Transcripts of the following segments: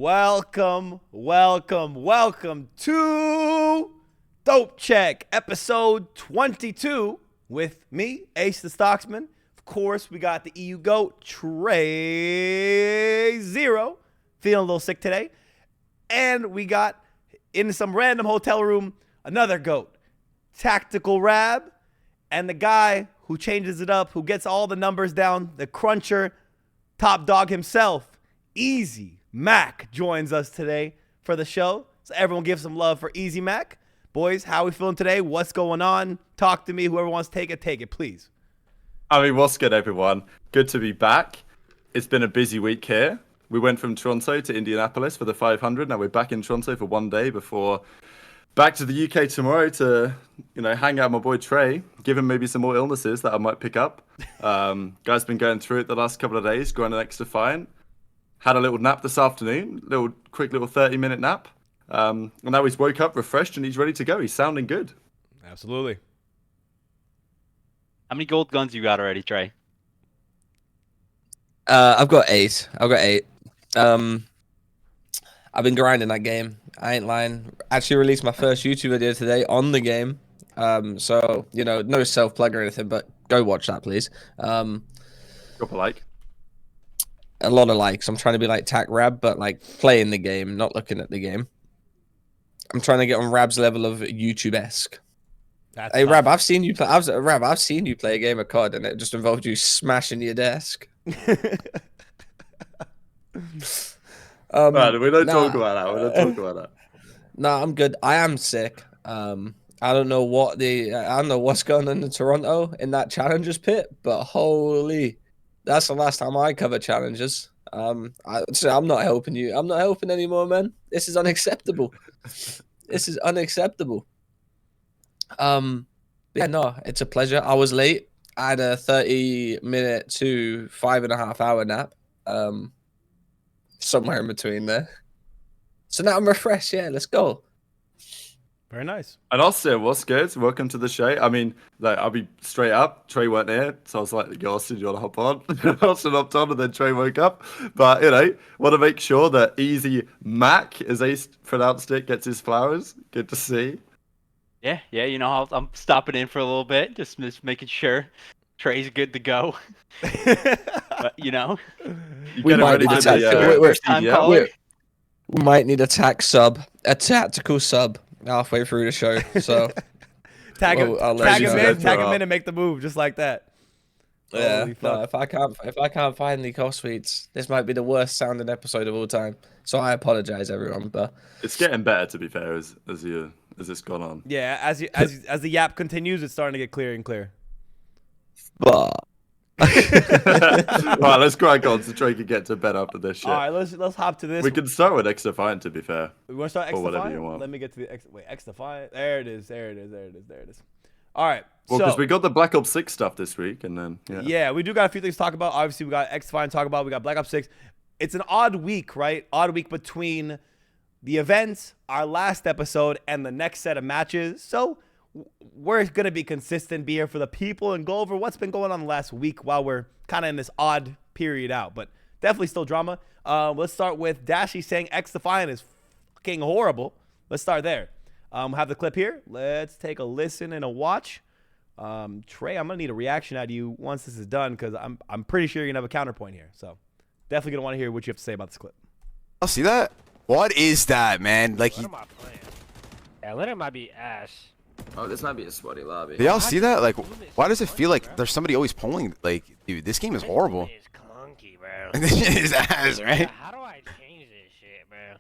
welcome to Dope Check, episode 22 with me, Ace the Stocksman. Of course, we got the EU GOAT, Trei Zero, feeling a little sick today. And we got, in some random hotel room, another GOAT, Tactical Rab, and the guy who changes it up, who gets all the numbers down, the cruncher, top dog himself, EasyMac, joins us today for the show. So everyone give some love for EasyMac. Boys, how are we feeling today? What's going on? Talk to me. Whoever wants to take it, please. I mean, what's good, everyone? Good to be back. It's been a busy week here. We went from Toronto to Indianapolis for the 500. Now we're back in Toronto for one day before back to the UK tomorrow to, hang out with my boy Trei, give him maybe some more illnesses that I might pick up. Guy's been going through it the last couple of days, grinding XDefiant. Had a little nap this afternoon, quick little 30-minute nap. And now he's woke up refreshed and he's ready to go. He's sounding good. Absolutely. How many gold guns you got already, Trei? I've got 8. I've been grinding that game. I ain't lying. Actually released my first YouTube video today on the game. So, no self-plug or anything, but go watch that, please. Drop a like. A lot of likes. I'm trying to be like Tac Rab, but like playing the game, not looking at the game. I'm trying to get on Rab's level of YouTube-esque. Hey, Rab, I've seen you play. I've seen you play a game of COD, and it just involved you smashing your desk. Man, we don't talk about that. Nah, I'm good. I am sick. I don't know what's going on in Toronto in that challenges pit, but holy, that's the last time I cover challenges. I'm not helping you. I'm not helping anymore, man. This is unacceptable. Yeah, no, it's a pleasure. I was late. I had a 30-minute to 5.5-hour nap. Somewhere in between there. So now I'm refreshed. Yeah, let's go. Very nice. And also, what's good? Welcome to the show. I mean, I'll be straight up. Trei weren't here, so I was like, "Yo, Austin, you want to hop on?" Austin hopped on, and then Trei woke up. But want to make sure that EasyMac, as Ace pronounced it, gets his flowers. Good to see. Yeah. I'm stopping in for a little bit, just making sure Trei's good to go. But, We might need a CDL. We might need a tactical sub halfway through the show. So tag him in and make the move just like that. Yeah, no, if I can't find the call suites, this might be the worst sounding episode of all time. So I apologize, everyone. But it's getting better, to be fair, as this gone on. Yeah, as the yap continues, it's starting to get clearer and clearer. But Alright, let's crack on so Trei can get to bed after this shit. Alright, let's hop to this. We can start with XDefiant, to be fair. We want to start XDefiant? Or whatever you want. Let me get to the XDefiant. There it is. Alright. Well, because we got the Black Ops 6 stuff this week, and then yeah, we do got a few things to talk about. Obviously, we got XDefiant to talk about. We got Black Ops 6. It's an odd week, right? Odd week between the events, our last episode, and the next set of matches. So we're going to be consistent, be here for the people, and go over what's been going on the last week while we're kind of in this odd period out. But definitely still drama. Let's start with Dashy saying XDefiant is fucking horrible. Let's start there. We'll have the clip here. Let's take a listen and a watch. Trei, I'm going to need a reaction out of you once this is done because I'm pretty sure you're going to have a counterpoint here. So definitely going to want to hear what you have to say about this clip. I'll see that. What is that, man? Like, What am I playing? Yeah, Leonard might be ass. Oh, this might be a sweaty lobby. do y'all see that? Like, why does it feel like there's somebody always pulling? Like, dude, this game is horrible. It's clunky, bro. This shit is ass, right? Yeah, how do I change this shit, bro?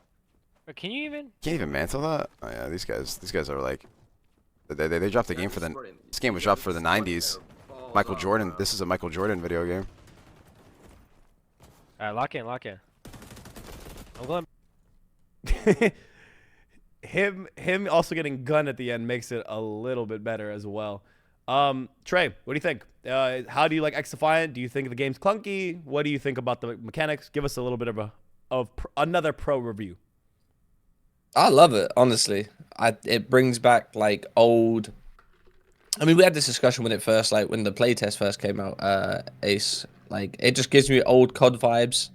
But can you even? Can't even mantle that. Oh yeah, these guys are like, they dropped the game for the. This game was dropped for the '90s. Michael Jordan. This is a Michael Jordan video game. Alright, lock in. I'm going. him also getting gunned at the end makes it a little bit better as well. Trei, what do you think? How do you like XDefiant? Do you think the game's clunky? What do you think about the mechanics? Give us a little bit of another pro review. I love it, honestly. It brings back like old. I mean, we had this discussion when it first, like when the playtest first came out. Ace, like it just gives me old COD vibes.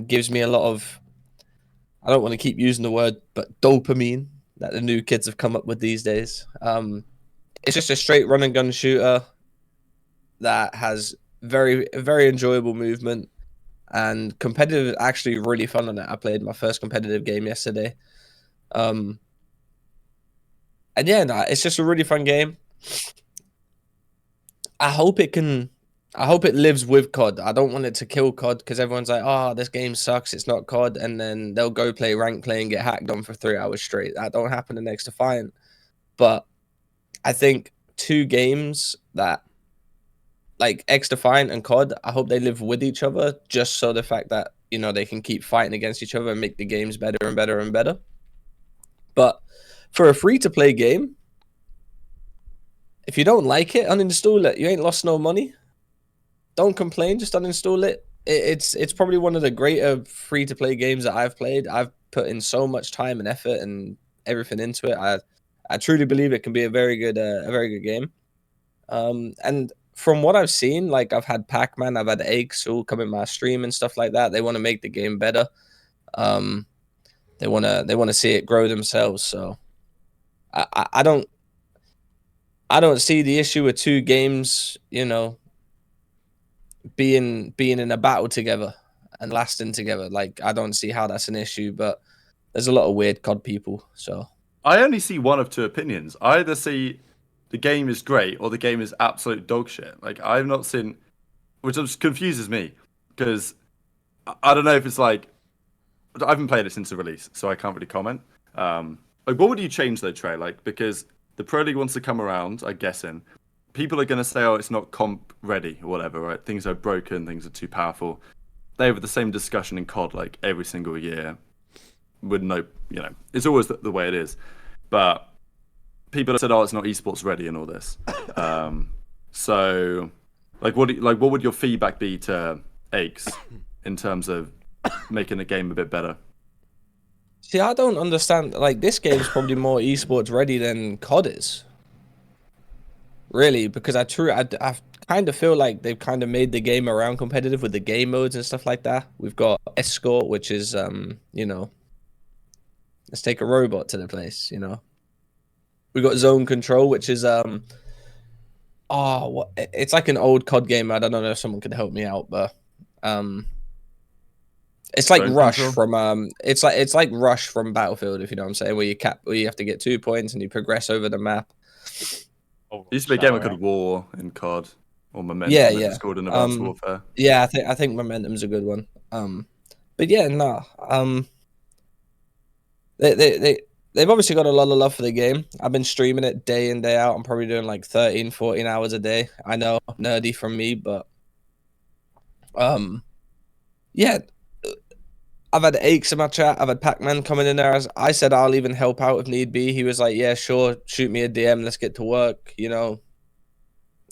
Gives me a lot of I don't want to keep using the word, but dopamine that the new kids have come up with these days. It's just a straight run and gun shooter that has very enjoyable movement, and competitive is actually really fun on it. I played my first competitive game yesterday. And yeah, nah, it's just a really fun game. I hope it lives with COD. I don't want it to kill COD because everyone's like, oh, this game sucks, it's not COD, and then they'll go play rank play and get hacked on for 3 hours straight. That don't happen in XDefiant. But I think 2 games that like XDefiant and COD, I hope they live with each other, just so the fact that, you know, they can keep fighting against each other and make the games better and better and better. But for a free-to-play game, if you don't like it, uninstall it. You ain't lost no money. Don't complain, just uninstall it. It's probably one of the greater free-to-play games that I've played. I've put in so much time and effort and everything into it. I truly believe it can be a very good game. And from what I've seen, like I've had Pac-Man, I've had Aches who come in my stream and stuff like that. They want to make the game better. They want to see it grow themselves. So I don't see the issue with 2 games, you know, being in a battle together and lasting together. Like I don't see how that's an issue, but there's a lot of weird COD people. So I only see one of 2 opinions. I either see the game is great or the game is absolute dog shit. Like I've not seen, which just confuses me because I don't know if it's like I haven't played it since the release, so I can't really comment. Like what would you change though, Trey? Like because the Pro League wants to come around, I'm guessing. People are going to say, oh, it's not comp ready or whatever, right? Things are broken, things are too powerful. They have the same discussion in COD like every single year with no, you know, it's always the way it is. But people have said, oh, it's not esports ready and all this. So, like, what would your feedback be to Aches in terms of making the game a bit better? see, I don't understand. Like this game's probably more esports ready than COD is. Really, because I kind of feel like they've kind of made the game around competitive with the game modes and stuff like that. We've got Escort, which is you know, let's take a robot to the place, you know. We got Zone Control, which is it's like an old COD game. I don't know if someone could help me out, but it's like Zone Rush Control? from it's like Rush from Battlefield, if you know what I'm saying, where you have to get 2 points and you progress over the map. It used to be a game called War in COD or Momentum. Yeah, It's yeah. called in Advanced Warfare. Yeah, I think Momentum's a good one. But yeah, no. They've obviously got a lot of love for the game. I've been streaming it day in, day out. I'm probably doing like 13, 14 hours a day. I know, nerdy from me, but yeah. I've had Aches in my chat. I've had Pac-Man coming in there. As I said, I'll even help out if need be. He was like, yeah, sure, shoot me a DM. Let's get to work, you know.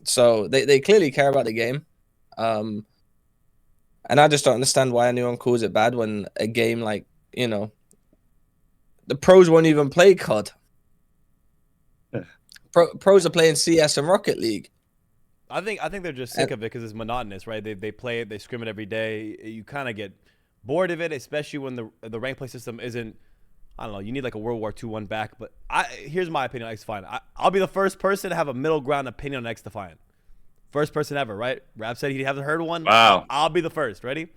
So they clearly care about the game. And I just don't understand why anyone calls it bad when a game like, you know, the pros won't even play COD. Yeah. Pros are playing CS and Rocket League. I think they're just sick of it because it's monotonous, right? They play it, they scrim it every day. You kind of get bored of it, especially when the rank play system isn't. I don't know. You need like a World War II one back. But here's my opinion on XDefiant. I'll be the first person to have a middle ground opinion on XDefiant. First person ever, right? Rap said he hasn't heard one. Wow. I'll be the first. Ready?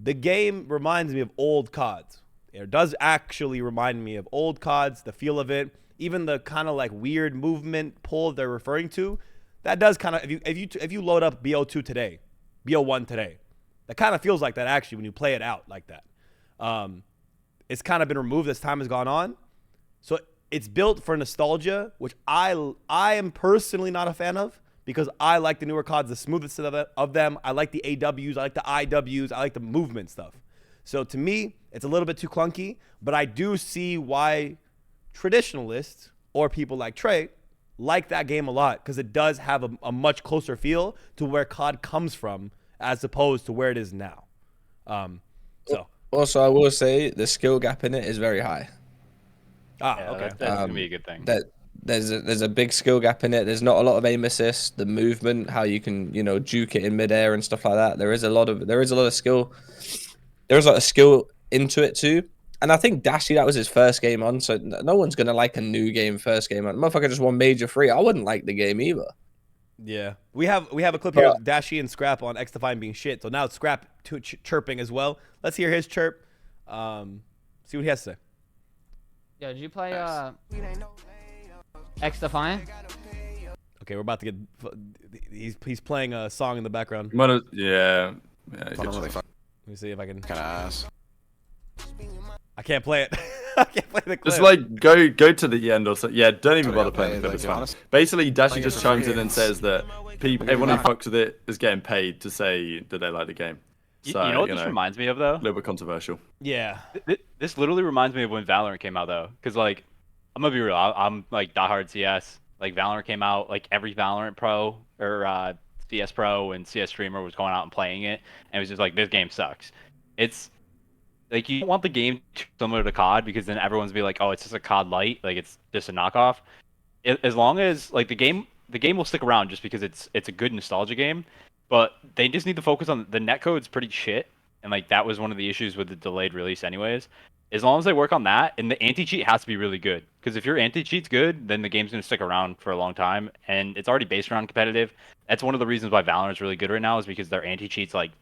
The game reminds me of old CODs. It does actually remind me of old CODs, the feel of it, even the kind of like weird movement pull they're referring to. That does kind of, if you load up BO2 today, BO1 today, that kind of feels like that actually when you play it out like that. It's kind of been removed as time has gone on. So it's built for nostalgia, which I am personally not a fan of because I like the newer CODs, the smoothest of them. I like the AWs, I like the IWs, I like the movement stuff. So to me, it's a little bit too clunky, but I do see why traditionalists or people like Trei like that game a lot because it does have a much closer feel to where COD comes from as opposed to where it is now. So also, I will say the skill gap in it is very high. Okay. That's gonna be a good thing. That there's a big skill gap in it. There's not a lot of aim assist, the movement, how you can, you know, juke it in midair and stuff like that. There is a lot of skill. There's a lot of skill into it too, And I think Dashy, that was his first game on, so no one's gonna like a new game first game on. Motherfucker just won Major 3. I wouldn't like the game either. Yeah, we have a clip here of Dashy and Scrap on XDefiant being shit. So now it's Scrap chirping as well. Let's hear his chirp. See what he has to say. Yo, did you play XDefiant? Okay, we're about to get. He's playing a song in the background. Yeah. Really Let me see if I can. kind of ass. I can't play it. I can't play the clip. Just like go to the end or something. Yeah, don't even bother playing the clip. like, It's fine. honest- Basically, Dashy playing it just for chimes free, in and it's- says that everyone who fucks with it is getting paid to say that they like the game. So, You know what this reminds me of though? a little bit controversial. Yeah. This literally reminds me of when Valorant came out though, because like I'm gonna be real, I'm like diehard CS. Like Valorant came out, like every Valorant pro or CS pro and CS streamer was going out and playing it, and it was just like this game sucks. It's like you don't want the game too similar to COD because then everyone's be like, oh, it's just a COD light, like it's just a knockoff. As long as like the game will stick around just because it's a good nostalgia game, but they just need to focus on the netcode's pretty shit, and like that was one of the issues with the delayed release anyways. As long as they work on that, and the anti-cheat has to be really good, because if your anti-cheat's good, then the game's gonna stick around for a long time, and it's already based around competitive. That's one of the reasons why Valorant's really good right now, is because their anti-cheat's like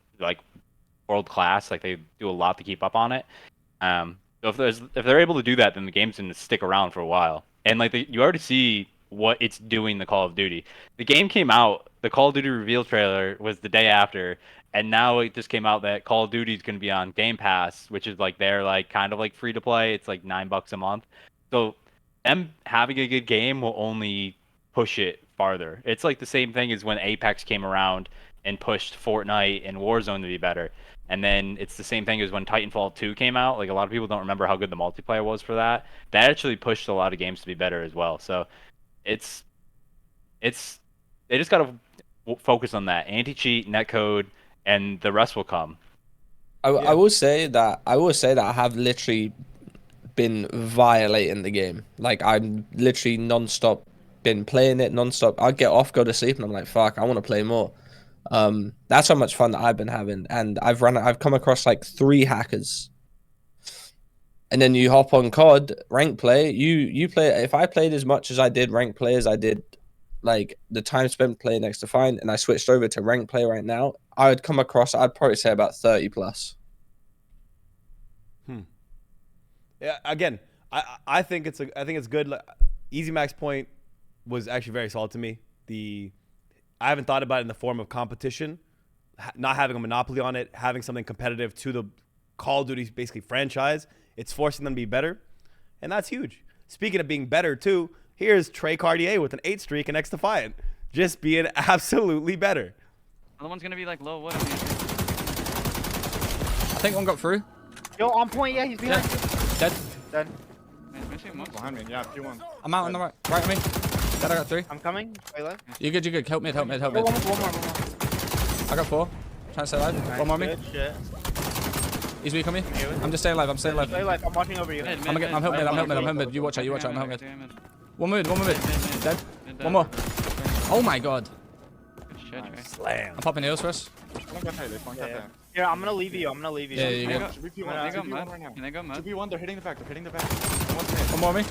world class. Like they do a lot to keep up on it. So if they're able to do that, then the game's gonna stick around for a while. And like you already see what it's doing the Call of Duty. The game came out, the Call of Duty reveal trailer was the day after, and now it just came out that Call of Duty is going to be on Game Pass, which is like their like kind of like free to play. It's like $9 a month. So them having a good game will only push it farther. It's like the same thing as when Apex came around and pushed Fortnite and Warzone to be better. And then it's the same thing as when Titanfall 2 came out. Like a lot of people don't remember how good the multiplayer was for that. That actually pushed a lot of games to be better as well. So it's they just gotta focus on that anti-cheat, netcode, and the rest will come. I will say that I have literally been violating the game. Like I'm literally non-stop been playing it non-stop. I'd get off, go to sleep, and I'm like, fuck, I want to play more. That's how much fun that I've been having, and I've come across like 3 hackers. And then you hop on COD rank play. You play. If I played as much as I did rank play as I did, like the time spent playing XDefiant, and I switched over to rank play right now, I would come across. I'd probably say about 30 plus. Yeah. Again, I think it's good. Like, EasyMac's point was actually very solid to me. I haven't thought about it in the form of competition, not having a monopoly on it, having something competitive to the Call of Duty basically franchise. It's forcing them to be better, and that's huge. Speaking of being better too, here's Trei Cartier with an 8 streak in XDefiant, just being absolutely better. Another one's gonna be like low. What? I think one got through. Yo, on point, yeah, he's behind. Dead. Dead. Behind me. Yeah, P1. I'm out on the right of me. Dead, I got 3. I'm coming. Wait, left. You good, you good. Help mid. One more. I got 4. Trying to stay alive. Nice, One more on me. good shit. He's weak on me. I'm just staying alive. I'm staying alive. Stay alive. I'm watching over you. I'm helping mid. You watch out. I'm helping mid. One mid. Dead. One more. Oh my god. Slam. I'm popping heals for us. Here, I'm gonna leave you. Yeah, you good. Can they go mud? 2v1, they're hitting the back. One more on me.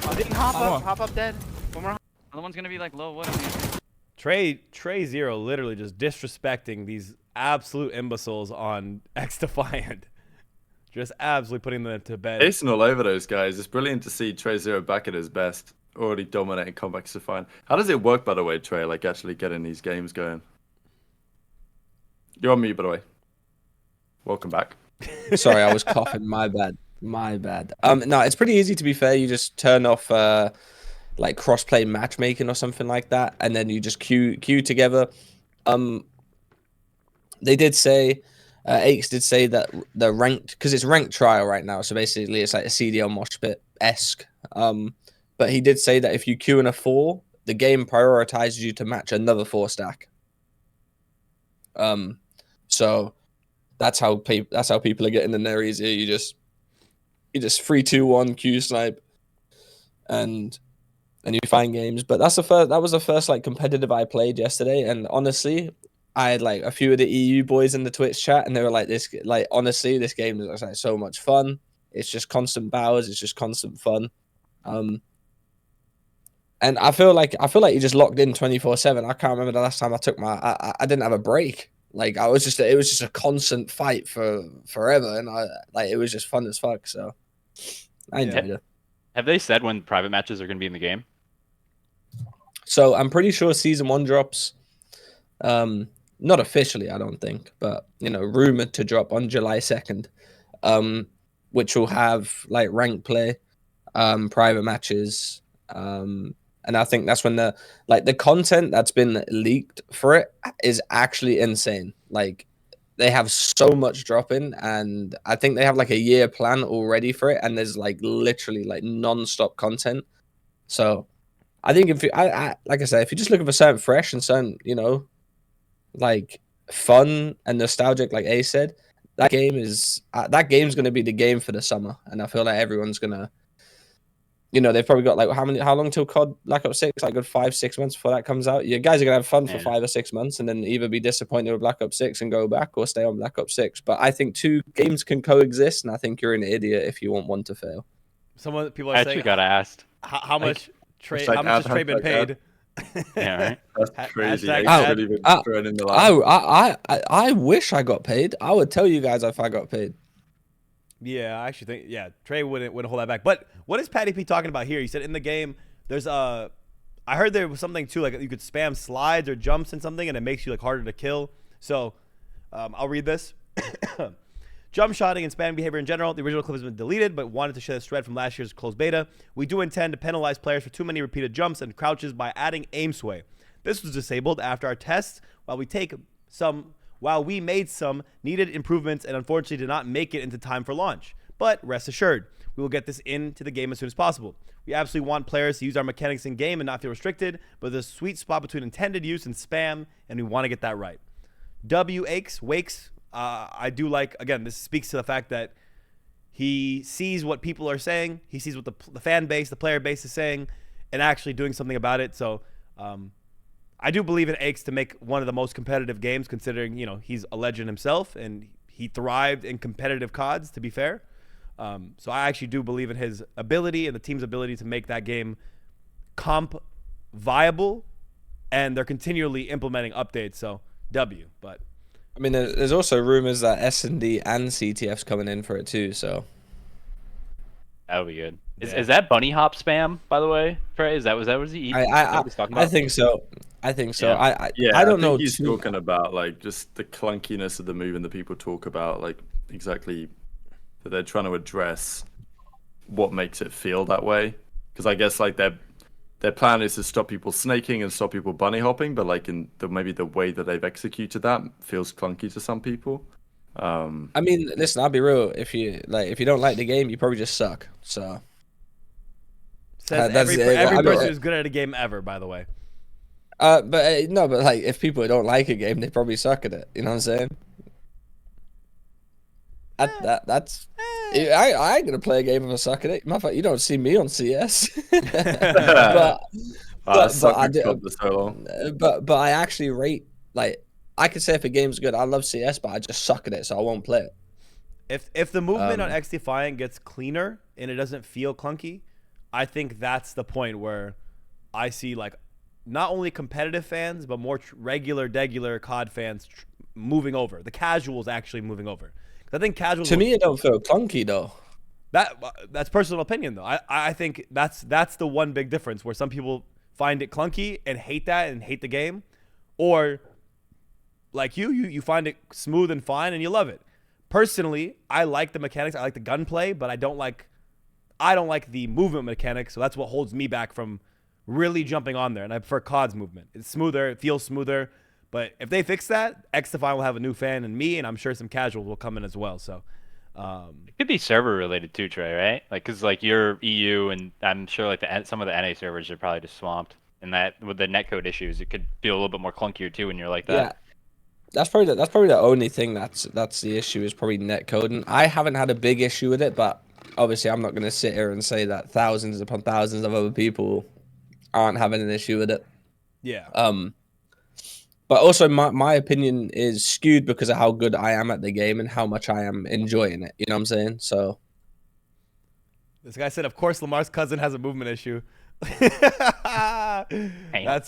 I'm getting hop One more. up. Hop up dead. One more. Another one's gonna be like low. What? Trey Zero literally just disrespecting these absolute imbeciles on XDefiant. Just absolutely putting them to bed. Chasing all over those guys. It's brilliant to see Trey Zero back at his best. Already dominating combat XDefiant. How does it work, by the way, Trey? Like actually getting these games going. You're on mute, by the way. Welcome back. Sorry, I was coughing. My bad. No, it's pretty easy to be fair. You just turn off like cross-play matchmaking or something like that, and then you just queue together. They did say, Aches did say that the ranked, because it's ranked trial right now, so basically it's like a CDL mosh pit-esque. But he did say that if you queue in a 4, the game prioritizes you to match another 4 stack. So that's how people are getting in there easier. You just 3-2-1 Q snipe, and you find games. But that was the first like competitive I played yesterday, and honestly, I had like a few of the EU boys in the Twitch chat, and they were like, "This, like, honestly, this game is like so much fun. It's just constant battles. It's just constant fun." And I feel like you just locked in 24/7. I can't remember the last time I took I didn't have a break. Like it was just a constant fight for forever, and it was just fun as fuck. So I enjoyed it. Have they said when private matches are going to be in the game? So I'm pretty sure season 1 drops. Not officially, I don't think, but rumored to drop on July 2nd. Which will have like rank play, private matches, and I think that's when the content that's been leaked for it is actually insane. Like they have so much dropping, and I think they have like a year plan already for it, and there's like literally like non-stop content. So I think if I like I said, if you're just looking for something fresh and something like fun and nostalgic, like A said, that game's going to be the game for the summer, and I feel like everyone's gonna. They've probably got like how long till COD Black Ops 6? Like good 5-6 months before that comes out. You guys are gonna have fun for 5 or 6 months, and then either be disappointed with Black Ops 6 and go back, or stay on Black Ops 6. But I think 2 games can coexist, and I think you're an idiot if you want one to fail. People are I saying, actually got asked how much Trei? How much has Trei been paid? Yeah, right. That's crazy. I wish I got paid. I would tell you guys if I got paid. Yeah, I actually think Trei wouldn't hold that back. But what is Patty P talking about here? He said in the game there's I heard there was something too, like you could spam slides or jumps and something, and it makes you like harder to kill. So I'll read this. Jump shotting and spam behavior in general. The original clip has been deleted, but wanted to share this thread from last year's closed beta. We do intend to penalize players for too many repeated jumps and crouches by adding aim sway. This was disabled after our tests while we made some needed improvements and unfortunately did not make it into time for launch. But rest assured, we will get this into the game as soon as possible. We absolutely want players to use our mechanics in game and not feel restricted, but there's a sweet spot between intended use and spam, and we want to get that right. Wakes, I do like, again, this speaks to the fact that he sees what people are saying, he sees what the fan base, the player base is saying, and actually doing something about it. So I do believe in Aches to make one of the most competitive games, considering, he's a legend himself and he thrived in competitive CODs, to be fair. So I actually do believe in his ability and the team's ability to make that game comp viable, and they're continually implementing updates. So W, but I mean, there's also rumors that S&D and CTF's coming in for it too, so that would be good. Is that bunny hop spam, by the way, Trey? Was that what he was talking about? I think so. Yeah. I don't know. He's talking about like just the clunkiness of the move, and the people talk about like exactly that they're trying to address what makes it feel that way. Because I guess like their plan is to stop people snaking and stop people bunny hopping, but like maybe the way that they've executed that feels clunky to some people. I mean, listen, I'll be real. If you don't like the game, you probably just suck. So says every person who's good at a game ever, by the way. But like if people don't like a game, they probably suck at it. You know what I'm saying? That's. I ain't gonna play a game if I suck at it. Matter of fact, you don't see me on CS. but I actually rate, like, I could say if a game's good, I love CS, but I just suck at it, so I won't play it. If the movement on XDefiant gets cleaner and it doesn't feel clunky, I think that's the point where I see like not only competitive fans but more regular COD fans moving over. The casuals actually moving over. I think casuals. To me, it don't feel clunky though. That's personal opinion though. I think that's the one big difference where some people find it clunky and hate that and hate the game, or like you find it smooth and fine and you love it. Personally, I like the mechanics. I like the gunplay, but I don't like the movement mechanics. So that's what holds me back from really jumping on there. And I prefer COD's movement. It's smoother. It feels smoother. But if they fix that, XDefiant will have a new fan in me, and I'm sure some casuals will come in as well. So it could be server related too, Trey, right? Like, cause like you're EU, and I'm sure like some of the NA servers are probably just swamped, and that with the netcode issues, it could feel a little bit more clunkier too when you're like that. Yeah, that's probably the only thing that's the issue is probably netcoding. I haven't had a big issue with it, but obviously I'm not going to sit here and say that thousands upon thousands of other people aren't having an issue with it. Yeah. But also, my opinion is skewed because of how good I am at the game and how much I am enjoying it. You know what I'm saying? So This guy said, of course, Lamar's cousin has a movement issue. That's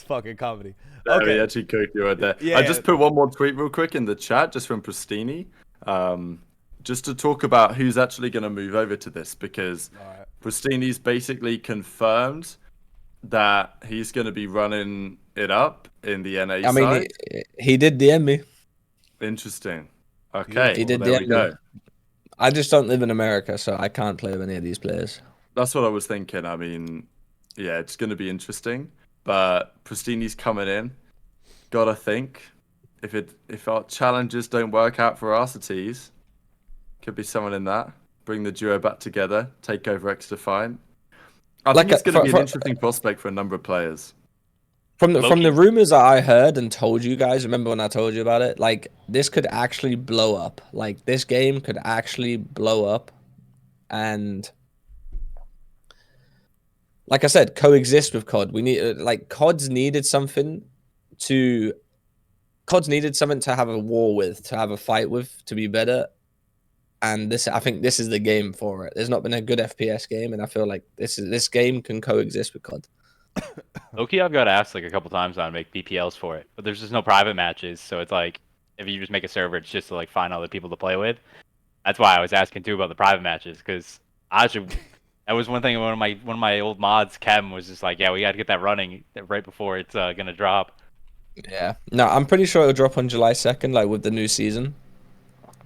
fucking comedy. Okay. Actually cooked you right there. Yeah, I just put one more tweet real quick in the chat, just from Pristini, just to talk about who's actually going to move over to this, because Pristini's basically confirmed that he's going to be running it up in the NA side. I mean, he did DM me. Interesting. Okay, he did well, there we go. I just don't live in America, so I can't play with any of these players. That's what I was thinking. I mean, yeah, it's going to be interesting. But Pristini's coming in. Gotta think, if our challenges don't work out for Arcetes, could be someone in that. Bring the duo back together. Take over XDefiant. I think it's going to be an interesting prospect for a number of players. From the rumors that I heard and told you guys, remember when I told you about it? Like, this could actually blow up. Like, this game could actually blow up. And like I said, coexist with COD. We need, like, COD's needed something to have a war with, to have a fight with, to be better. And I think this is the game for it. There's not been a good FPS game, and I feel like this game can coexist with COD. Loki, I've got asked like a couple times now to make BPLs for it, but there's just no private matches. So it's like, if you just make a server, it's just to like find other people to play with. That's why I was asking too about the private matches, because that was one thing. One of my old mods, Kem, was just like, yeah, we got to get that running right before it's gonna drop. Yeah, no, I'm pretty sure it'll drop on July 2nd, like with the new season.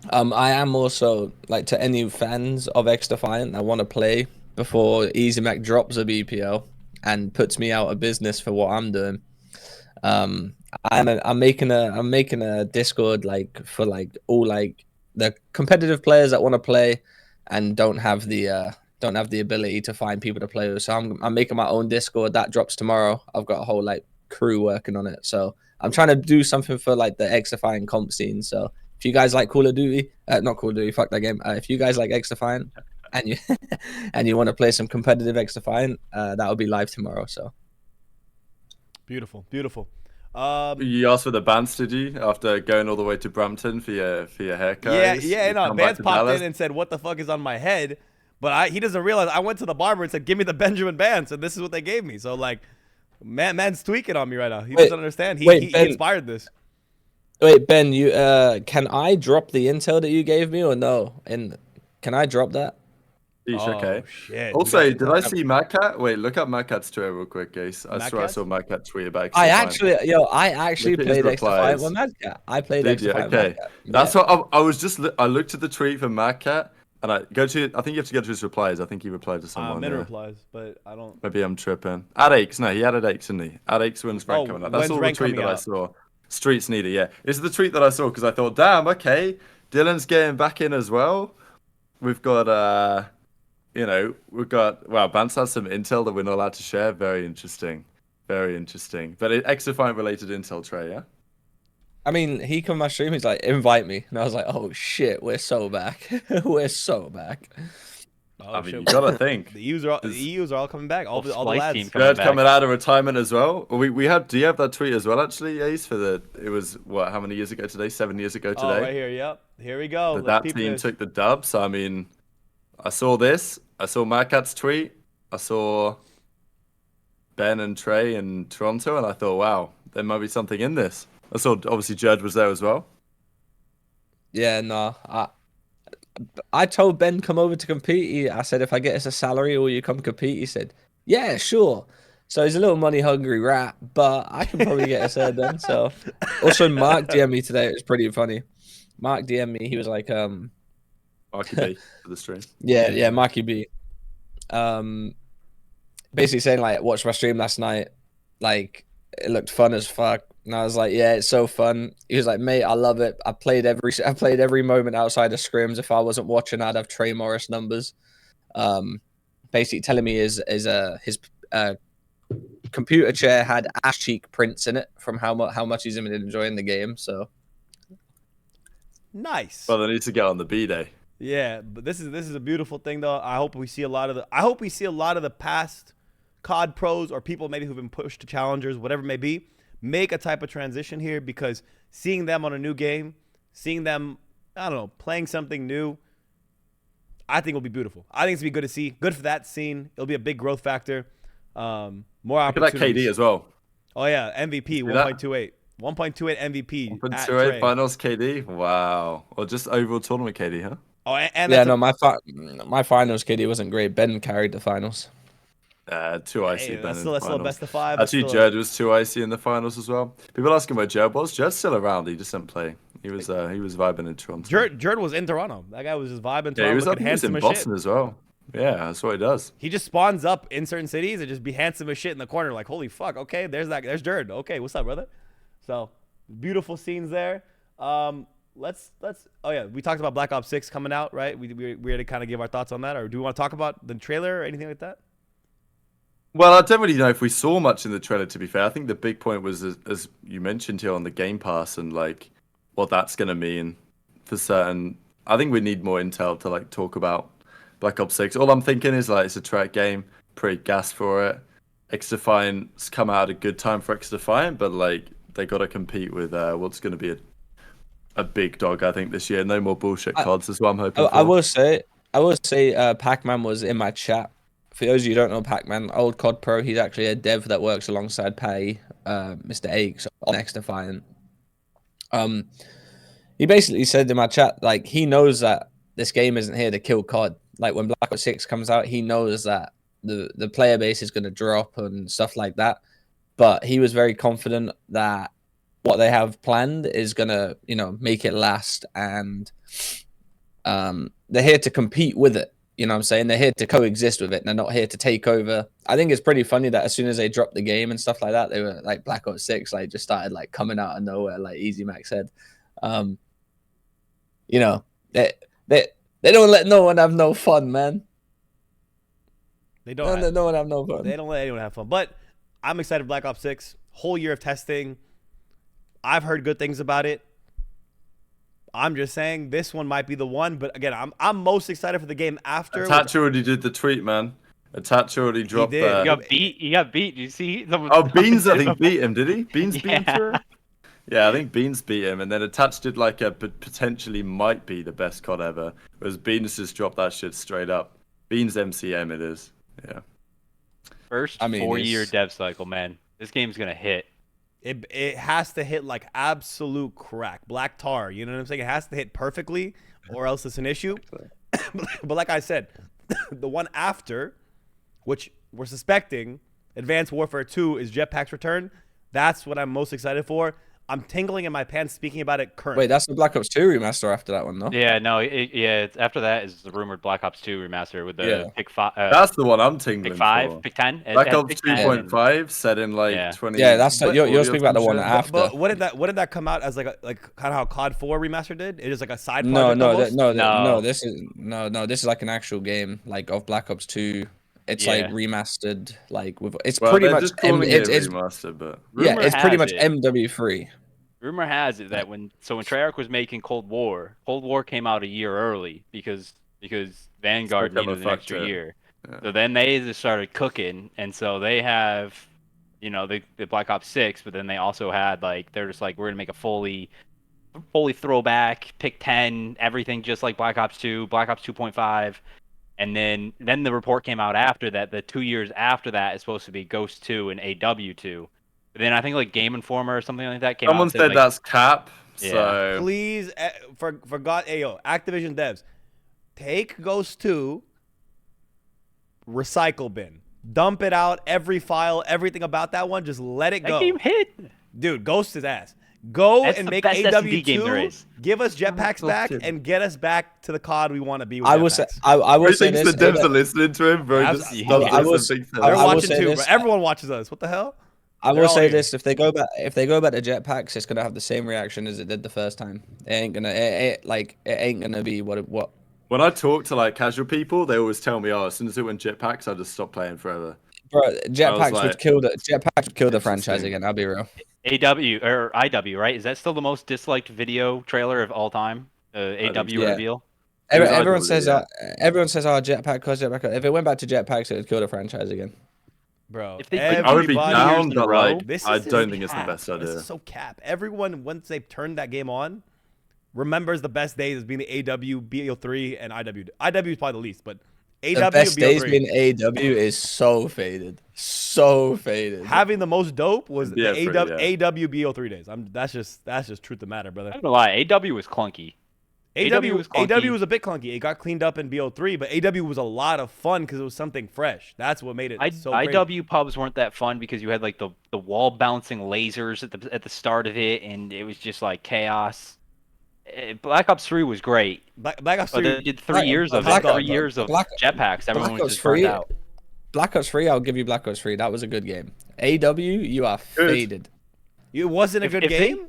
I am also, like, to any fans of XDefiant that want to play before EasyMac drops a BPL and puts me out of business for what I'm doing. I'm making a Discord, like, for like all like the competitive players that want to play and don't have the ability to find people to play with. So I'm making my own Discord that drops tomorrow. I've got a whole like crew working on it. So I'm trying to do something for like the XDefiant comp scene. So if you guys like Call of Duty, not Call of Duty, fuck that game. If you guys like XDefiant and you and you want to play some competitive XDefiant, that will be live tomorrow. So beautiful. You asked for the Bants, did you? After going all the way to Brampton for your haircut? Yeah. No, Bants popped in and said, "What the fuck is on my head?" But he doesn't realize I went to the barber and said, "Give me the Benjamin Bants," and this is what they gave me. So like, man's tweaking on me right now. He doesn't understand. He inspired this. Wait, Ben, you can I drop the intel that you gave me or no? And can I drop that? Okay. Shit. Also, did I see Madcat? Wait, look up Madcat's Twitter real quick, guys. I swear I saw Madcat tweet about XDefiant. I actually played XDefiant with Madcat. I played XDefiant. Okay. That's what I was just. I looked at the tweet from Madcat, and I think you have to go to his replies. I think he replied to someone. I'm in replies, but I don't. Maybe I'm tripping. Adakes, no, he added Adakes, didn't he? Adakes wins rank coming up. That's all the tweet that I saw. Streets needed, yeah. This is the tweet that I saw because I thought, damn, okay, Dylan's getting back in as well. We've got, Bance has some intel that we're not allowed to share. Very interesting. But XDefiant related intel, Trey, yeah? I mean, he come on my stream, he's like, invite me. And I was like, oh shit, we're so back. We're so back. I mean, you gotta think. The EUs are all coming back. All the lads. Coming out of retirement as well. We have. Do you have that tweet as well? Actually, Ace, it was what? How many years ago today? 7 years ago today. Oh, right here. Yep. Here we go. That team took the dub. So I mean, I saw this. I saw Madcat's tweet. I saw Ben and Trey in Toronto, and I thought, wow, there might be something in this. I saw obviously Judge was there as well. Yeah, no. I told Ben come over to compete. I said, if I get us a salary, will you come compete? He said, yeah, sure. So he's a little money hungry rat, but I can probably get us there then. So also Mark DM'd me today. It was pretty funny. Mark DM'd me. He was like, Marky B for the stream. Yeah, Marky B. Basically saying like, watched my stream last night. Like, it looked fun as fuck. And I was like, yeah, it's so fun. He was like, mate, I love it. I played every moment outside of scrims. If I wasn't watching, I'd have Trey Morris numbers. Basically telling me his computer chair had ass cheek prints in it from how much he's been enjoying the game. So nice. Well, they need to get on the B-Day. Yeah, but this is a beautiful thing though. I hope we see a lot of the past COD pros or people maybe who've been pushed to challengers, whatever it may be, make a type of transition here, because seeing them on a new game, seeing them, I don't know, playing something new, I think will be beautiful. I think it's going to be good to see. Good for that scene. It'll be a big growth factor. More Look at that opportunities. KD as well. Oh, yeah. MVP, 1.28. 1.28 MVP. 1.28 finals KD? Wow. Or just overall tournament KD, huh? Oh, and Yeah, no, my finals KD wasn't great. Ben carried the finals. Too icy. Hey, Ben that's in still the a finals. best of 5. Actually, Jerd was too icy in the finals as well. People asking where Jerd was. Jerd's still around. He just didn't play. He was vibing in Toronto. Jerd was in Toronto. That guy was just vibing. Toronto, Yeah, he was looking handsome in as Boston shit. as well. Yeah, that's what he does. He just spawns up in certain cities and just be handsome as shit in the corner. Like, holy fuck. Okay, there's Jerd. Okay, what's up, brother? So, beautiful scenes there. Let's. Oh yeah, we talked about Black Ops 6 coming out, right? We had to kind of give our thoughts on that, or do we want to talk about the trailer or anything like that? Well, I don't really know if we saw much in the trailer, to be fair. I think the big point was, as you mentioned here, on the Game Pass and like what that's going to mean for certain. I think we need more intel to like talk about Black Ops 6. All I'm thinking is like it's a track game, pretty gas for it. XDefiant's come out at a good time for XDefiant, but like they got to compete with what's going to be a big dog, I think, this year. No more bullshit CODs is what I'm hoping for. I will say, Pac-Man was in my chat. For those of you who don't know Pac-Man, old COD Pro, he's actually a dev that works alongside Patty, Mr. Aches on XDefiant. He basically said in my chat, like, he knows that this game isn't here to kill COD. Like, when Black Ops 6 comes out, he knows that the player base is going to drop and stuff like that. But he was very confident that what they have planned is going to, make it last. And they're here to compete with it. You know what I'm saying? They're here to coexist with it. They're not here to take over. I think it's pretty funny that as soon as they dropped the game and stuff like that, they were like Black Ops 6, like just started like coming out of nowhere, like EasyMac said. They don't let no one have no fun, man. They don't let no one have no fun. They don't let anyone have fun. But I'm excited for Black Ops 6. Whole year of testing. I've heard good things about it. I'm just saying this one might be the one, but again, I'm most excited for the game after. Attach already did the tweet, man. Attach already dropped did. He got beat. Did you see? Beans, I think, beat him, did he? Beans beat him? Yeah, I think Beans beat him, and then Attach did like a potentially might be the best COD ever, whereas Beans just dropped that shit straight up. Beans MCM it is. Yeah. First 4-year dev cycle, man. This game's gonna hit. It has to hit like absolute crack, black tar. You know what I'm saying? It has to hit perfectly, or else it's an issue. But like I said, the one after, which we're suspecting, Advanced Warfare 2 is Jetpack's return. That's what I'm most excited for. I'm tingling in my pants speaking about it currently. Wait, that's the Black Ops 2 remaster after that one, though? Yeah, no, it's after that is the rumored Black Ops 2 remaster with the pick 5. That's the one I'm tingling pick 5, for. pick 10. Black Ops 2.5 set in like 20. Yeah, that's you're speaking about the one after. But what did that come out as like kind of how COD 4 remaster did? It is like a side project. No. This is like an actual game like of Black Ops 2. It's like remastered, like with it's pretty much remastered, but it's pretty much MW3. Rumor has it that when Treyarch was making Cold War came out a year early because Vanguard needed an extra year. Yeah. So then they just started cooking, and so they have, the Black Ops 6, but then they also had they're just like, we're gonna make a fully throwback, pick 10, everything just like Black Ops 2, Black Ops 2.5, and then the report came out after that, the 2 years after that is supposed to be Ghost 2 and AW2. Then I think like Game Informer or something like that came Someone out. Someone said that's cap. Yeah. So please, for God, Activision devs, take Ghost 2, recycle bin, dump it out, every file, everything about that one, just let it go. That game hit, dude. Ghost is ass. Go That's and the make best SMD game there AW2. is. Give us jetpacks back and get us back to the COD we want to be. With I will say this. The devs are listening to him, bro. They're watching too, bro. Everyone watches us. What the hell? I will say this: if they go back to jetpacks, it's gonna have the same reaction as it did the first time. It ain't gonna be what. When I talk to like casual people, they always tell me, "Oh, as soon as it went jetpacks, I just stopped playing forever." Bro, jetpacks would kill the franchise again. I'll be real. AW or IW, right? Is that still the most disliked video trailer of all time? AW reveal. Everyone says, "Oh, jetpack, cause jetpack." If it went back to jetpacks, it would kill the franchise again. Bro, If they I would be everybody- down, in a but row, like, This I is don't think it's the cap. best This idea. is so cap. Everyone, once they've turned that game on, remembers the best days as being the AW, BO3, and IW. IW is probably the least, but AW The best and BO3. days being AW is so faded. So faded. Having the most dope was the BO3, AW BO3 days. That's just truth of matter, brother. I'm not gonna lie, AW was clunky. AW was clunky. AW was a bit clunky. It got cleaned up in BO3, but AW was a lot of fun because it was something fresh. That's what made it so crazy. IW pubs weren't that fun because you had like the wall bouncing lasers at the start of it, and it was just like chaos. Black Ops 3 was great. Black Ops But 3. they did 3 years of Black it. Ops- 3 years of Black- jetpacks. Everyone Black was Ops just burned 3, out. Black Ops 3, I'll give you Black Ops 3. That was a good game. AW, you are faded. It wasn't a If- good if they- game.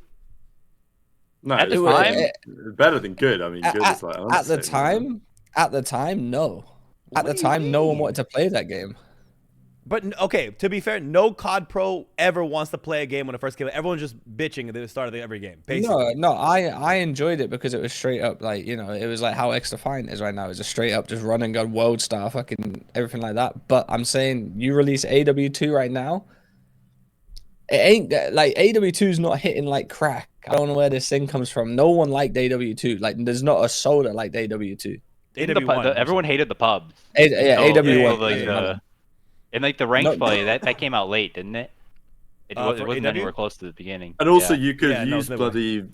No, At it's the fine. time- It's better than good. I mean, good is like At the understatement. time, no. At the What do you time, no one mean? wanted to play that game. But okay, to be fair, no COD Pro ever wants to play a game when it first came out. Everyone's just bitching at the start of every game. Basically. No, I enjoyed it because it was straight up like, you know, it was like how XDefiant is right now. It's a straight up just run and gun world star, fucking everything like that. But I'm saying you release AW2 right now, it ain't like AW2 is not hitting like crack. I don't know where this thing comes from. No one liked AW2. Like there's not a soul that liked AW2. Everyone hated the pubs. Yeah, AW1. And like the ranked No. play that came out late, didn't it? It For wasn't AW? anywhere close to the beginning. And also, Yeah. you could Yeah, no, use it's never. bloody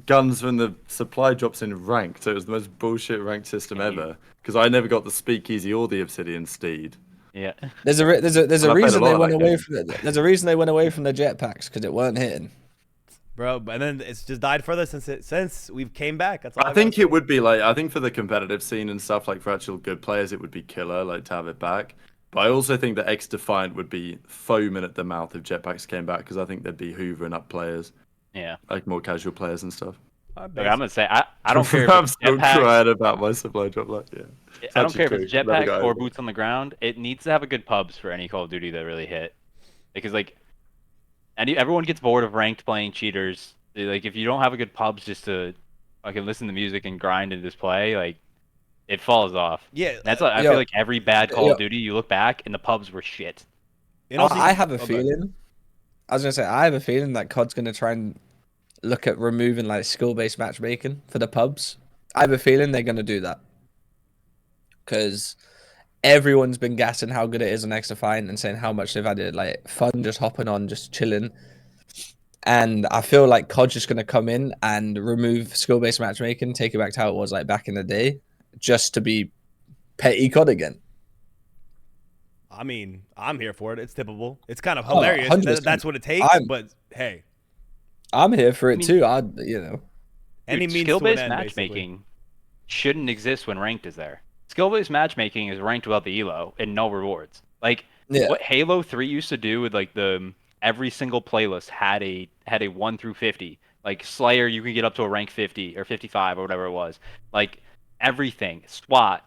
guns when the supply drops in ranked. So it was the most bullshit ranked system ever. Because I never got the Speakeasy or the Obsidian Steed. Yeah. There's a I played a reason lot they of went that away game. from there's a reason they went away from the jetpacks because it weren't hitting. Bro, and then it's just died further since we've came back. That's all I I think gotta it would be like, I think for the competitive scene and stuff, like for actual good players, it would be killer, like to have it back. But I also think that XDefiant would be foaming at the mouth if jetpacks came back because I think they'd be hoovering up players, Yeah. like more casual players and stuff. say. Look, I'm gonna say I don't care if I'm it's still jetpacks. crying about my supply drop. Like, yeah. I don't care if actually it's true. Never jetpacks got or over it. boots on the ground. It needs to have a good pubs for any Call of Duty that really hit, because like, everyone gets bored of ranked playing cheaters. Like if you don't have a good pubs just to, listen to music and grind and just play, like, it falls off. Yeah, That's I yo, feel like every bad Call yo. of Duty, you look back and the pubs were shit. and also- I have a okay. feeling. I was gonna say I have a feeling that COD's gonna try and look at removing like skill-based matchmaking for the pubs. I have a feeling they're gonna do that because everyone's been gassing how good it is on XDefiant and saying how much they've added like fun, just hopping on, just chilling. And I feel like COD's just gonna come in and remove skill-based matchmaking, take it back to how it was like back in the day, just to be petty COD again. I mean, I'm here for it. It's tippable. It's kind of Oh, hilarious. 100%. That's what it takes. But hey, I'm here for it mean- too. any Dude, means to skill-based an end, matchmaking shouldn't exist when ranked is there. Skill-based matchmaking is ranked without the elo and no rewards. Like Yeah. what Halo 3 used to do with like every single playlist had a 1 through 50. Like Slayer, you could get up to a rank 50 or 55 or whatever it was. Like everything, SWAT,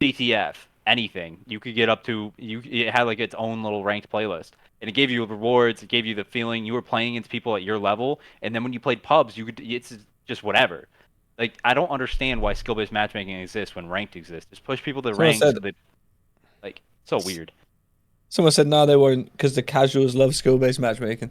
CTF, anything you could get up to. It had like its own little ranked playlist, and it gave you rewards. It gave you the feeling you were playing against people at your level. And then when you played pubs, it's just whatever. Like I don't understand why skill-based matchmaking exists when ranked exists. Just push people to Someone rank. said- So they, like so weird. Someone said no, they won't because the casuals love skill-based matchmaking.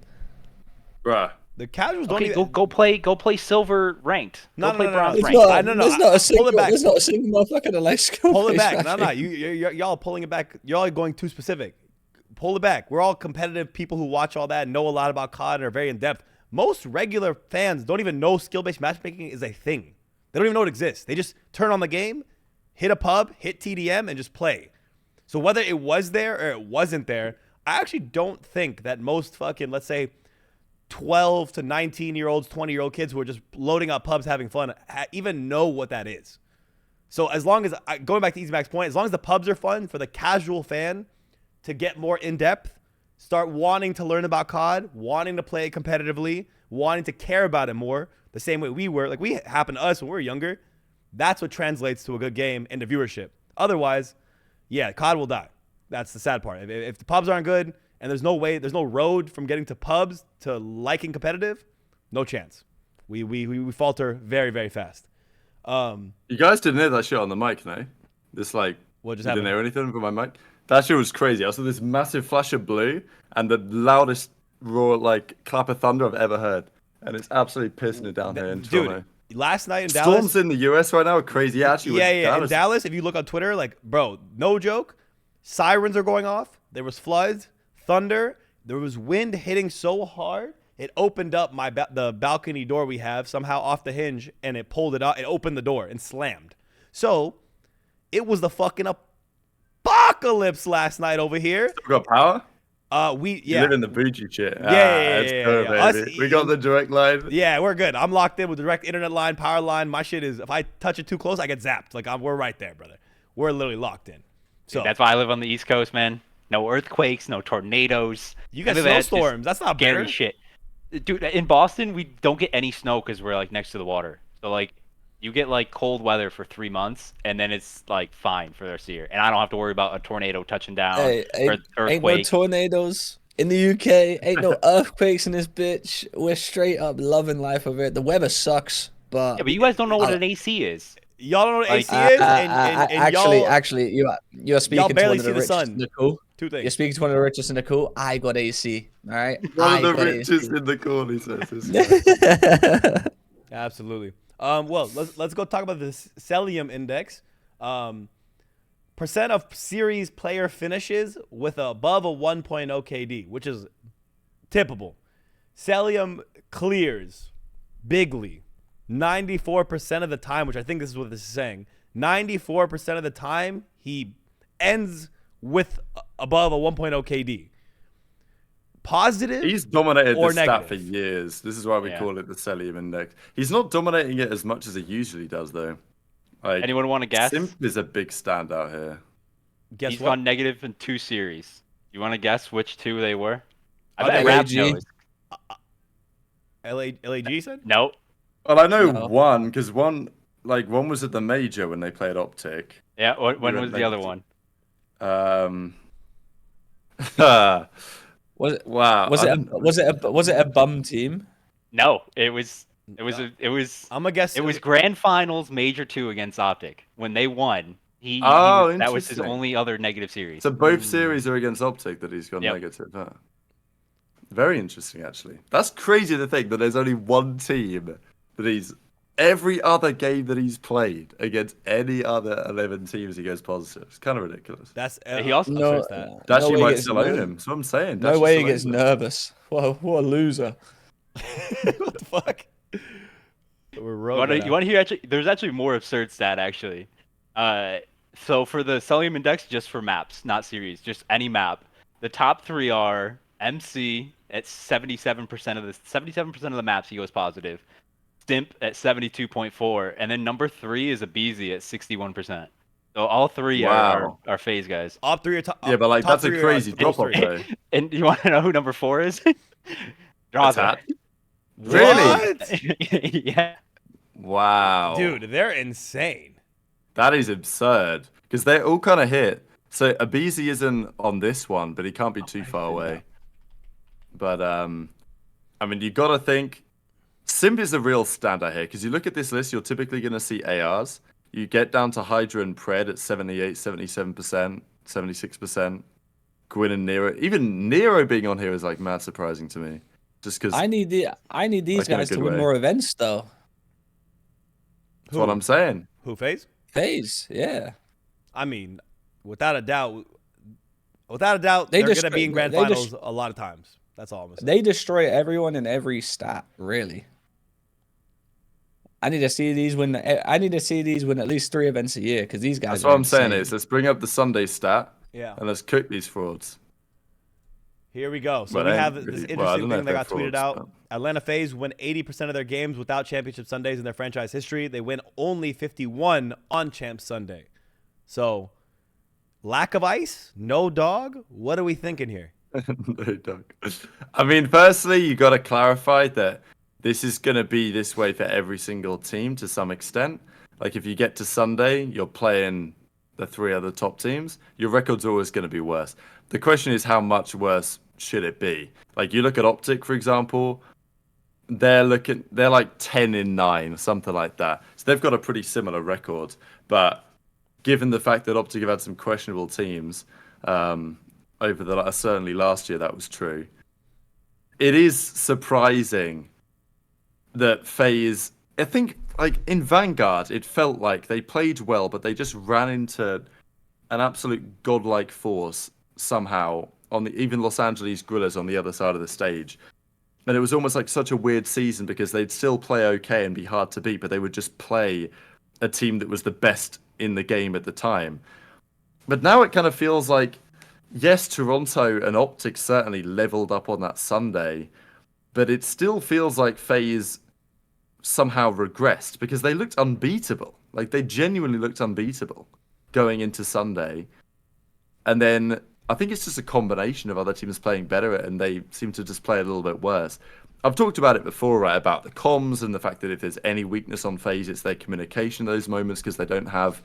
Bruh. The casuals don't Okay, even. go play silver ranked. No, Go play no, no, bronze no. ranked. I don't know. There's not a Pull it single. back. There's not a single motherfucker that likes skill-based Pull it back. No, matchmaking. no. Y'all pulling it back. Y'all are going too specific. Pull it back. We're all competitive people who watch all that, know a lot about COD, and are very in depth. Most regular fans don't even know skill-based matchmaking is a thing. They don't even know it exists. They just turn on the game, hit a pub, hit TDM, and just play. So whether it was there or it wasn't there, I actually don't think that most fucking, let's say, 12 to 19-year-olds, 20-year-old kids who are just loading up pubs having fun even know what that is. So as long as, going back to EasyMac's point, as long as the pubs are fun for the casual fan to get more in-depth, start wanting to learn about COD, wanting to play it competitively, wanting to care about it more, the same way we were. Like, we happened to us when we were younger. That's what translates to a good game and to viewership. Otherwise, yeah, COD will die. That's the sad part. If the pubs aren't good and there's no road from getting to pubs to liking competitive, no chance. We falter very, very fast. You guys didn't hear that shit on the mic, no? This like, What just you didn't happened? hear anything from my mic? That shit was crazy. I saw this massive flash of blue and the loudest roar, like clap of thunder I've ever heard, and it's absolutely pissing it down here in Toronto. Dude, last night in Dallas, storms in the US right now are crazy. Yeah, actually, in Dallas, if you look on Twitter, like, bro, no joke, sirens are going off. There was floods, thunder. There was wind hitting so hard it opened up the balcony door we have somehow off the hinge, and it pulled it out. It opened the door and slammed. So it was the fucking apocalypse last night over here. Still got power? You live in the bougie shit. Yeah. We got the direct line. Yeah, we're good. I'm locked in with direct internet line, power line. My shit is, if I touch it too close, I get zapped. Like, we're right there, brother. We're literally locked in. So Dude, that's why I live on the East Coast, man. No earthquakes, no tornadoes. You got snowstorms. That's not scary better. shit. Dude, in Boston, we don't get any snow because we're like next to the water. So like, you get like cold weather for 3 months, and then it's like fine for the rest of the year. And I don't have to worry about a tornado touching down or earthquake. Ain't no tornadoes in the UK. Ain't no earthquakes in this bitch. We're straight up loving life of it. The weather sucks, but Yeah, but you guys don't know what an AC is. Y'all don't know what AC is? Actually, you're speaking to one of the richest in the cool. Two things. You're speaking to one of the richest in the cool. I got AC. All right. One of the richest in the cool, he says. Absolutely. Well, let's go talk about this Cellium Index. Percent of series player finishes with above a 1.0 KD, which is typical. Cellium clears bigly 94% of the time, which I think this is what this is saying. 94% of the time, he ends with above a 1.0 KD. Positive. He's dominated or the stat negative? for years. This is why we call it the Cellium Index. He's not dominating it as much as he usually does, though. Like, Anyone want to guess? Simp is a big standout here. Guess He's what? gone negative in 2 series. You want to guess which 2 they were? I Okay, bet Rap LAG. knows. LAG said? Nope. Well, I know No. one, because one was at the Major when they played OpTic. Yeah, when went was the other one? Was it? Wow. Was it a bum team? No, it was I'm gonna guess. it was grand finals Major 2 against OpTic. When they won, that was his interesting. only other negative series. So both series are against OpTic that he's gone Yep. negative. Huh? Very interesting, actually. That's crazy to think that there's only one team that he's every other game that he's played against any other 11 teams he goes positive. It's kind of ridiculous. That's He also No, Dashy way he might gets still own nervous. him. So I'm saying. No Dashy way he still gets owns him. nervous. What a loser. what the fuck? We're You want to hear actually? There's actually more absurd stat actually. So for the Cellium Index, just for maps, not series, just any map. The top 3 are MC at 77% of the maps he goes positive. Stimp at 72.4, and then number 3 is a Beezy at 61%. So all 3 are FaZe guys. Op 3 are top. Yeah, but like top that's a 3 are crazy top drop off 3. though. And you want to know who number 4 is? Draw that. Really? Yeah. Wow. Dude, they're insane. That is absurd. Because they all kind of hit. So Abizi isn't on this one, but he can't be too far away. But I mean, you got to think Simp is a real standout here because you look at this list, you're typically going to see ARs. You get down to Hydra and Pred at 78, 77%, 76%. Gwyn and Nero. Even Nero being on here is like mad surprising to me. Just because I need these Like, in a guys to good win way. more events though. that's what I'm saying. Who, FaZe? FaZe, yeah. I mean, without a doubt, they're They going to just- be in grand they finals just- a lot of times. That's all I'm going to say. They destroy everyone in every stat, really. I need to see these win. I need to see these win at least 3 events a year because these guys. That's what are I'm saying insane. is let's bring up the Sunday stat Yeah. and let's cook these frauds. Here we go. So Well, we they have ain't this really- well, I interesting don't know thing if that they're got tweeted frauds, out. Atlanta FaZe win 80% of their games without championship Sundays in their franchise history. They win only 51 on Champ Sunday. So, lack of ice? No dog? What are we thinking here? No, Doug. I mean, firstly, you got to clarify that this is going to be this way for every single team to some extent. Like, if you get to Sunday, you're playing the 3 other top teams, your record's always going to be worse. The question is, how much worse should it be? Like, you look at OpTic, for example, they're like 10-9, something like that. So they've got a pretty similar record. But given the fact that OpTic have had some questionable teams, Over the certainly last year that was true. It is surprising that FaZe, I think, like in Vanguard, it felt like they played well, but they just ran into an absolute godlike force somehow on even Los Angeles Guerrillas on the other side of the stage. And it was almost like such a weird season because they'd still play okay and be hard to beat, but they would just play a team that was the best in the game at the time. But now it kind of feels like, yes, Toronto and OpTic certainly leveled up on that Sunday, but it still feels like FaZe somehow regressed because they looked unbeatable. Like, they genuinely looked unbeatable going into Sunday. And then I think it's just a combination of other teams playing better and they seem to just play a little bit worse. I've talked about it before, right, about the comms and the fact that if there's any weakness on FaZe, it's their communication in those moments because they don't have,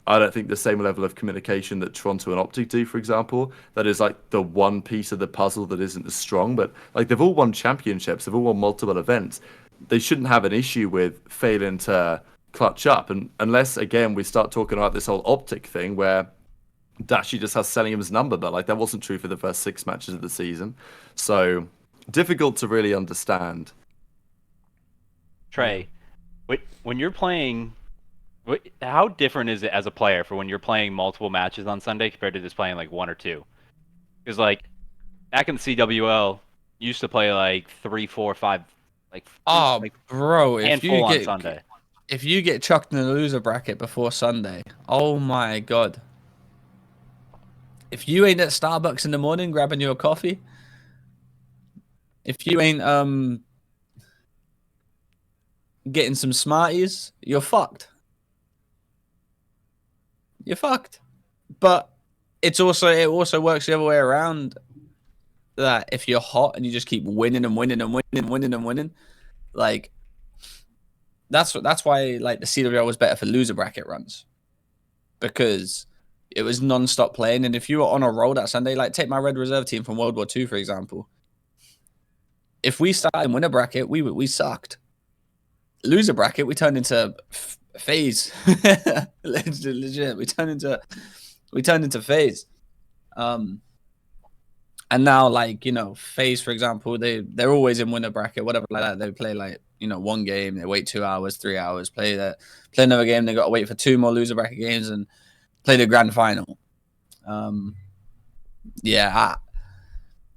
I don't think, the same level of communication that Toronto and OpTic do, for example. That is like the one piece of the puzzle that isn't as strong. But like they've all won championships, they've all won multiple events. They shouldn't have an issue with failing to clutch up. And unless, again, we start talking about this whole OpTic thing where Dashy just has Cellium's number, but like that wasn't true for the first 6 matches of the season. So difficult to really understand. Trey, when you're playing, how different is it as a player for when you're playing multiple matches on Sunday compared to just playing like 1 or 2? Because like back in the CWL, you used to play like 3, 4, 5, like bro, handful on Sunday. If you get chucked in the loser bracket before Sunday, oh my god. If you ain't at Starbucks in the morning grabbing you a coffee, if you ain't getting some Smarties, you're fucked. You're fucked. But it also works the other way around. That if you're hot and you just keep winning and winning and winning and winning and winning, like that's why like the CWL was better for loser bracket runs, because it was non-stop playing. And if you were on a roll that Sunday, like take my red reserve team from World War II, for example. If we started in winner bracket, we sucked. Loser bracket, we turned into FaZe. Legit, we turned into FaZe. And now, like, you know, FaZe, for example, they're always in winner bracket, whatever like that. They play like, you know, 1 game, they wait 2 hours, 3 hours, play another game, they got to wait for 2 more loser bracket games and play the grand final.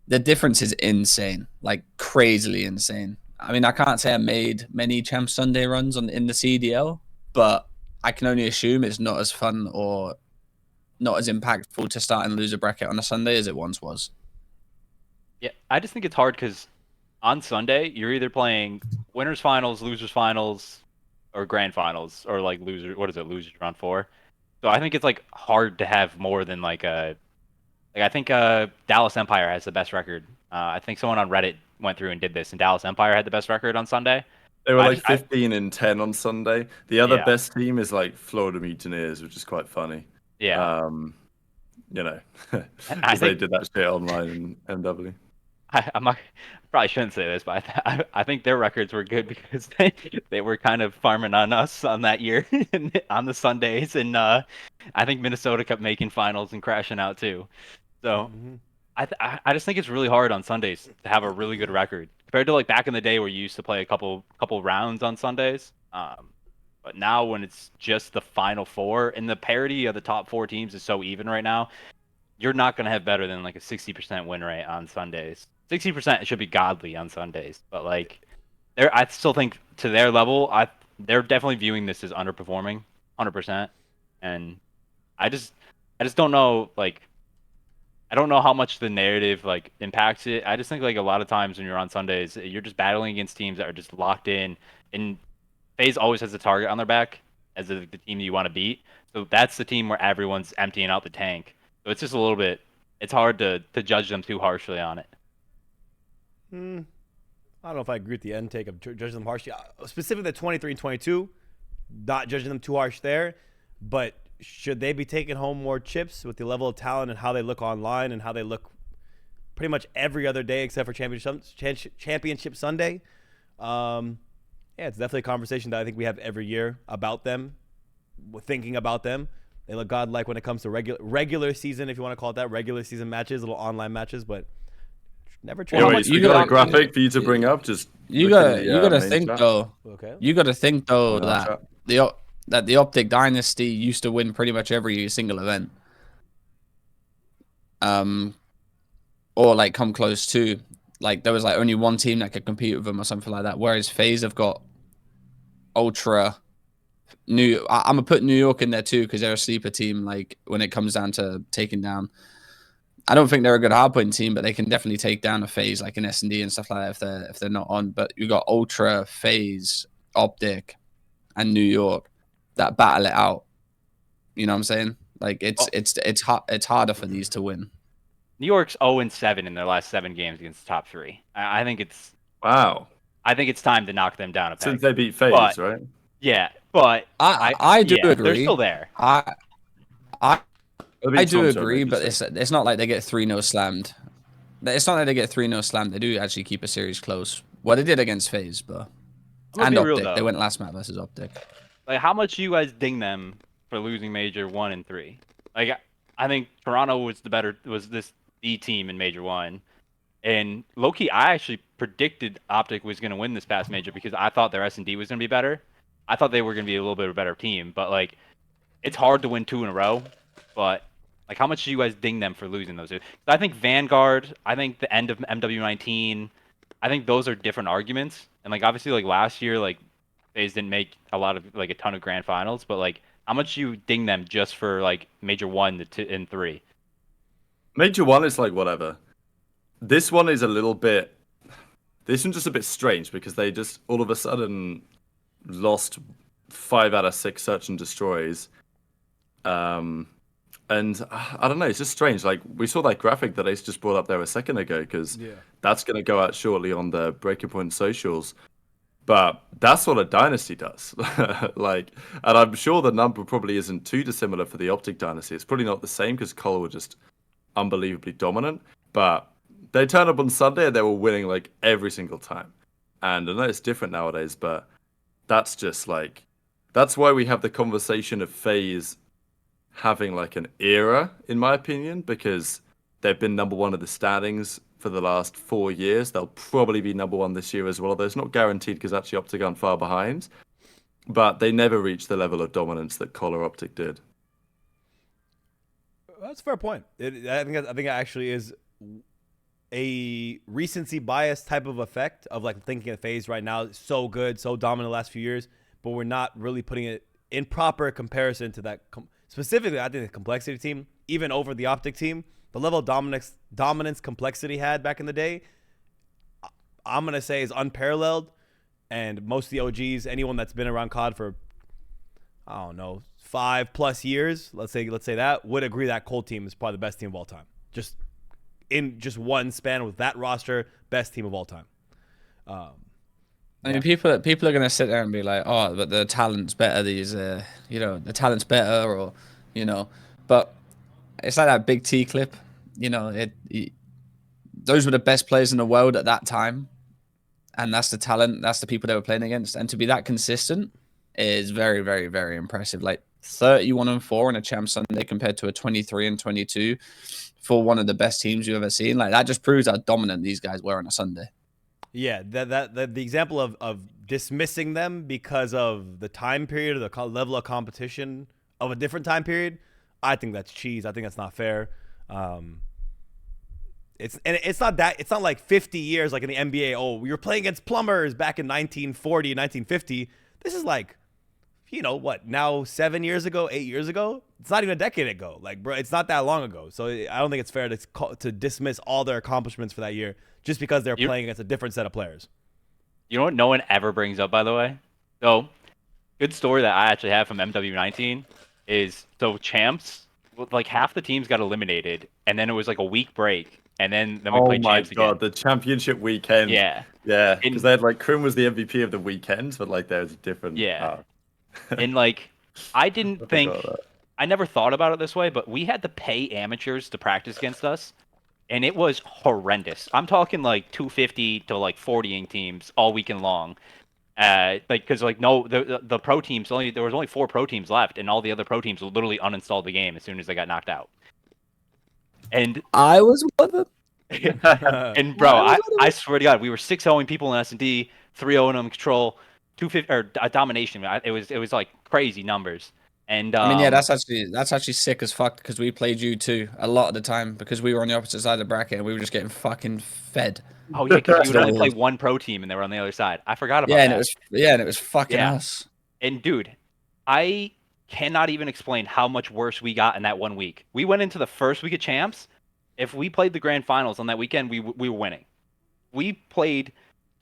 The difference is insane, like crazily insane. I mean, I can't say I made many Champ Sunday runs in the CDL, but I can only assume it's not as fun or not as impactful to start in loser bracket on a Sunday as it once was. Yeah, I just think it's hard because on Sunday you're either playing winners finals, losers finals, or grand finals, or like losers round 4. So I think it's like hard to have more than like I think Dallas Empire has the best record. I think someone on Reddit went through and did this, and Dallas Empire had the best record on Sunday. They were like 15 and 10 on Sunday. The other Yeah. best team is like Florida Mutineers, which is quite funny. Yeah. You know, I because they think- did that shit online in MW. I probably shouldn't say this, but I think their records were good because they were kind of farming on us on that year on the Sundays, and I think Minnesota kept making finals and crashing out too. So I just think it's really hard on Sundays to have a really good record compared to like back in the day where you used to play a couple rounds on Sundays. But now when it's just the final 4 and the parity of the top 4 teams is so even right now, you're not going to have better than like a 60% win rate on Sundays. 60% should be godly on Sundays, but like I still think to their level, they're definitely viewing this as underperforming 100%. And I just don't know, like, I don't know how much the narrative like impacts it. I just think like a lot of times when you're on Sundays, you're just battling against teams that are just locked in, and FaZe always has a target on their back as the team you want to beat. So that's the team where everyone's emptying out the tank. So it's just a little bit, it's hard to judge them too harshly on it. I don't know if I agree with the end take of judging them harshly. Specifically the 23 and 22, not judging them too harsh there. But should they be taking home more chips with the level of talent and how they look online and how they look pretty much every other day except for Championship Sunday? Yeah, it's definitely a conversation that I think we have every year about them, thinking about them. They look godlike when it comes to regular season, if you want to call it that, regular season matches, little online matches, but never Yeah, trade. wait, so you got a graphic for you to bring up? Just You look in gotta the, you gotta main think chat. though. Okay. You gotta think though On our that chat. the OpTic Dynasty used to win pretty much every single event. Or like come close to. Like there was like only one team that could compete with them or something like that. Whereas FaZe have got ultra I'm gonna put New York in there too because they're a sleeper team. Like when it comes down to taking down, I don't think they're a good hardpoint team, but they can definitely take down a FaZe like an S&D and stuff like that if they're not on. But you got Ultra, FaZe, OpTic, and New York that battle it out. You know what I'm saying? Like it's harder for these to win. New York's 0-7 in their last 7 games against the top 3. I think it's Wow. I think it's time to knock them down a peg. Since they beat FaZe, right? Yeah, but I do agree. They're still there. I do Toronto, agree, maybe, but so. it's not like they get 3-0 slammed. It's not like they get 3-0 slammed. They do actually keep a series close. Well, they did against FaZe, but I'm and gonna be real, OpTic. though. They went last map versus OpTic. Like, how much do you guys ding them for losing Major 1 and 3? Like, I think Toronto was the team in Major 1. And low-key, I actually predicted OpTic was going to win this past Major because I thought their S&D was going to be better. I thought they were going to be a little bit of a better team. But, like, it's hard to win 2 in a row. But, like, how much do you guys ding them for losing those? I think Vanguard, I think the end of MW19, I think those are different arguments. And, like, obviously, like, last year, like, FaZe didn't make a ton of grand finals. But, like, how much do you ding them just for, like, Major 1 and 3? Major 1 is like whatever. This one is a little bit. This one's just a bit strange because they just all of a sudden lost 5 out of 6 search and destroys. And I don't know, it's just strange. Like we saw that graphic that Ace just brought up there a second ago because that's going to go out shortly on the Breaking Point socials. But that's what a Dynasty does. Like, and I'm sure the number probably isn't too dissimilar for the OpTic Dynasty. It's probably not the same because Cole were just unbelievably dominant. But they turned up on Sunday and they were winning like every single time. And I know it's different nowadays, but that's just like, that's why we have the conversation of FaZe having like an era, in my opinion, because they've been number 1 of the standings for the last 4 years. They'll probably be number 1 this year as well, although it's not guaranteed because actually OpTic aren't far behind. But they never reached the level of dominance that Cole or OpTic did. That's a fair point. I think it actually is a recency bias type of effect of like thinking of FaZe right now is so good, so dominant the last few years, but we're not really putting it in proper comparison to that. Specifically, I think the complexity team, even over the OpTic team, the level of dominance complexity had back in the day, I'm going to say is unparalleled. And most of the OGs, anyone that's been around COD for, I don't know, 5+ years, let's say that, would agree that Cold team is probably the best team of all time. Just in just one span with that roster, best team of all time. I mean, people are gonna sit there and be like, "Oh, but the talent's better. The talent's better," or But it's like that Big T clip. Those were the best players in the world at that time, and that's the talent. That's the people they were playing against, and to be that consistent is very, very, very impressive. Like 31-4 in a Champ Sunday compared to a 23-22 for one of the best teams you've ever seen. Like that just proves how dominant these guys were on a Sunday. Yeah, the example of dismissing them because of the time period or the level of competition of a different time period, I think that's cheese. I think that's not fair. It's not like 50 years like in the NBA. Oh, we were playing against plumbers back in 1940, 1950. This is like, now 7 years ago, 8 years ago. It's not even a decade ago. Like, bro, it's not that long ago. So I don't think it's fair to dismiss all their accomplishments for that year just because they're playing against a different set of players. You know what no one ever brings up, by the way? So, good story that I actually have from MW19 is, so champs, like half the teams got eliminated, and then it was like a week break, and then we played champs again. Oh my god, the championship weekend. Yeah. Yeah, because they had like, Krim was the MVP of the weekend, but like there's a different... Yeah. And like, I didn't think... I never thought about it this way, but we had to pay amateurs to practice against us, and it was horrendous. I'm talking like 250 to like 40ing teams all weekend long. Like, because like no, the pro teams there was only 4 pro teams left, and all the other pro teams literally uninstalled the game as soon as they got knocked out. And I was one of them. and bro, I swear to God, we were 6-0ing people in S&D, 3-0ing them control, 250 or domination. It was like crazy numbers. And I mean, yeah, that's actually sick as fuck because we played you too a lot of the time because we were on the opposite side of the bracket and we were just getting fucking fed. Oh yeah, because you would only play one pro team and they were on the other side. I forgot about that. And it was fucking us. And dude, I cannot even explain how much worse we got in that 1 week. We went into the first week of champs. If we played the grand finals on that weekend, we were winning. We played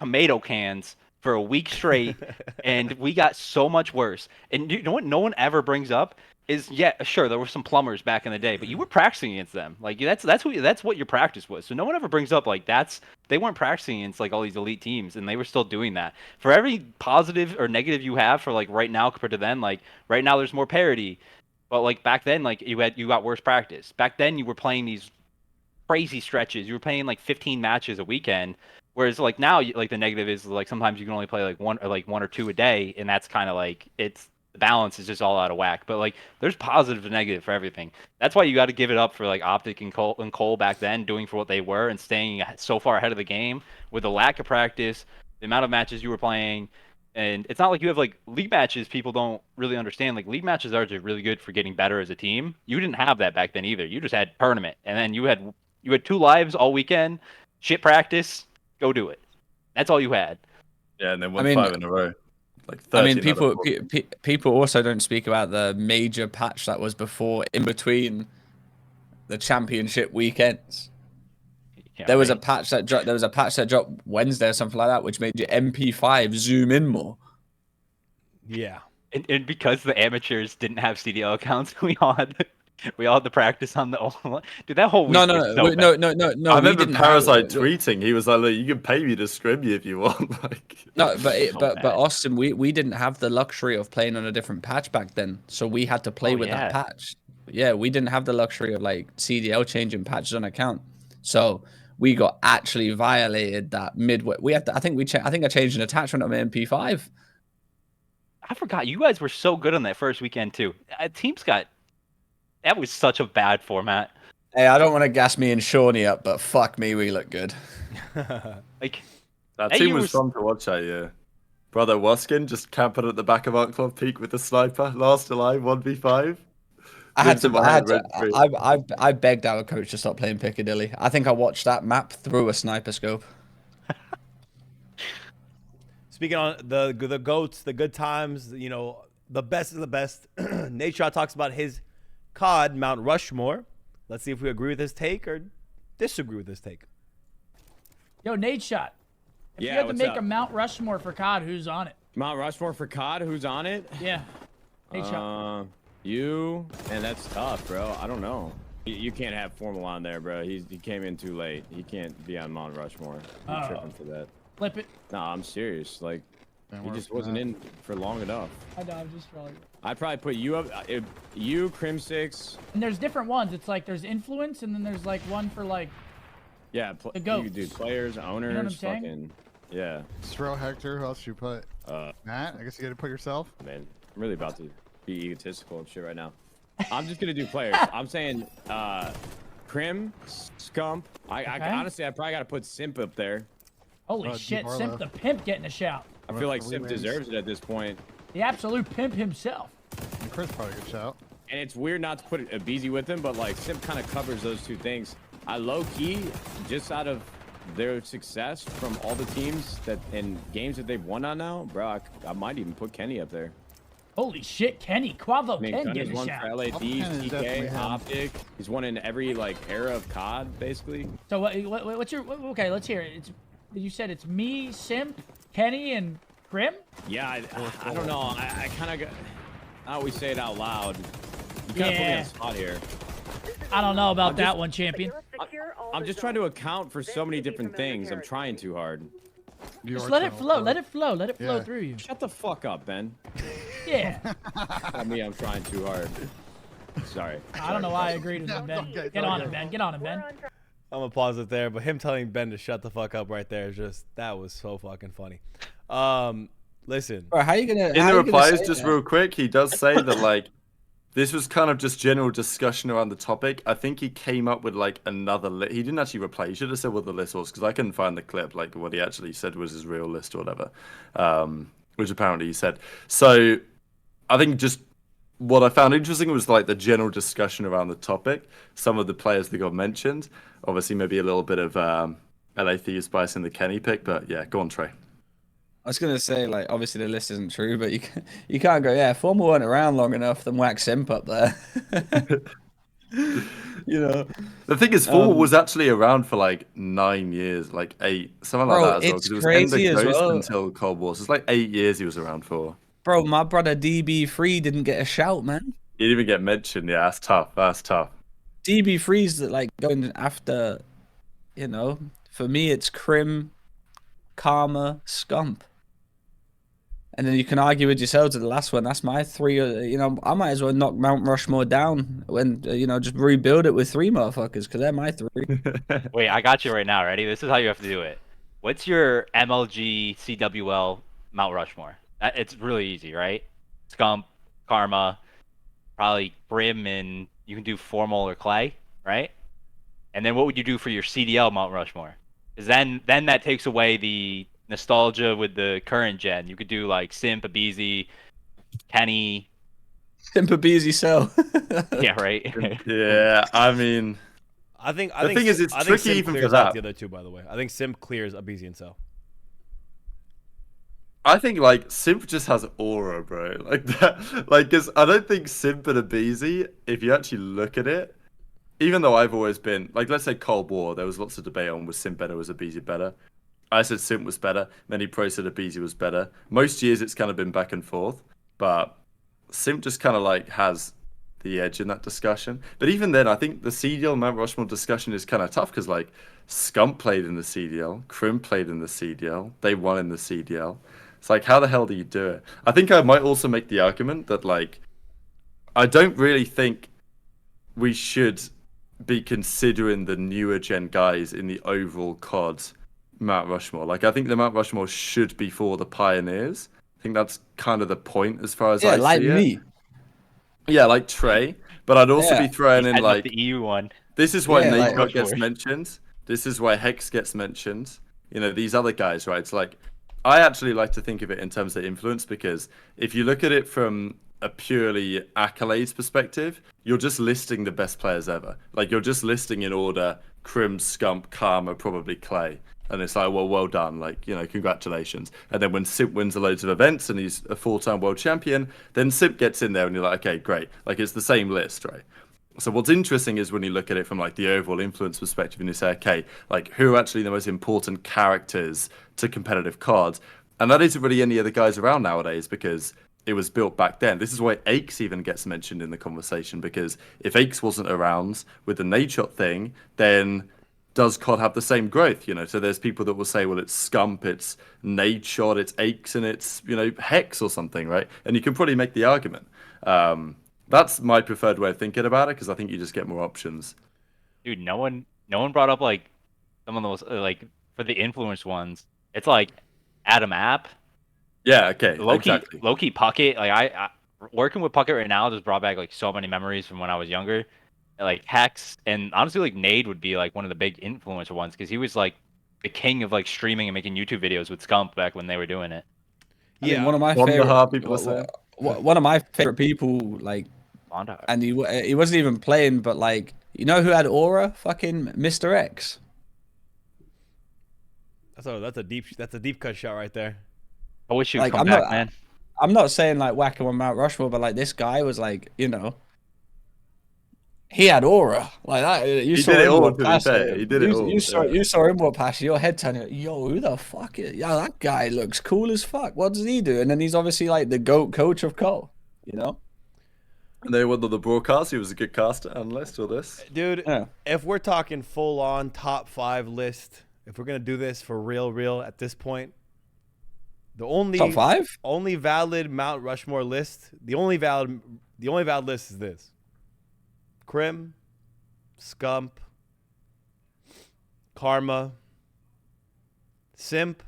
tomato cans for a week straight, and we got so much worse. And you know what no one ever brings up is, yeah, sure, there were some plumbers back in the day, but you were practicing against them. Like that's what your practice was. So no one ever brings up like they weren't practicing against like all these elite teams, and they were still doing that. For every positive or negative you have for like right now compared to then, like right now there's more parity, but like back then, like you got worse practice. Back then you were playing these crazy stretches. You were playing like 15 matches a weekend, whereas like now, like the negative is like sometimes you can only play like one or two a day, and that's kind of like the balance is just all out of whack. But like there's positive and negative for everything. That's why you got to give it up for like OpTic and Cole back then doing for what they were and staying so far ahead of the game with the lack of practice, the amount of matches you were playing. And it's not like you have like league matches people don't really understand. Like league matches are just really good for getting better as a team. You didn't have that back then either. You just had tournament, and then you had 2 lives all weekend, shit practice, go do it. That's all you had. Yeah, and then won 5 in a row. Like 13 people also don't speak about the major patch that was before, in between the championship weekends. Yeah, there was a patch that dropped Wednesday or something like that, which made your MP5 zoom in more. Yeah. And because the amateurs didn't have CDL accounts, we all had the practice on the old. Dude, that whole week No. I remember Parasite tweeting. He was like, "Look, you can pay me to scrim you if you want." Like, no, but Austin, we didn't have the luxury of playing on a different patch back then, so we had to play with that patch. Yeah, we didn't have the luxury of like CDL changing patches on account, so we got actually violated that midway. We had to, I think I changed an attachment on my MP5. I forgot you guys were so good on that first weekend too. That was such a bad format. Hey, I don't want to gas me and Shawnee up, but fuck me, we look good. Like that team was fun to watch that year. Brother Waskin just camping at the back of Art Club Peak with the sniper, last alive 1v5. I begged our coach to stop playing Piccadilly. I think I watched that map through a sniper scope. Speaking on the GOATs, the good times, you know, the best of the best. Nadeshot talks about his COD Mount Rushmore. Let's see if we agree with his take or disagree with his take. Yo, Nadeshot. If you had to make a Mount Rushmore for COD, who's on it? Mount Rushmore for COD, who's on it? Yeah. Nadeshot. You, and that's tough, bro. I don't know. You can't have Formal on there, bro. He came in too late. He can't be on Mount Rushmore. I'm tripping for that. Flip it. Nah, I'm serious. Like, he just wasn't in for long enough. I know, I'm just trolling. I'd probably put you up. You, Crim6. And there's different ones. It's like there's influence, and then there's like one for like. Yeah, the GOATs. You do players, owners, you know what I'm saying? fucking. Yeah. Throw Hector. Who else should you put? Matt. I guess you got to put yourself. Man, I'm really about to be egotistical and shit right now. I'm just gonna do players. I'm saying Crim, Scump. I honestly, I probably gotta put Simp up there. Holy shit, Simp the pimp getting a shout. I feel like Simp deserves it at this point. The absolute pimp himself. And Chris probably a good shout. And it's weird not to put a BZ with him, but like Simp kind of covers those two things. I low key, just out of their success from all the teams that and games that they've won on now, bro, I might even put Kenny up there. Holy shit, Kenny. Quavo Ken Kenny's getting a won shout. for LAD, TK, OpTic. He's won in every like era of COD, basically. So what's your okay? Let's hear it. You said it's me, Simp, Kenny, and Grim. Yeah, I don't know. I kind of got. I always say it out loud. You kind of put me on the spot here. I don't know about that one, champion. I'm just trying to account for so many different things. I'm trying too hard. Just let it flow. Let it flow. Let it flow through you. Shut the fuck up, Ben. Yeah. I mean, I'm trying too hard. Sorry. I don't know why I agreed with him, Ben. Get on it, Ben. Get on it, Ben. I'm gonna pause it there, but him telling Ben to shut the fuck up right there is just, that was so fucking funny. Listen. Bro, how are you gonna? In the replies, just real quick, he does say that like this was kind of just general discussion around the topic. I think he came up with like another list. He didn't actually reply. He should have said what the list was because I couldn't find the clip. Like what he actually said was his real list or whatever, which apparently he said. So I think just what I found interesting was like the general discussion around the topic. Some of the players that got mentioned. Obviously, maybe a little bit of LA Thieves bias in the Kenny pick, but yeah, go on, Trey. I was gonna say, like, obviously the list isn't true, but you can't go, yeah, Formal weren't around long enough, then whack Simp up there. You know. The thing is, Formal was actually around for like 9 years, like 8, something like that as well. It's Because it was crazy Ender as Ghost well. until Cold Wars. It's like 8 years he was around for. Bro, my brother DB3 didn't get a shout, man. He didn't even get mentioned. Yeah, that's tough. That's tough. DB3's that like going after, you know, for me it's Crim, Karma, Scump. And then you can argue with yourselves at the last one. That's my 3. You know, I might as well knock Mount Rushmore down when, you know, just rebuild it with 3 motherfuckers because they're my 3. Wait, I got you right now. Ready? This is how you have to do it. What's your MLG CWL Mount Rushmore? It's really easy, right? Scump, Karma, probably Brim, and you can do Formal or Clay, right? And then what would you do for your CDL Mount Rushmore? Because then that takes away the nostalgia with the current gen. You could do like Simp, Abizi, Kenny. Simp, Abizi, Cell. Yeah, right. Yeah, I mean, I think the thing is, it's tricky Sim even for clears out that. the other two, by the way. I think Sim clears Abizi and Cell. I think like Simp just has aura, bro. Like that, like because I don't think Simp and Abizi, if you actually look at it, even though I've always been like, let's say Cold War, there was lots of debate on was Simp better, was Abizi better. I said Simp was better. Many pros said Abizi was better. Most years it's kind of been back and forth, but Simp just kind of like has the edge in that discussion. But even then, I think the CDL Mount Rushmore discussion is kind of tough because like Scump played in the CDL, Crim played in the CDL, they won in the CDL. It's like, how the hell do you do it? I think I might also make the argument that like, I don't really think we should be considering the newer gen guys in the overall COD Mount Rushmore. Like, I think the Mount Rushmore should be for the pioneers. I think that's kind of the point as far as I like see me. it. Yeah, like Trey. But I'd also be throwing in like the EU one. This is why Yeah, Nadeshot gets mentioned. This is why Hex gets mentioned. You know, these other guys, right? It's like, I actually like to think of it in terms of influence because if you look at it from a purely accolades perspective, you're just listing the best players ever. Like, you're just listing in order Crim, Scump, Karma, probably Clay. And it's like, well done. Like, you know, congratulations. And then when Simp wins a loads of events and he's a 4-time world champion, then Simp gets in there and you're like, okay, great. Like, it's the same list, right? So what's interesting is when you look at it from like the overall influence perspective and you say, okay, like who are actually the most important characters to competitive cards? And that isn't really any of the guys around nowadays because it was built back then. This is why Aches even gets mentioned in the conversation because if Aches wasn't around with the Nadeshot thing, then does COD have the same growth? You know, so there's people that will say, well, it's Scump, it's Nadeshot, it's Aches, and it's, you know, Hex or something, right? And you can probably make the argument. That's my preferred way of thinking about it because I think you just get more options. Dude, no one brought up like some of those like for the influence ones. It's like Adam App. Yeah, okay, Low-key Puckett. Like I working with Puckett right now just brought back like so many memories from when I was younger. Like Hex and honestly like Nade would be like one of the big influencer ones because he was like the king of like streaming and making YouTube videos with Scump back when they were doing it. I mean, one of my favorite people, like, and he wasn't even playing, but like, you know who had aura? Fucking Mr. X. That's a deep cut shot right there. I wish you'd come back, man. I'm not saying like whack him on Mount Rushmore, but like this guy was like, you know, he had aura like that. You saw him walk past. He did it all. You saw him walk past. Your head turning. Yo, who the fuck is? Yo, that guy looks cool as fuck. What does he do? And then he's obviously like the GOAT coach of COD. You know. And they went on the broadcast. He was a good caster, analyst, or this. Dude, if we're talking full on top 5 list, if we're gonna do this for real at this point, the only top 5, only valid Mount Rushmore list, the only valid list is this: Crim, Scump, Karma, Simp,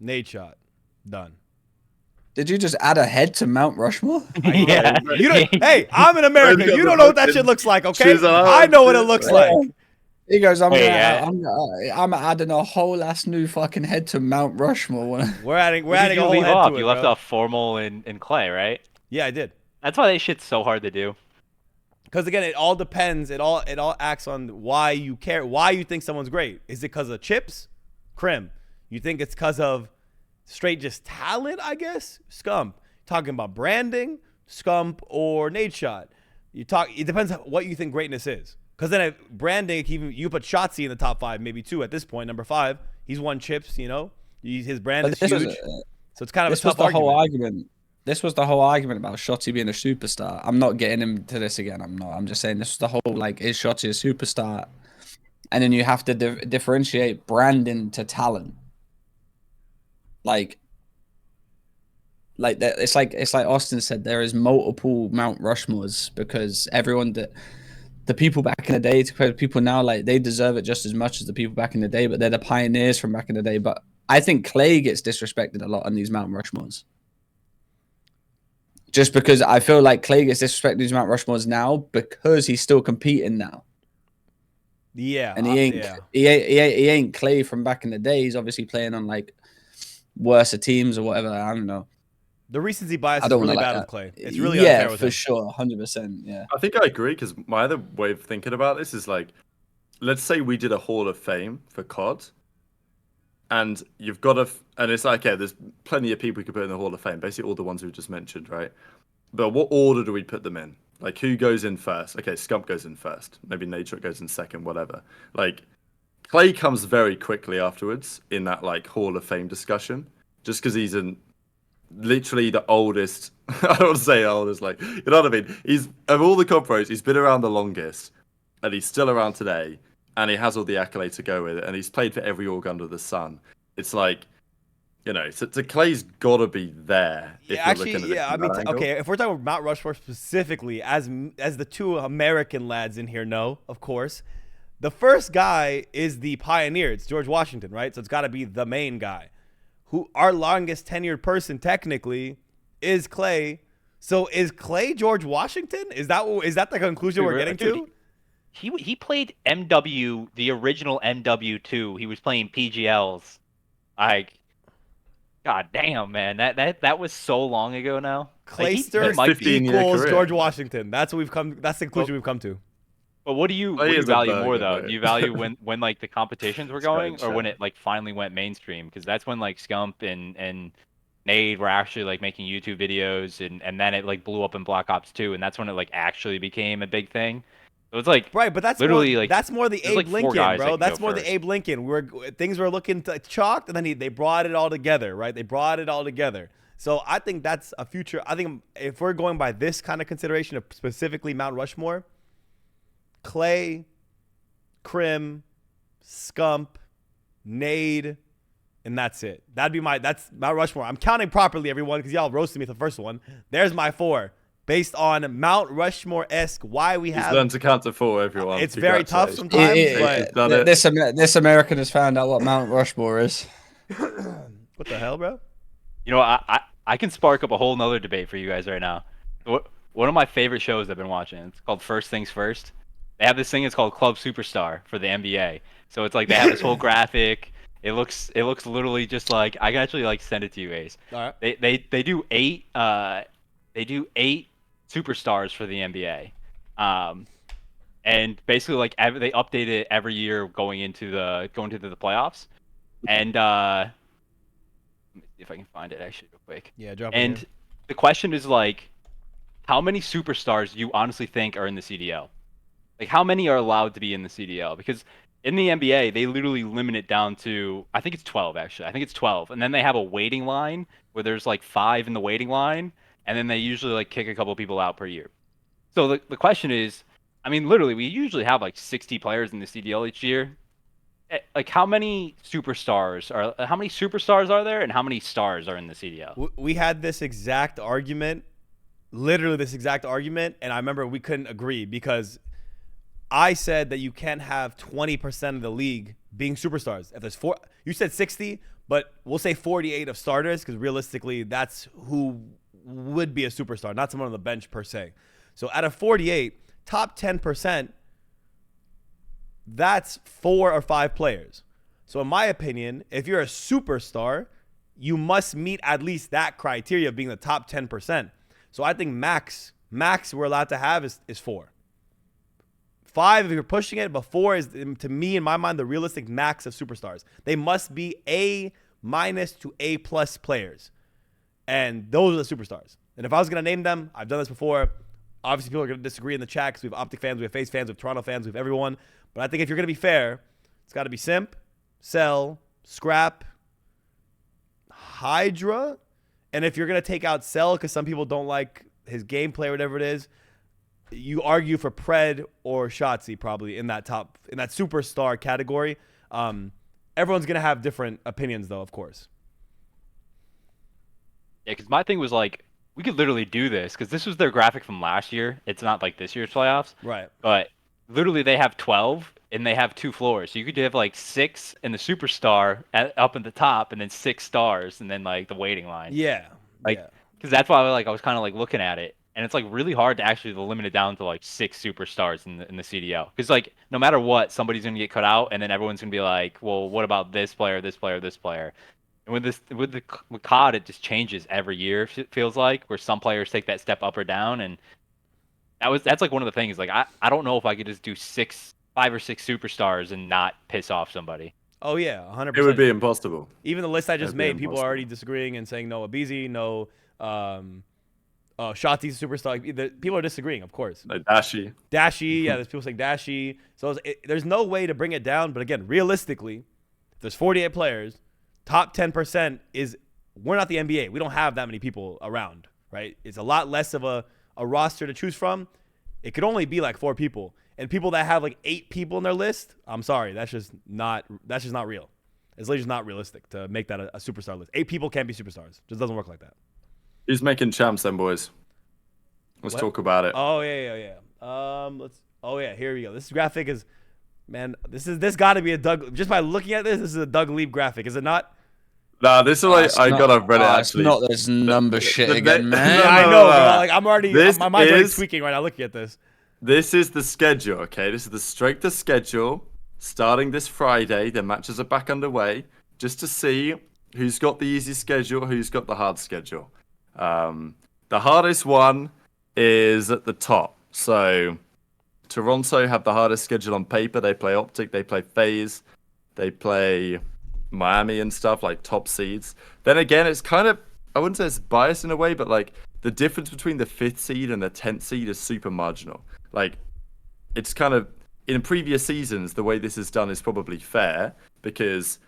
Nadeshot. Done. Did you just add a head to Mount Rushmore? Yeah. You don't, hey, I'm in America. You don't know what that shit looks like, okay? She's allowed I know what it to. looks like. He goes, I'm Hey, adding a whole ass new fucking head to Mount Rushmore. We're adding What did a you whole leave head off? to it, You left bro. off Formal and Clay, right? Yeah, I did. That's why that shit's so hard to do. Because again, it all depends. It all acts on why you care, why you think someone's great. Is it because of chips? Crim. You think it's because of straight just talent, I guess? Scump. Talking about branding, Scump or Nadeshot. It depends on what you think greatness is. Because then branding, you put Shotzi in the top 5, maybe 2 at this point, number 5. He's won chips, you know. His brand is huge. So it's kind of a tough argument. This was the whole argument about Shotzi being a superstar. I'm not getting into this again. I'm not. I'm just saying this was the whole, like, is Shotzi a superstar? And then you have to differentiate branding to talent. Like that. It's like Austin said. There is multiple Mount Rushmores because everyone that the people back in the day to compare to people now, like they deserve it just as much as the people back in the day. But they're the pioneers from back in the day. But I think Clay gets disrespected a lot on these Mount Rushmores. Just because I feel like Clay gets disrespected in these Mount Rushmores now because he's still competing now. Yeah, and he ain't Clay from back in the day. He's obviously playing on like worse teams or whatever. I don't know. The recency bias is really bad with Clay. It's really yeah, unfair with for him. sure, 100%. Yeah, I think I agree because my other way of thinking about this is like, let's say we did a Hall of Fame for COD, and you've got and it's like, yeah, there's plenty of people you could put in the Hall of Fame, basically all the ones we just mentioned, right? But what order do we put them in? Like, who goes in first? Okay, Scump goes in first. Maybe Nadeshot goes in second, whatever. Like, Clay comes very quickly afterwards in that, like, Hall of Fame discussion, just because he's literally the oldest. I don't want to say oldest, like, you know what I mean? He's, of all the COD pros, he's been around the longest, and he's still around today, and he has all the accolades to go with it, and he's played for every org under the sun. It's like, you know, so Clay's got to be there. If Actually, you're looking at yeah. I mean, okay, if we're talking about Mount Rushmore specifically, as the 2 American lads in here know, of course, the first guy is the pioneer. It's George Washington, right? So it's got to be the main guy. Who our longest tenured person technically is Clay. So is Clay George Washington? Is that the conclusion we're getting to? He played MW, the original MW2. He was playing PGLs. Like, god damn, man, that was so long ago now. Clayster equals George Washington. That's what we've come. That's the conclusion we've come to. But what do you value more though? Do you value when like the competitions were going, or when it like finally went mainstream? Because that's when like Scump and Nade were actually like making YouTube videos, and then it like blew up in Black Ops 2, and that's when it like actually became a big thing. So it's like right, but that's literally more, like that's more the Abe like Lincoln, bro. That's more the Abe Lincoln. Things were looking chalked, and then they brought it all together, right? They brought it all together. So I think that's a future. I think if we're going by this kind of consideration of specifically Mount Rushmore, Clay, Crim, Scump, Nade, and that's it. That's Mount Rushmore. I'm counting properly, everyone, because y'all roasted me at the first one. There's my 4. Based on Mount Rushmore-esque, why we have... He's learned to count to 4, everyone. It's very tough sometimes, but... This American has found out what Mount Rushmore is. What the hell, bro? You know, I can spark up a whole nother debate for you guys right now. One of my favorite shows I've been watching, it's called First Things First. They have this thing, it's called Club Superstar for the NBA. So it's like they have this whole graphic. It looks literally just like, I can actually like send it to you, Ace. All right. They do 8 superstars for the NBA. And basically like they update it every year going into the playoffs. And let me see if I can find it actually real quick. Yeah, drop it. And the question is like, how many superstars do you honestly think are in the CDL? Like, how many are allowed to be in the CDL? Because in the NBA, they literally limit it down to, I think it's 12, actually. I think it's 12. And then they have a waiting line where there's like 5 in the waiting line. And then they usually like kick a couple people out per year. So the question is, I mean, literally, we usually have like 60 players in the CDL each year. Like, how many superstars are there, and how many stars are in the CDL? We had this exact argument, literally this exact argument, and I remember we couldn't agree because I said that you can't have 20% of the league being superstars. If there's 4, you said 60, But we'll say 48 of starters because realistically, that's who would be a superstar, not someone on the bench per se. So out of 48, top 10%, that's 4 or 5 players. So in my opinion, if you're a superstar, you must meet at least that criteria of being the top 10%. So I think max we're allowed to have is 4. 5 if you're pushing it, but 4 is, to me, in my mind, the realistic max of superstars. They must be A- to A+ players. And those are the superstars. And if I was going to name them, I've done this before. Obviously, people are going to disagree in the chat because we have OpTic fans, we have FaZe fans, we have Toronto fans, we have everyone. But I think if you're going to be fair, it's got to be Simp, Cell, Scrap, Hydra. And if you're going to take out Cell because some people don't like his gameplay or whatever it is, you argue for Pred or Shotzzy probably in that superstar category. Everyone's going to have different opinions, though, of course. Yeah, because my thing was like, we could literally do this because this was their graphic from last year. It's not like this year's playoffs. Right. But literally they have 12 and they have 2 floors. So you could have like 6 in the superstar up at the top and then 6 stars and then like the waiting line. Yeah. Like, because that's why I was kind of like looking at it. And it's like really hard to actually limit it down to like 6 superstars in the CDL. Because like no matter what, somebody's gonna get cut out, and then everyone's gonna be like, well, what about this player, this player, this player? And with COD, it just changes every year. It feels like where some players take that step up or down, and that's like one of the things. Like I don't know if I could just do 5 or 6 superstars and not piss off somebody. Oh yeah, 100%. It would be impossible. Even the list I just made, people are impossible. already disagreeing and saying no Abizi, no Shotzi's a superstar. People are disagreeing, of course. No, Dashy. Yeah, there's people saying Dashy. So there's no way to bring it down. But again, realistically, if there's 48 players, top 10% is, we're not the NBA. We don't have that many people around, right? It's a lot less of a roster to choose from. It could only be like 4 people. And people that have like 8 people in their list, I'm sorry, that's just not real. It's literally just not realistic to make that a superstar list. 8 people can't be superstars. Just doesn't work like that. Who's making champs then, boys? Let's talk about it. Oh yeah. Here we go. This graphic is, man, this got to be a Doug. Just by looking at this is a Doug Leap graphic, is it not? Nah, this is like I got Reddit actually. It's not this number shit again, man. I know, bro. Like I'm already, my mind's already tweaking right now looking at this. This is the schedule, okay? This is the strength of schedule starting this Friday. The matches are back underway just to see who's got the easy schedule, who's got the hard schedule. The hardest one is at the top. So Toronto have the hardest schedule on paper. They play OpTic, they play FaZe, they play Miami and stuff, like top seeds. Then again, it's kind of, I wouldn't say it's biased in a way, but like the difference between the 5th seed and the 10th seed is super marginal. Like it's kind of, in previous seasons, the way this is done is probably fair because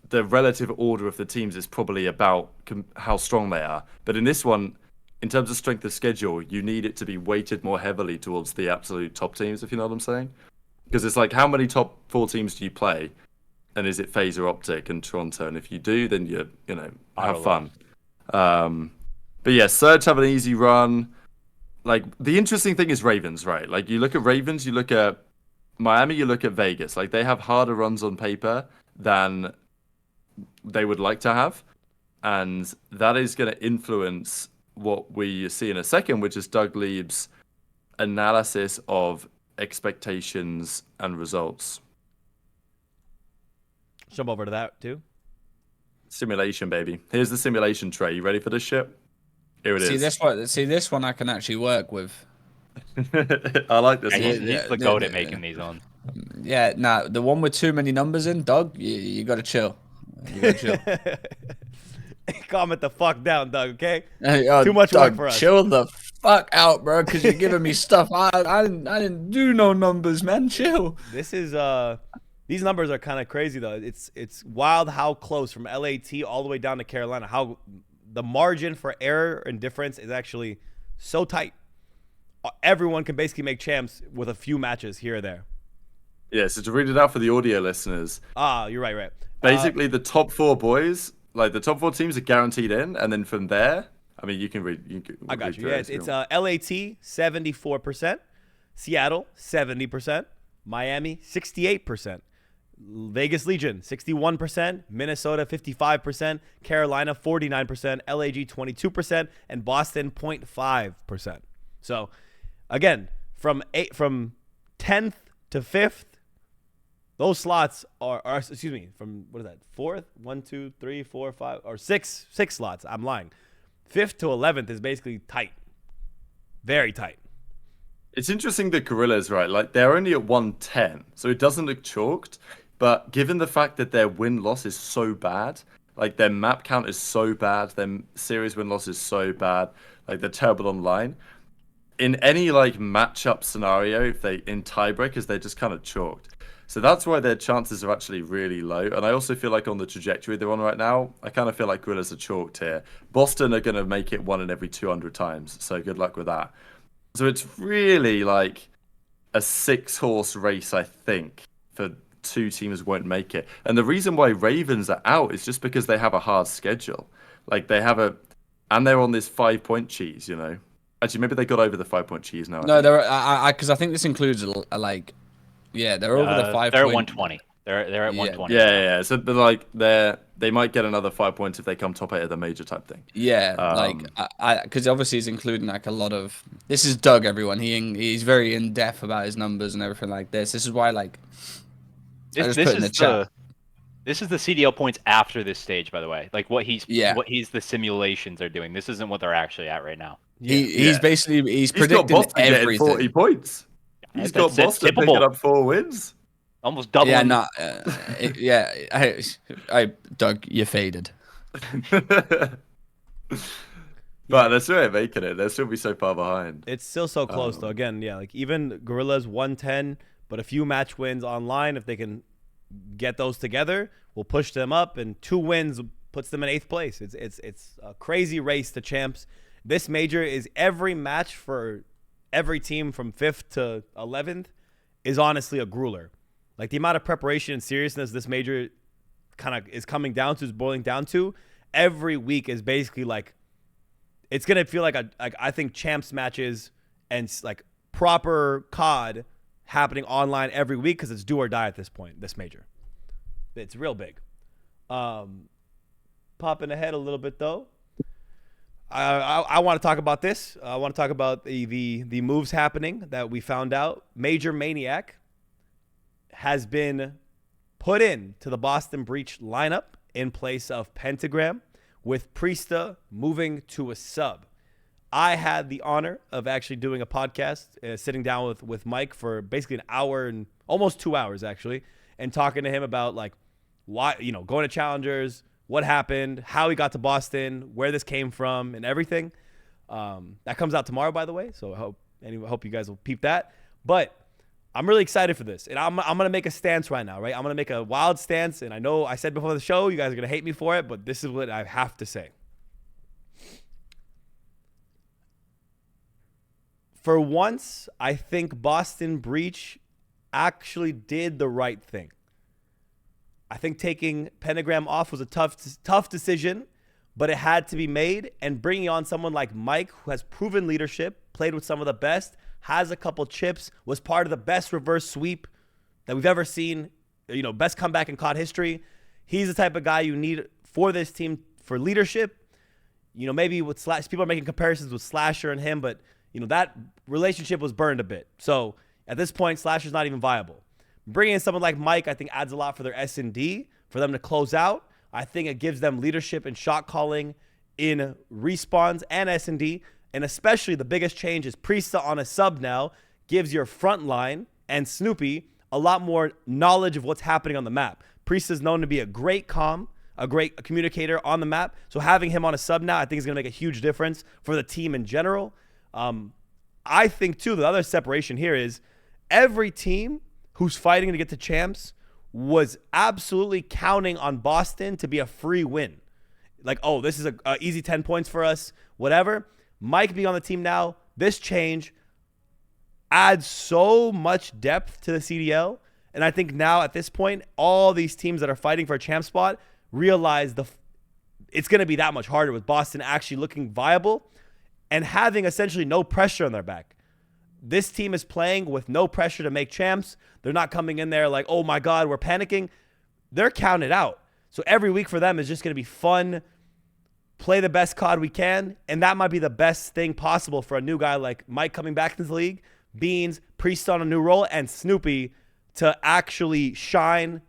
the relative order of the teams is probably about how strong they are. But in this one, in terms of strength of schedule, you need it to be weighted more heavily towards the absolute top teams, if you know what I'm saying. Because it's like, how many top 4 teams do you play? And is it FaZe or OpTic and Toronto? And if you do, then you have fun. But yeah, Surge have an easy run. Like, the interesting thing is Ravens, right? Like, you look at Ravens, you look at Miami, you look at Vegas. Like, they have harder runs on paper than they would like to have. And that is going to influence what we see in a second, which is Doug Lieb's analysis of expectations and results. Jump over to that too. Simulation, baby. Here's the simulation tray. You ready for this shit? Here it is. This one I can actually work with. I like this one. He's the goat at making these on. Yeah, nah, the one with too many numbers in, Doug, you gotta chill. You gotta chill. Calm the fuck down, Doug, okay? Too much Doug, work for us. Chill the fuck out, bro, because you're giving me stuff. I didn't do no numbers, man. Chill. This is these numbers are kind of crazy though. It's wild how close from LAT all the way down to Carolina, how the margin for error and difference is actually so tight. Everyone can basically make champs with a few matches here or there. Yeah, so to read it out for the audio listeners. You're right. Basically, the top 4 boys, like the top 4 teams are guaranteed in, and then from there, I mean, you can read. I got you. Yeah, it's LAT 74%, Seattle 70%, Miami 68%. Vegas Legion, 61%, Minnesota, 55%, Carolina, 49%, LAG, 22%, and Boston, 0.5%. So, again, from 10th to 5th, those slots are excuse me, from, what is that, 4th? 1, 2, 3, 4, 5, or 6 slots. I'm lying. 5th to 11th is basically tight. Very tight. It's interesting that Gorillas, right? Like, they're only at 110, so it doesn't look chalked. But given the fact that their win-loss is so bad, like, their map count is so bad, their series win-loss is so bad, like, they're terrible online. In any, like, matchup scenario, if they, in tiebreakers, they're just kind of chalked. So that's why their chances are actually really low. And I also feel like on the trajectory they're on right now, I kind of feel like Gorillas are chalked here. Boston are going to make it 1 in every 200 times, so good luck with that. So it's really like a 6-horse race, I think, for 2 teams won't make it. And the reason why Ravens are out is just because they have a hard schedule. Like, they have and they're on this 5-point cheese, you know. Actually, maybe they got over the 5-point cheese now. No, they're because I think this includes like, yeah, they're over the 5. They're at 120. They're at 120. Yeah. So, but like, they might get another 5 points if they come top 8 of the major type thing. Yeah, like because obviously he's including like a lot of. This is Doug, everyone. He's very in depth about his numbers and everything like this. This is why like. This is the CDL points after this stage, by the way. Like what the simulations are doing. This isn't what they're actually at right now. He's predicting got everything. 40 points. He's got Boston picking up 4 wins. Almost double. Yeah, no, Doug, you faded. But they're still making it. They'll still be so far behind. It's still so close, though. Again, yeah, like even Gorillas 110, but a few match wins online. If they can get those together, we'll push them up, and 2 wins puts them in 8th place. It's a crazy race to champs. This major is every match for every team from 5th to 11th is honestly a grueler. Like the amount of preparation and seriousness this major kind of is coming down to, is boiling down to, every week is basically like, it's going to feel like I think champs matches and like proper COD happening online every week because it's do or die at this point, this major. It's real big. Popping ahead a little bit though. I want to talk about this. I want to talk about the moves happening that we found out. MajorManiak has been put in to the Boston Breach lineup in place of Pentagram, with Priesta moving to a sub. I had the honor of actually doing a podcast, sitting down with Mike for basically an hour and almost 2 hours actually, and talking to him about like why, going to challengers, what happened, how he got to Boston, where this came from, and everything. That comes out tomorrow, by the way, so I hope you guys will peep that. But I'm really excited for this, and I'm gonna make a stance right now, right? I'm gonna make a wild stance, and I know I said before the show you guys are gonna hate me for it, but this is what I have to say. For once, I think Boston Breach actually did the right thing. I think taking Pentagram off was a tough decision, but it had to be made, and bringing on someone like Mike, who has proven leadership, played with some of the best, has a couple chips, was part of the best reverse sweep that we've ever seen, best comeback in COD history. He's the type of guy you need for this team for leadership. Maybe with Slash, people are making comparisons with Slasher and him, but that relationship was burned a bit. So at this point, Slasher's not even viable. Bringing in someone like Mike, I think, adds a lot for their S&D, for them to close out. I think it gives them leadership and shot calling in respawns and S&D. And especially the biggest change is Priesta on a sub now gives your front line and Snoopy a lot more knowledge of what's happening on the map. Priesta is known to be a great communicator on the map. So having him on a sub now, I think is going to make a huge difference for the team in general. I think, too, the other separation here is every team who's fighting to get to champs was absolutely counting on Boston to be a free win. Like, oh, this is a easy 10 points for us, whatever. Mike being on the team now, this change adds so much depth to the CDL. And I think now at this point, all these teams that are fighting for a champ spot realize it's going to be that much harder with Boston actually looking viable and having essentially no pressure on their back. this team is playing with no pressure to make champs. They're not coming in there like, oh my God, we're panicking. They're counted out. So every week for them is just going to be fun, play the best COD we can, and that might be the best thing possible for a new guy like Mike coming back into the league, Beans, Priest on a new role, and Snoopy to actually shine,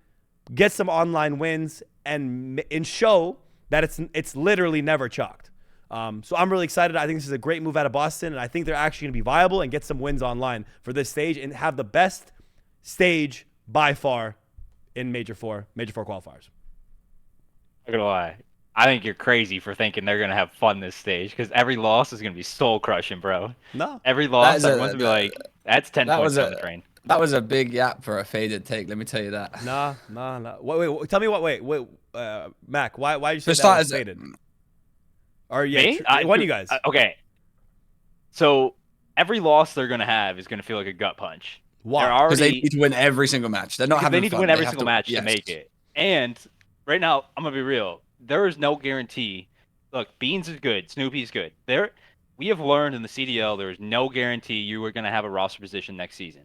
get some online wins, and show that it's literally never chalked. So I'm really excited. I think this is a great move out of Boston, and I think they're actually going to be viable and get some wins online for this stage and have the best stage by far in Major 4 qualifiers. I'm gonna lie. I think you're crazy for thinking they're gonna have fun this stage because every loss is gonna be soul crushing, bro. No. Every loss, everyone's gonna be like, "That's 10 points on the train." That was a big yap for a faded take. Let me tell you that. Nah. Wait. Tell me what. Wait. Mac, why did you say For that was starters, faded? Or Me? one of you guys. Okay. So every loss they're gonna have is gonna feel like a gut punch. Why? Because they need to win every single match. They're not having They need to fun. win They every have single match to make it. And right now, I'm gonna be real. There is no guarantee. Look, Beans is good. Snoopy's good. We have learned in the CDL there is no guarantee you are gonna have a roster position next season.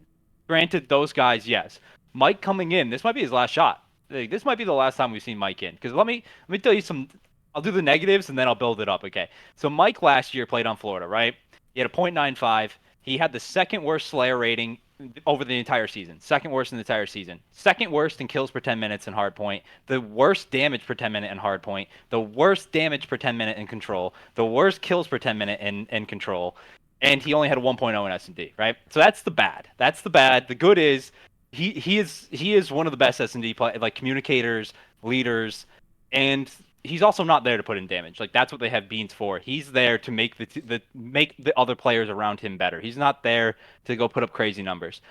Granted, those guys, yes. Mike coming in, this might be his last shot. Like, this might be the last time we've seen Mike in. Because let me tell you some. I'll do the negatives and then I'll build it up. Okay. So Mike last year played on Florida, right? He had a .95. He had the second worst Slayer rating over the entire season. Second worst in the entire season. Second worst in kills per 10 minutes in hardpoint. The worst damage per 10 minute in hardpoint. The worst damage per 10 minute in control. The worst kills per 10 minute in control. And he only had a 1.0 in S&D, right? So that's the bad. That's the bad. The good is he is one of the best S&D communicators, leaders, and he's also not there to put in damage. Like, that's what they have Beans for. He's there to make the other players around him better. He's not there to go put up crazy numbers.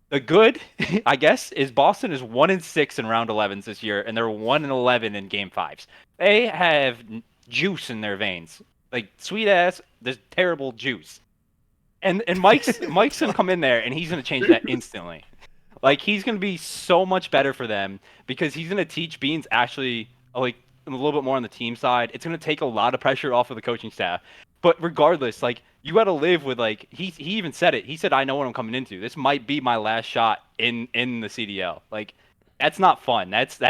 The good, I guess, is Boston is 1-6 in round 11s this year, and they're 1-11 in game 5s. They have juice in their veins, like sweet ass. There's terrible juice, and Mike's gonna come in there and he's gonna change that instantly. Like, he's gonna be so much better for them because he's gonna teach Beans actually like a little bit more on the team side. It's going to take a lot of pressure off of the coaching staff. But regardless, like, you got to live with, like, he even said it. He said, I know what I'm coming into. This might be my last shot in the CDL. Like, that's not fun. That's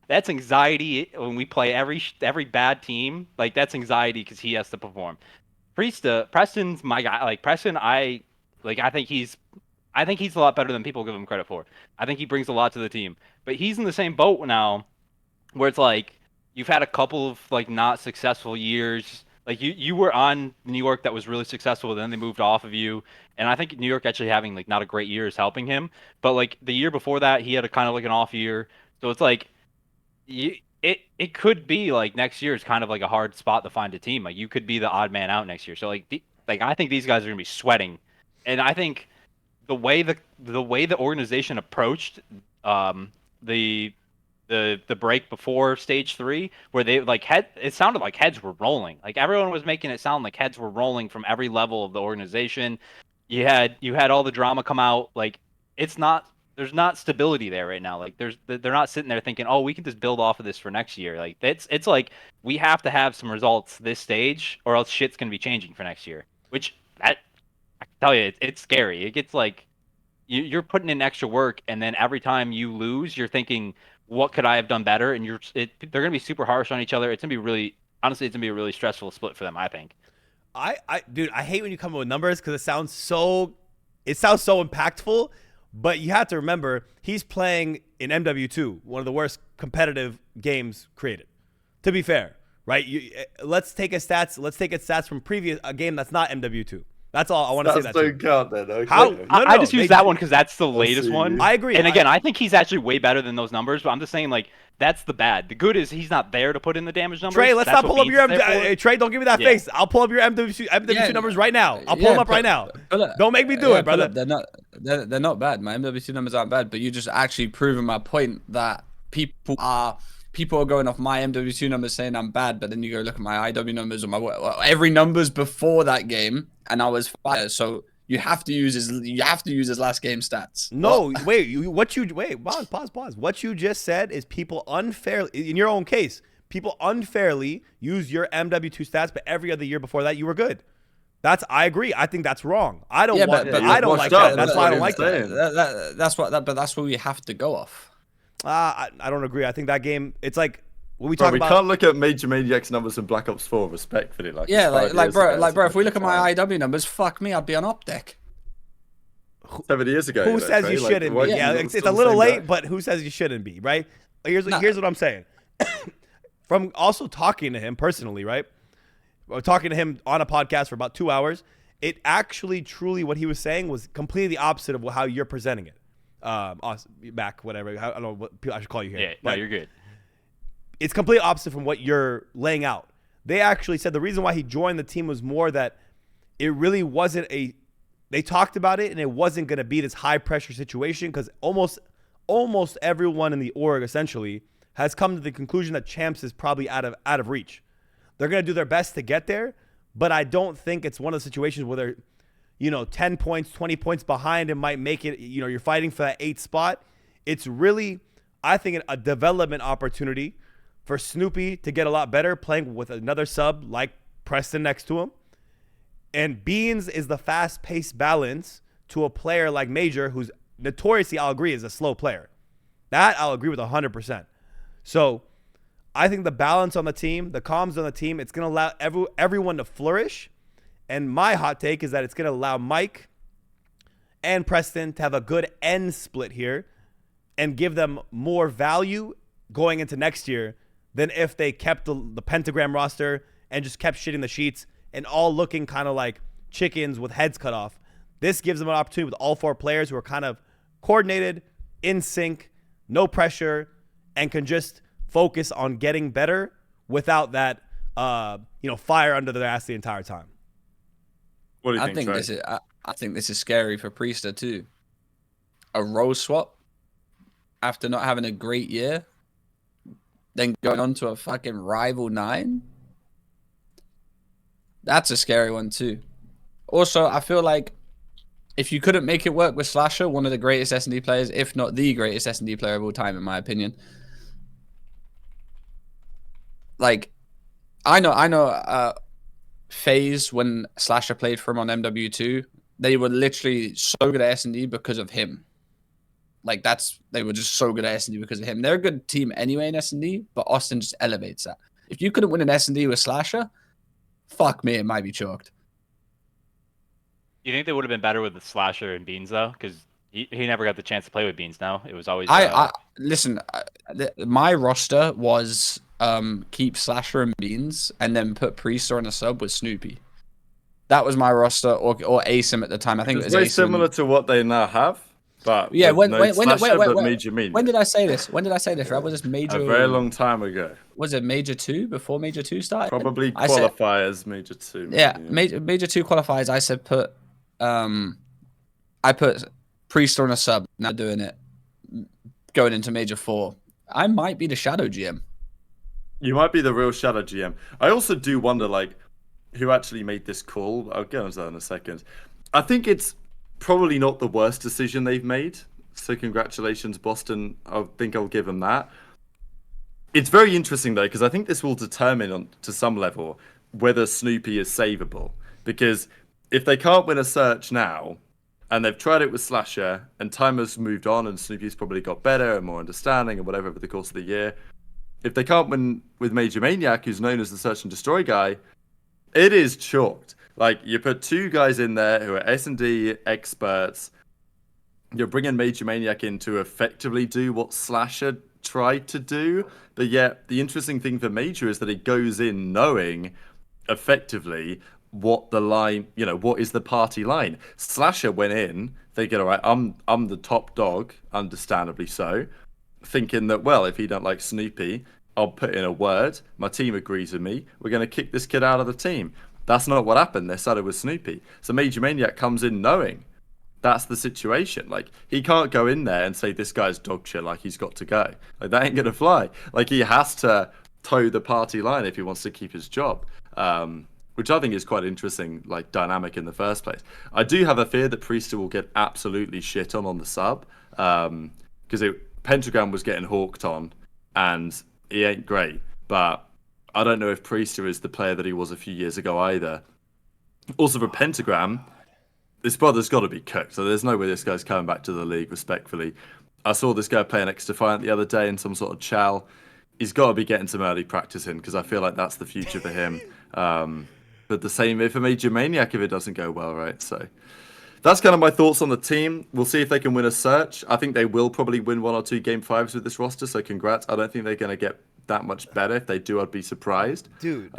anxiety when we play every bad team. Like, that's anxiety because he has to perform. Preston's my guy. Like, Preston, I think he's a lot better than people give him credit for. I think he brings a lot to the team. But he's in the same boat now where it's like, you've had a couple of like not successful years. Like you were on New York that was really successful, then they moved off of you. And I think New York actually having like not a great year is helping him. But like the year before that, he had a kind of like an off year. So it's like it could be like next year is kind of like a hard spot to find a team. Like, you could be the odd man out next year. So like I think these guys are gonna be sweating. And I think the way the organization approached the break before stage 3, where they it sounded like heads were rolling. Like, everyone was making it sound like heads were rolling from every level of the organization. You had all the drama come out. Like, there's not stability there right now. Like, they're not sitting there thinking, oh, we can just build off of this for next year. Like, it's like we have to have some results this stage or else shit's gonna be changing for next year. Which I can tell you, it's scary. It gets like you're putting in extra work, and then every time you lose, you're thinking, what could I have done better? And they're going to be super harsh on each other. It's going to be really a really stressful split for them, I think. Dude, I hate when you come up with numbers because it sounds so impactful, but you have to remember he's playing in MW2, one of the worst competitive games created. To be fair, right? Let's take its stats from a game that's not MW2. That's all I want to say. That don't count then. Okay. I just use that one because that's the latest one. I agree. And again, I think he's actually way better than those numbers. But I'm just saying, like, that's the bad. The good is he's not there to put in the damage numbers. Trey, let's not pull up your Trey. Don't give me that face. I'll pull up your MW2 numbers right now. I'll pull them up right now. Don't make me do it, brother. They're not bad. My MW2 numbers aren't bad, but you just actually proven my point that people are going off my MW2 numbers saying I'm bad, but then you go look at my IW numbers or my every numbers before that game, and I was fire. So you have to use his last game stats. No, pause. What you just said is people unfairly, in your own case, people unfairly use your MW2 stats, but every other year before that you were good. I agree. I think that's wrong. I don't Yeah, want. but I don't like that. That's why I don't like that. That's what we have to go off. I don't agree. I think that game. It's like when we Bro, talk we about. can't look at MajorManiak's numbers in Black Ops 4 respectfully. Like Yeah, it's 5 like years bro, ago, if we look at my time. IW numbers, fuck me, I'd be on OpTic. 7 years ago. Who says you shouldn't be? Yeah, it's a little late, but who says you shouldn't be, right? Here's what I'm saying. From also talking to him personally, right? Talking to him on a podcast for about 2 hours, it actually truly what he was saying was completely opposite of how you're presenting it. Back, whatever. I don't know what I should call you here. Yeah, no, you're good. It's completely opposite from what you're laying out. They actually said the reason why he joined the team was more that it really wasn't they talked about it and it wasn't going to be this high pressure situation because almost everyone in the org essentially has come to the conclusion that Champs is probably out of reach. They're going to do their best to get there, but I don't think it's one of the situations where they're 10 points, 20 points behind and might make it, you're fighting for that 8th spot. It's really, I think, a development opportunity for Snoopy to get a lot better playing with another sub like Preston next to him. And Beans is the fast-paced balance to a player like Major, who's notoriously, I'll agree, is a slow player. That I'll agree with 100%. So I think the balance on the team, the comms on the team, it's going to allow everyone to flourish. And my hot take is that it's going to allow Mike and Preston to have a good end split here and give them more value going into next year than if they kept the pentagram roster and just kept shitting the sheets and all looking kind of like chickens with heads cut off. This gives them an opportunity with all 4 players who are kind of coordinated, in sync, no pressure, and can just focus on getting better without that, fire under their ass the entire time. What do you think, Trey? I think this is scary for Priester too. A role swap after not having a great year, then going on to a fucking rival 9. That's a scary one too. Also, I feel like if you couldn't make it work with Slasher, one of the greatest S&D players, if not the greatest S&D player of all time, in my opinion. Like, I know FaZe, when Slasher played for him on MW2, they were literally so good at S&D because of him. Like, they were just so good at S&D because of him. They're a good team anyway in S&D, but Austin just elevates that. If you couldn't win an S&D with Slasher, fuck me, it might be chalked. You think they would have been better with the Slasher and Beans though? Because he never got the chance to play with Beans. Now it was always. Listen. My roster was keep Slasher and Beans, and then put Priester on a sub with Snoopy. That was my roster, or Asim at the time. I think it was very Asim. Similar to what they now have. But yeah, when did I say this? When did I say this? Right? Was this Major? A very long time ago. Was it Major 2 before Major 2 started? Probably qualifiers, Major 2. Yeah, Major 2 qualifiers. I said I put Priester on a sub. Now doing it, going into Major 4. I might be the Shadow GM. You might be the real Shadow GM. I also do wonder, like, who actually made this call. I'll get into that in a second. I think it's probably not the worst decision they've made. So congratulations, Boston. I think I'll give them that. It's very interesting, though, because I think this will determine, to some level, whether Snoopy is savable. Because if they can't win a search now, and they've tried it with Slasher, and time has moved on, and Snoopy's probably got better and more understanding and whatever over the course of the year, if they can't win with MajorManiak, who's known as the search and destroy guy, it is chalked. Like, you put 2 guys in there who are S&D experts. You're bringing MajorManiak in to effectively do what Slasher tried to do. But yet, the interesting thing for Major is that it goes in knowing, effectively, what the line, what is the party line. Slasher went in thinking, all right, I'm the top dog, understandably so. Thinking that, well, if he don't like Snoopy, I'll put in a word. My team agrees with me. We're going to kick this kid out of the team. That's not what happened. They started with Snoopy. So MajorManiak comes in knowing that's the situation. Like, he can't go in there and say this guy's dog shit, like he's got to go. Like, that ain't gonna fly. Like, he has to toe the party line if he wants to keep his job. Which I think is quite interesting, like, dynamic in the first place. I do have a fear that Priester will get absolutely shit on the sub. Because Pentagram was getting hawked on, and he ain't great. But I don't know if Priester is the player that he was a few years ago either. Also for Pentagram, this brother's got to be cooked. So there's no way this guy's coming back to the league, respectfully. I saw this guy playing XDefiant the other day in some sort of chow. He's got to be getting some early practice in because I feel like that's the future for him. But the same for MajorManiak if it doesn't go well, right? So that's kind of my thoughts on the team. We'll see if they can win a search. I think they will probably win 1 or 2 game 5s with this roster, so congrats. I don't think they're going to get that much better. If they do, I'd be surprised. Dude,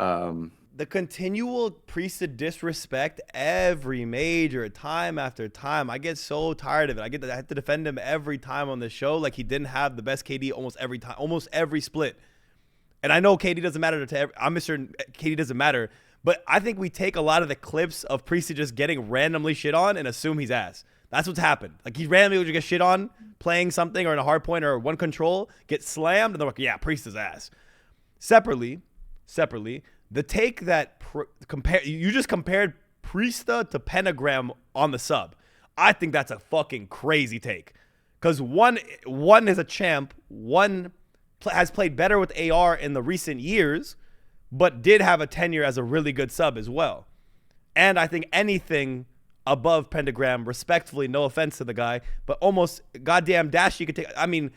the continual priesthood disrespect every major, time after time. I get so tired of it. I have to defend him every time on the show like he didn't have the best KD almost every time, almost every split. And I know KD doesn't matter I'm Mr. KD doesn't matter. But I think we take a lot of the clips of Priesthood just getting randomly shit on and assume he's ass. That's what's happened. Like, he randomly would get shit on playing something or in a hard point or one control, get slammed, and they're like, yeah, Priest is ass. Separately, the take that you just compared Priesta to Pentagram on the sub. I think that's a fucking crazy take. Because one is a champ, one has played better with AR in the recent years, but did have a tenure as a really good sub as well. And I think anything above Pentagram, respectfully, no offense to the guy, but almost goddamn Dashy could take, I mean,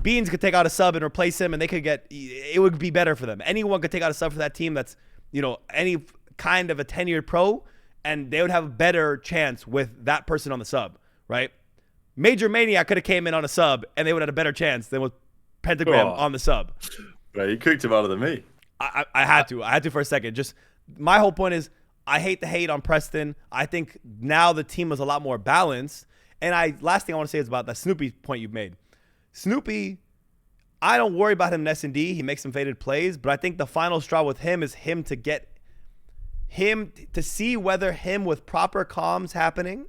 Beans could take out a sub and replace him, and they could get, it would be better for them. Anyone could take out a sub for that team that's, you know, any kind of a tenured pro, and they would have a better chance with that person on the sub, right? MajorManiak could have came in on a sub, and they would have had a better chance than with Pentagram on the sub. Right, you cooked him out of me. I had to for a second. Just my whole point is I hate the hate on Preston. I think now the team is a lot more balanced. And last thing I want to say is about that Snoopy point you've made. Snoopy, I don't worry about him in S&D. He makes some faded plays, but I think the final straw with him is him to see whether him with proper comms happening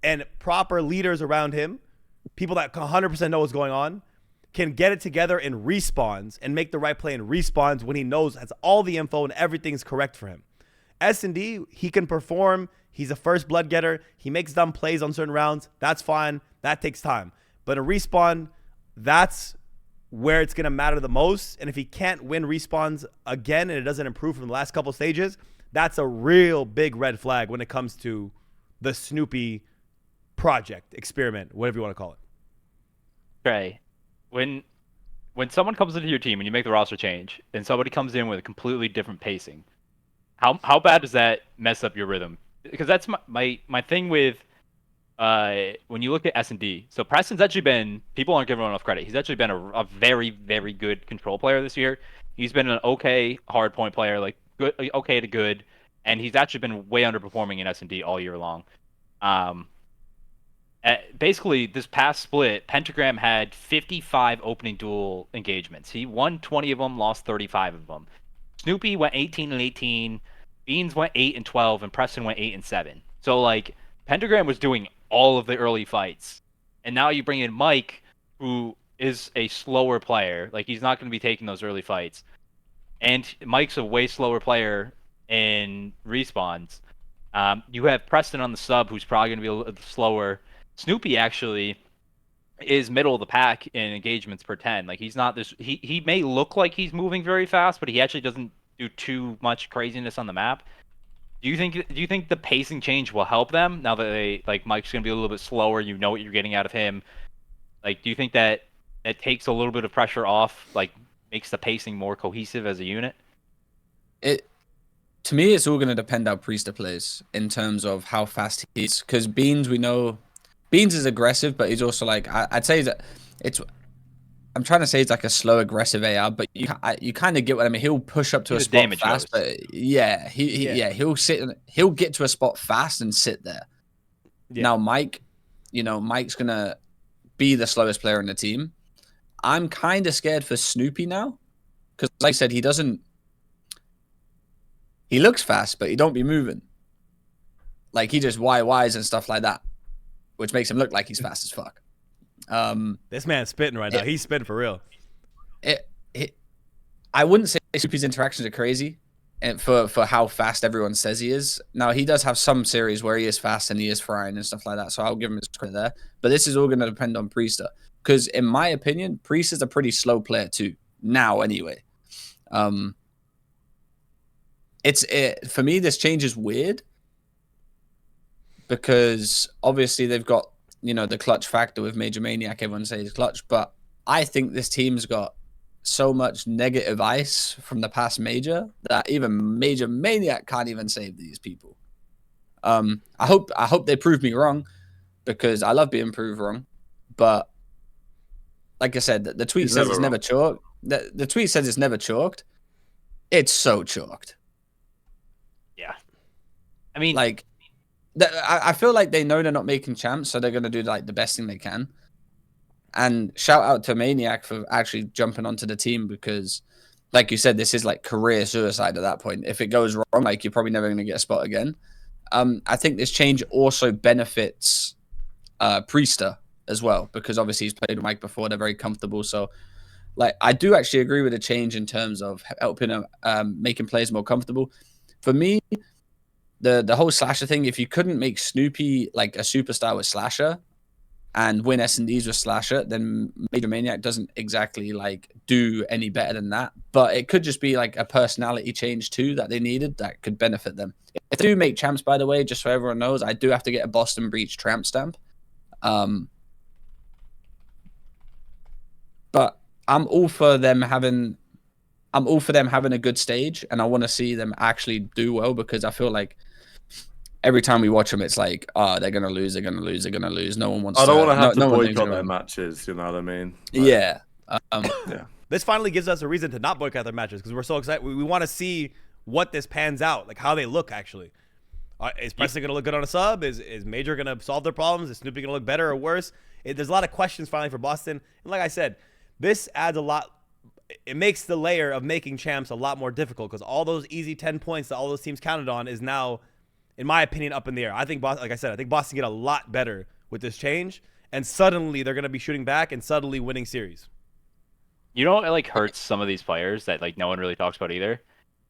and proper leaders around him, people that 100% know what's going on, can get it together in respawns and make the right play in respawns when he knows has all the info and everything's correct for him. S&D, he can perform. He's a first blood getter. He makes dumb plays on certain rounds. That's fine. That takes time. But in respawn, that's where it's going to matter the most. And if he can't win respawns again and it doesn't improve from the last couple stages, that's a real big red flag when it comes to the Snoopy project, experiment, whatever you want to call it. Trey, when someone comes into your team and you make the roster change and somebody comes in with a completely different pacing, how bad does that mess up your rhythm? Because that's my thing with when you look at S&D. So Preston's actually been, people aren't giving him enough credit. He's actually been a very, very good control player this year. He's been an okay hard point player, like good, okay to good, and he's actually been way underperforming in S&D all year long. Basically, this past split, Pentagram had 55 opening duel engagements. He won 20 of them, lost 35 of them. Snoopy went 18 and 18, Beans went 8 and 12, and Preston went 8 and 7. So, like, Pentagram was doing all of the early fights. And now you bring in Mike, who is a slower player. Like, he's not going to be taking those early fights. And Mike's a way slower player in respawns. You have Preston on the sub, who's probably going to be a little slower. Snoopy actually is middle of the pack in engagements per 10. Like, he's not this. He may look like he's moving very fast, but he actually doesn't do too much craziness on the map. Do you think the pacing change will help them now that Mike's gonna be a little bit slower? You know what you're getting out of him. Like, do you think that it takes a little bit of pressure off, like makes the pacing more cohesive as a unit? To me, it's all going to depend how Priester plays in terms of how fast he is. Because Beans, we know, Beans is aggressive, but he's also like, I'd say that I'm trying to say it's like a slow, aggressive AR, but you kind of get what I mean. He'll push up to a spot fast, but yeah, he'll get to a spot fast and sit there. Yeah. Now, Mike, Mike's going to be the slowest player in the team. I'm kind of scared for Snoopy now because, like I said, he looks fast, but he don't be moving. Like, he just YYs and stuff like that, which makes him look like he's fast as fuck. This man's spitting right now. He's spitting for real. I wouldn't say Snoopy's interactions are crazy and for how fast everyone says he is. Now, he does have some series where he is fast and he is frying and stuff like that, so I'll give him his credit there. But this is all going to depend on Priester. Because in my opinion, Priest is a pretty slow player too. Now, anyway. for me, this change is weird because obviously they've got, you know, the clutch factor with MajorManiak. Everyone says clutch, but I think this team's got so much negative ice from the past major that even MajorManiak can't even save these people. I hope they prove me wrong because I love being proved wrong. But like I said, the tweet says it's never chalked. The tweet says it's never chalked. It's so chalked. Yeah. I mean, like, I feel like they know they're not making champs, so they're gonna do like the best thing they can. And shout out to Maniac for actually jumping onto the team because, like you said, this is like career suicide at that point. If it goes wrong, like you're probably never going to get a spot again. I think this change also benefits Priester as well because obviously he's played with Mike before. They're very comfortable. So, like, I do actually agree with the change in terms of helping making players more comfortable. For me, the whole slasher thing, if you couldn't make Snoopy like a superstar with slasher and win S&Ds with slasher, then MajorManiak doesn't exactly like do any better than that. But it could just be like a personality change too that they needed that could benefit them. If they do make champs, by the way, just so everyone knows, I do have to get a Boston Breach tramp stamp. But I'm all for them having a good stage, and I want to see them actually do well because I feel like every time we watch them, it's like, oh, they're gonna lose, they're gonna lose, they're gonna lose. No one wants. I don't want to have to no boycott their matches. You know what I mean? Like, yeah. Yeah. This finally gives us a reason to not boycott their matches because we're so excited. We want to see what this pans out, like how they look actually. Is Preston going to look good on a sub? Is Major going to solve their problems? Is Snoopy going to look better or worse? There's a lot of questions finally for Boston. And like I said, this adds a lot. It makes the layer of making champs a lot more difficult because all those easy 10 points that all those teams counted on is now, in my opinion, up in the air. I think, like I said, I think Boston get a lot better with this change. And suddenly they're going to be shooting back and suddenly winning series. You know what like hurts some of these players that like no one really talks about either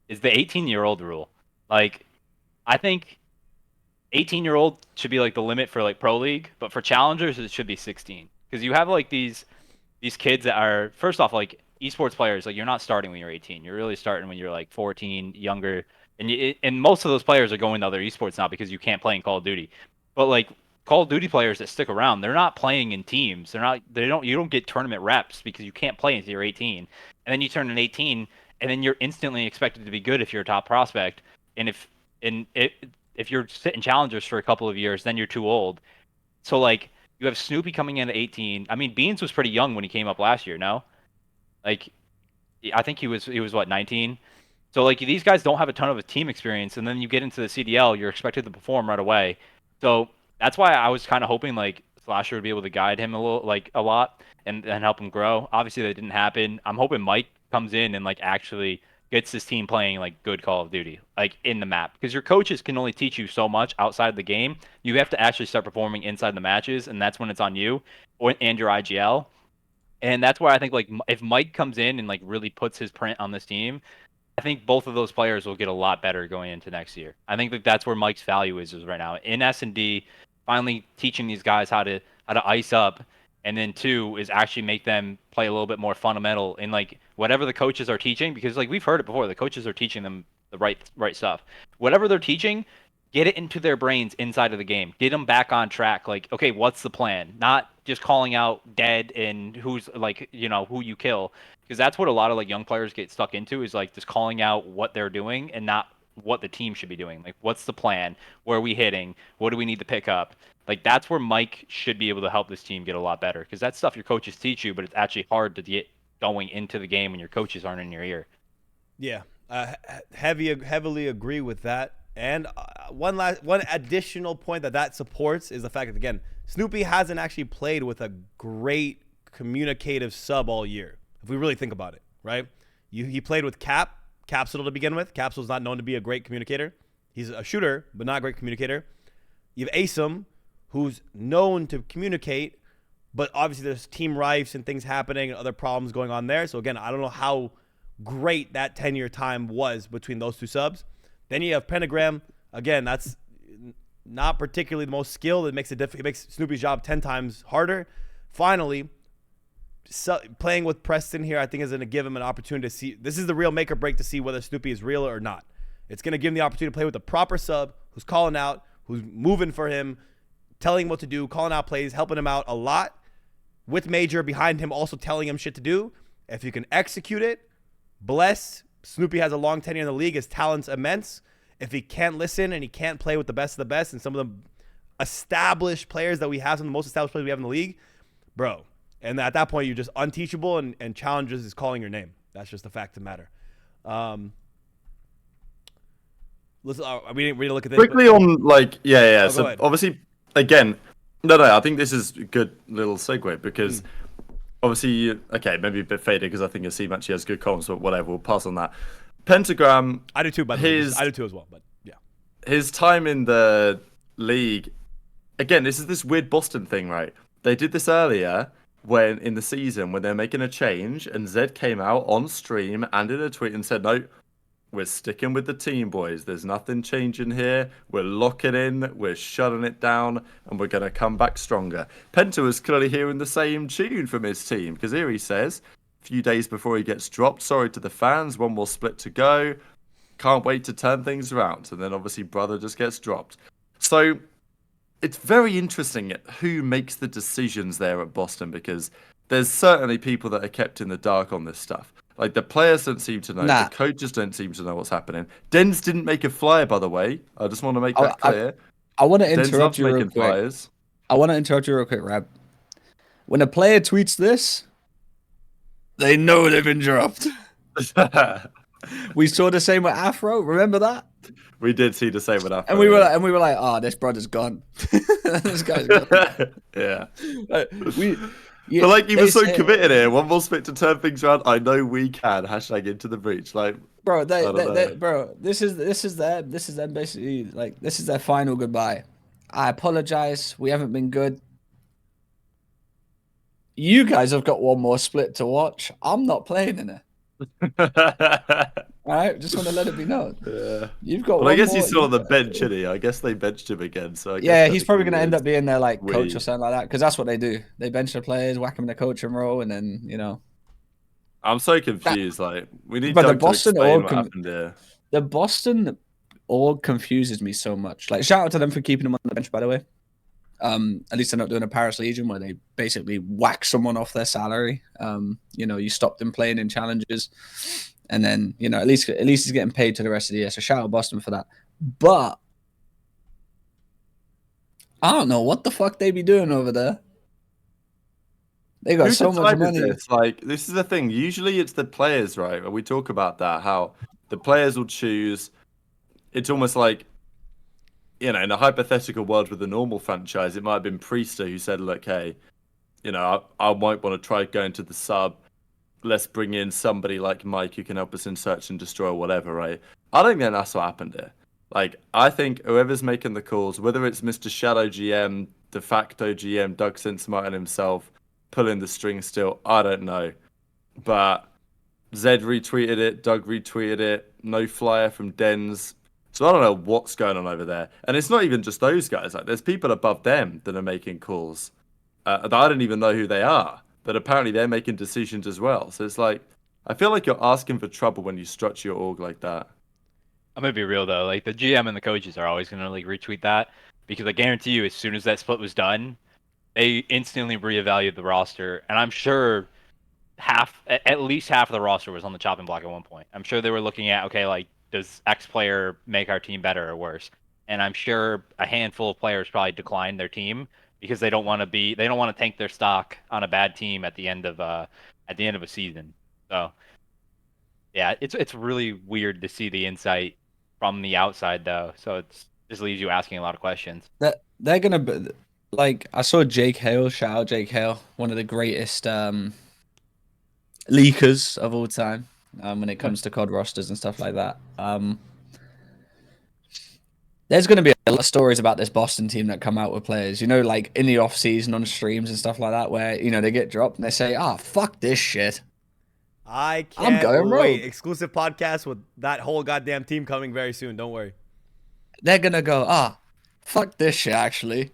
is the 18-year-old rule. Like, I think 18-year-old should be like the limit for like pro league, but for challengers it should be 16 because you have like these kids that are first off like esports players. Like, you're not starting when you're 18. You're really starting when you're like 14, younger, and most of those players are going to other esports now because you can't play in Call of Duty. But like Call of Duty players that stick around, they're not playing in teams. You don't get tournament reps because you can't play until you're 18. And then you turn an 18 and then you're instantly expected to be good if you're a top prospect. And if you're sitting challengers for a couple of years, then you're too old. So like you have Snoopy coming in at 18. I mean, Beans was pretty young when he came up last year, no? Like, I think he was what, 19? So like these guys don't have a ton of team experience, and then you get into the CDL, you're expected to perform right away. So that's why I was kind of hoping like Slasher would be able to guide him a lot and help him grow. Obviously that didn't happen. I'm hoping Mike comes in and like actually gets this team playing like good Call of Duty, like in the map, because your coaches can only teach you so much outside the game. You have to actually start performing inside the matches, and that's when it's on you and your IGL. And that's why I think like if Mike comes in and like really puts his print on this team, I think both of those players will get a lot better going into next year. I think that that's where Mike's value is right now in S&D, finally teaching these guys how to ice up, and then two is actually make them play a little bit more fundamental in like whatever the coaches are teaching, because like we've heard it before, the coaches are teaching them the right stuff. Whatever they're teaching, get it into their brains inside of the game. Get them back on track. Like, okay, what's the plan? Not just calling out dead and who's like, you know, who you kill. Because that's what a lot of like young players get stuck into, is like just calling out what they're doing and not what the team should be doing. Like, what's the plan? Where are we hitting? What do we need to pick up? Like, that's where Mike should be able to help this team get a lot better. Because that's stuff your coaches teach you, but it's actually hard to get going into the game when your coaches aren't in your ear. Yeah, heavily agree with that. And one additional point that supports is the fact that, again, Snoopy hasn't actually played with a great communicative sub all year, if we really think about it, right? He played with Capsule to begin with. Capsule's not known to be a great communicator. He's a shooter, but not a great communicator. You have Asum, who's known to communicate, but obviously there's team rifes and things happening and other problems going on there. So again, I don't know how great that 10-year time was between those two subs. Then you have Pentagram. Again, that's not particularly the most skilled. It makes Snoopy's job 10 times harder. Finally, playing with Preston here, I think, is going to give him an opportunity to see. This is the real make or break to see whether Snoopy is real or not. It's going to give him the opportunity to play with a proper sub who's calling out, who's moving for him, telling him what to do, calling out plays, helping him out a lot, with Major behind him also telling him shit to do. If you can execute it, bless. Snoopy has a long tenure in the league. His talent's immense. If he can't listen and he can't play with the best of the best and some of the established players that we have, some of the most established players we have in the league, bro. And at that point, you're just unteachable, and challenges is calling your name. That's just the fact of the matter. Listen, we didn't really look at this. Quickly on, like, yeah. Oh, so obviously, again, no, I think this is a good little segue because obviously, okay, maybe a bit faded because I think Asim actually has good comms, but whatever, we'll pass on that. Pentagram, I do too, by the way. I do too as well, but yeah. His time in the league, again, this is this weird Boston thing, right? They did this earlier when in the season when they're making a change, and Zed came out on stream and in a tweet and said, no, we're sticking with the team, boys. There's nothing changing here. We're locking in, we're shutting it down, and we're going to come back stronger. Penta was clearly hearing the same tune from his team, because here he says, a few days before he gets dropped, sorry to the fans, one more split to go. Can't wait to turn things around. And then obviously Brother just gets dropped. So it's very interesting who makes the decisions there at Boston, because there's certainly people that are kept in the dark on this stuff. Like, the players don't seem to know. The coaches don't seem to know what's happening. Dens didn't make a flyer, by the way. I just want to make that clear. I want to interrupt you real quick. Flyers. I want to interrupt you real quick, Rab. When a player tweets this, they know they've been dropped. We saw the same with Afro. Remember that? We did see the same with Afro. And we were like, oh, this brother's gone. This guy's gone. Yeah. Yeah, but like, he was so committed here. One more split to turn things around. I know we can. Hashtag into the breach. Like, bro, bro, this is them basically, like, this is their final goodbye. I apologize. We haven't been good. You guys have got one more split to watch. I'm not playing in it. All right, just want to let it be known. Yeah. You've got. Well, I guess he's still on the bench, isn't he? I guess they benched him again. So I guess yeah, he's probably going to end up being their like coach or something like that, because that's what they do. They bench the players, whack them in the coaching role, and then I'm so confused. Like, we need but Doug the Boston to explain org what happened there. The Boston org confuses me so much. Like, shout out to them for keeping him on the bench, by the way. At least they're not doing a Paris Legion where they basically whack someone off their salary. You stop them playing in challenges. And then, at least he's getting paid to the rest of the year. So shout out Boston for that. But I don't know what the fuck they be doing over there. They got so much money. Like, this is the thing. Usually it's the players, right? We talk about that, how the players will choose. It's almost like, in a hypothetical world with a normal franchise, it might have been Priester who said, look, hey, I might want to try going to the sub. Let's bring in somebody like Mike who can help us in search and destroy or whatever, right? I don't think that's what happened here. Like, I think whoever's making the calls, whether it's Mr. Shadow GM, de facto GM, Doug Martin himself, pulling the strings still, I don't know. But Zed retweeted it, Doug retweeted it, no flyer from Dens. So I don't know what's going on over there. And it's not even just those guys. Like, there's people above them that are making calls that I don't even know who they are. But apparently they're making decisions as well. So it's like, I feel like you're asking for trouble when you structure your org like that. I'm gonna be real though. Like, the GM and the coaches are always gonna like retweet that, because I guarantee you, as soon as that split was done, they instantly reevaluated the roster, and I'm sure at least half of the roster was on the chopping block at one point. I'm sure they were looking at, okay, like, does X player make our team better or worse? And I'm sure a handful of players probably declined their team because they don't want to tank their stock on a bad team at the end of a season. So yeah, it's really weird to see the insight from the outside though. So it just leaves you asking a lot of questions. They're gonna be, like, I saw Jake Hale, shout out Jake Hale, one of the greatest leakers of all time when it comes to COD rosters and stuff like that. There's going to be a lot of stories about this Boston team that come out with players, like in the off season on streams and stuff like that, where, they get dropped and they say, fuck this shit. I can't I'm going wait. rogue. Exclusive podcast with that whole goddamn team coming very soon. Don't worry. They're going to go, fuck this shit, actually.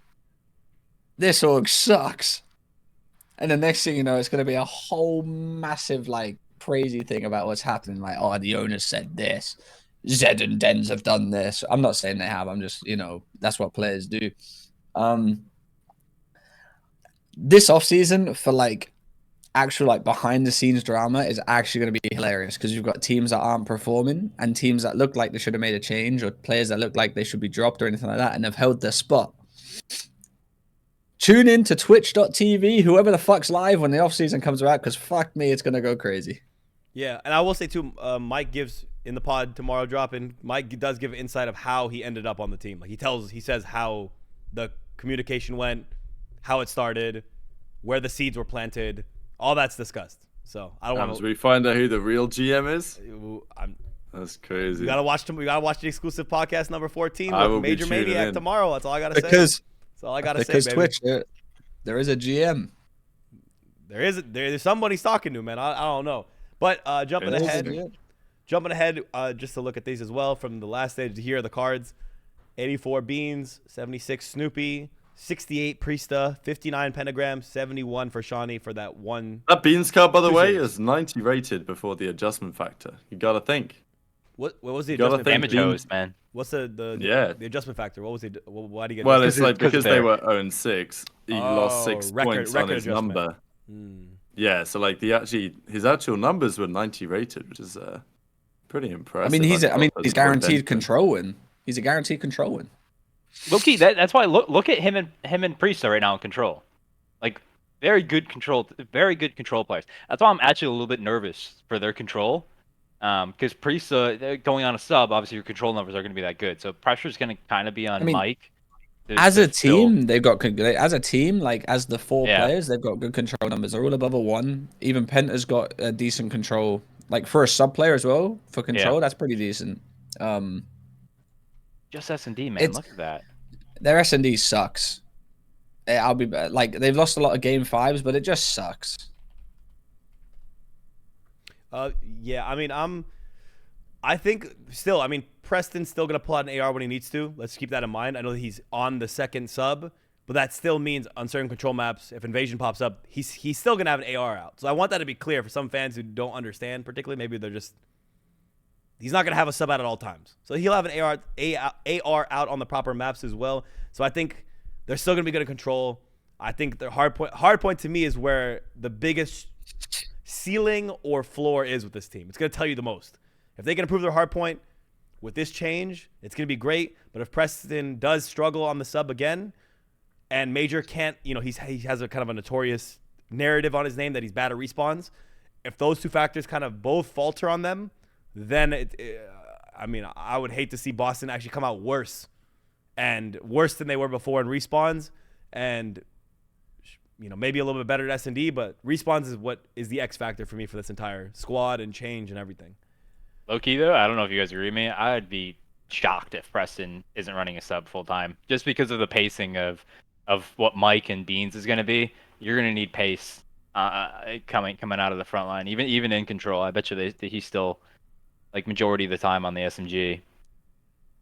This org sucks. And the next thing you know, it's going to be a whole massive, like, crazy thing about what's happening. Like, the owner said this. Zed and Dens have done this. I'm not saying they have. I'm just, that's what players do. This offseason for like actual like behind the scenes drama is actually going to be hilarious because you've got teams that aren't performing and teams that look like they should have made a change or players that look like they should be dropped or anything like that and have held their spot. Tune in to twitch.tv, whoever the fuck's live when the offseason comes around, because fuck me, it's going to go crazy. Yeah, and I will say too, Mike gives in the pod tomorrow dropping. Mike does give insight of how he ended up on the team. Like he says how the communication went, how it started, where the seeds were planted. All that's discussed. So I don't want to. We find out who the real GM is. That's crazy. We gotta watch the exclusive podcast number 14 I with will be MajorManiak tuning in. tomorrow. That's all I gotta say. Because that's all I gotta say, because baby. Twitch, there is a GM. There's somebody he's talking to, man. I don't know. But jumping ahead, just to look at these as well from the last stage. Here are the cards: 84 Beans, 76 Snoopy, 68 Priesta, 59 Pentagram, 71 for Shawnee for that one. That Beans card, by the Two way, shares. is 90 rated before the adjustment factor. You gotta think. What was the You gotta adjustment think factor? Damage man. What's the Yeah. the adjustment factor? What was it? Why do you get? Well, adjusted? it's like because they there. were 0-6, he lost 6 points on his adjustment. number. Hmm. Yeah, so like his actual numbers were 90 rated, which is pretty impressive. I mean, he's as a guaranteed benchman. control win. He's a guaranteed control win. Low-key, that's why look at him and Priesta right now in control. Like very good control players. That's why I'm actually a little bit nervous for their control. Because Priesta going on a sub, obviously your control numbers are going to be that good. So pressure's going to kind of be on Mike. As a team, they've got as a team, like as the four Yeah. players, they've got good control numbers. They're all above a 1. Even Penta's got a decent control, like for a sub player as well. For control, that's pretty decent. Just S&D, man. Look at that. Their S&D sucks. I'll be like they've lost a lot of game 5s, but it just sucks. Yeah, I mean, I think still, I mean, Preston's still going to pull out an AR when he needs to. Let's keep that in mind. I know that he's on the second sub, but that still means on certain control maps, if invasion pops up, he's still going to have an AR out. So I want that to be clear for some fans who don't understand, particularly. Maybe they're just, he's not going to have a sub out at all times. So he'll have an AR out on the proper maps as well. So I think they're still going to be good at control. I think their hard point to me is where the biggest ceiling or floor is with this team. It's going to tell you the most. If they can improve their hard point with this change, it's going to be great. But if Preston does struggle on the sub again and Major can't, he has a kind of a notorious narrative on his name that he's bad at respawns. If those two factors kind of both falter on them, then I would hate to see Boston actually come out worse than they were before in respawns, and maybe a little bit better at S&D, but respawns is what is the X factor for me for this entire squad and change and everything. Low-key, though, I don't know if you guys agree with me. I'd be shocked if Preston isn't running a sub full-time, just because of the pacing of what Mike and Beans is going to be. You're going to need pace coming out of the front line, even in control. I bet you he's still like majority of the time on the SMG,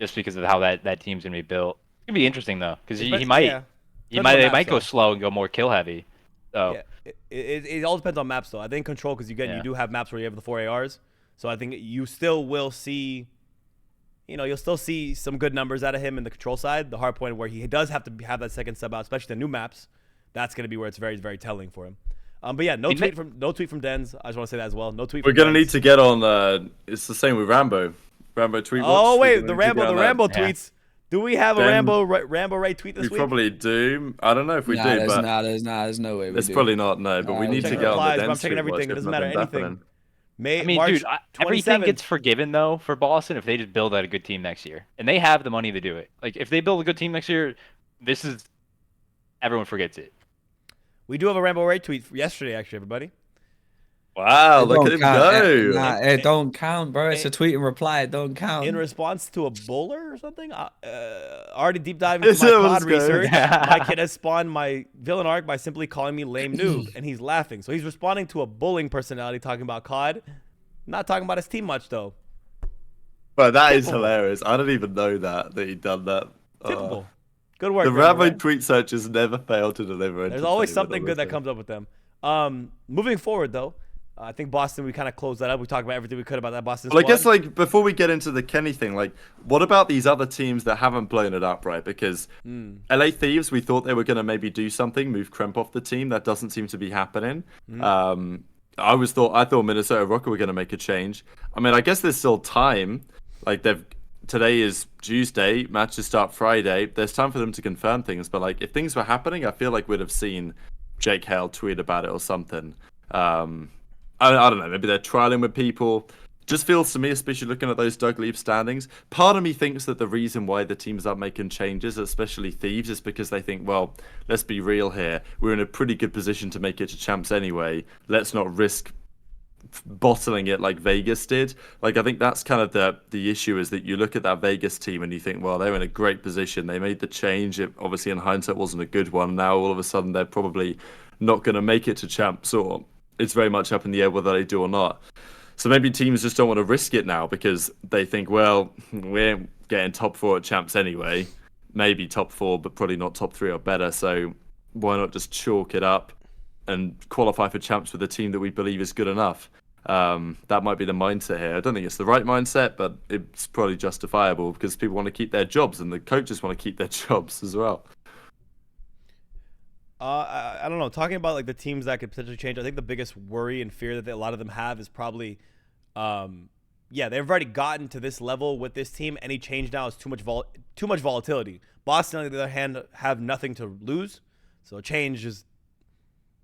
just because of how that team's going to be built. It's going to be interesting, though, because he might go slow and go more kill-heavy. So Yeah, it all depends on maps, though. I think control, because you do have maps where you have the 4 ARs. So I think you still will see, you'll still see some good numbers out of him in the control side. The hard point where he does have to have that second sub out, especially the new maps, that's going to be where it's very, very telling for him. But yeah, no tweet from Dens. I just want to say that as well. No tweet. We're gonna need to get on. It's the same with Rambo. Rambo tweet. Oh wait, the Rambo tweets. Do we have a Rambo right tweet this week? We probably do. I don't know if we do, but there's no way. There's probably not. No, but we need to get on the Dens. I'm checking everything. It doesn't matter anything. I mean, dude, everything gets forgiven, though, for Boston if they just build out a good team next year. And they have the money to do it. Like, if they build a good team next year, everyone forgets it. We do have a Rambo right tweet yesterday, actually, everybody. Wow, look at him go. It don't count, bro. It's a tweet and reply. It don't count. In response to a bowler or something? Already deep diving into my COD research. My kid has spawned my villain arc by simply calling me lame noob, and he's laughing. So he's responding to a bullying personality talking about COD. Not talking about his team much, though. But that is hilarious. I don't even know that he'd done that. Typical. Good work. The Rambo tweet searches never fail to deliver. There's always something good that comes up with them. Moving forward, though, I think Boston, we kind of closed that up. We talked about everything we could about that Boston Well, I squad. guess like before we get into the Kenny thing, like what about these other teams that haven't blown it up, right? Because LA Thieves, we thought they were going to maybe do something, move Kremp off the team. That doesn't seem to be happening. I thought Minnesota Rocket were going to make a change. I mean, I guess there's still time. Like today is Tuesday, matches start Friday. There's time for them to confirm things. But like if things were happening, I feel like we'd have seen Jake Hale tweet about it or something. I don't know, maybe they're trialing with people. Just feels to me, especially looking at those Doug Leaf standings, part of me thinks that the reason why the teams are making changes, especially Thieves, is because they think, well, let's be real here. We're in a pretty good position to make it to champs anyway. Let's not risk bottling it like Vegas did. Like, I think that's kind of the issue, is that you look at that Vegas team and you think, well, they're in a great position. They made the change. It obviously in hindsight wasn't a good one. Now all of a sudden they're probably not going to make it to champs, or it's very much up in the air whether they do or not. So maybe teams just don't want to risk it now because they think, well, we're getting top 4 at champs anyway. Maybe top 4, but probably not top 3 or better. So why not just chalk it up and qualify for champs with a team that we believe is good enough? That might be the mindset here. I don't think it's the right mindset, but it's probably justifiable because people want to keep their jobs and the coaches want to keep their jobs as well. I don't know. Talking about like the teams that could potentially change, I think the biggest worry and fear that a lot of them have is probably, they've already gotten to this level with this team. Any change now is too much volatility. Boston, on the other hand, have nothing to lose, so change just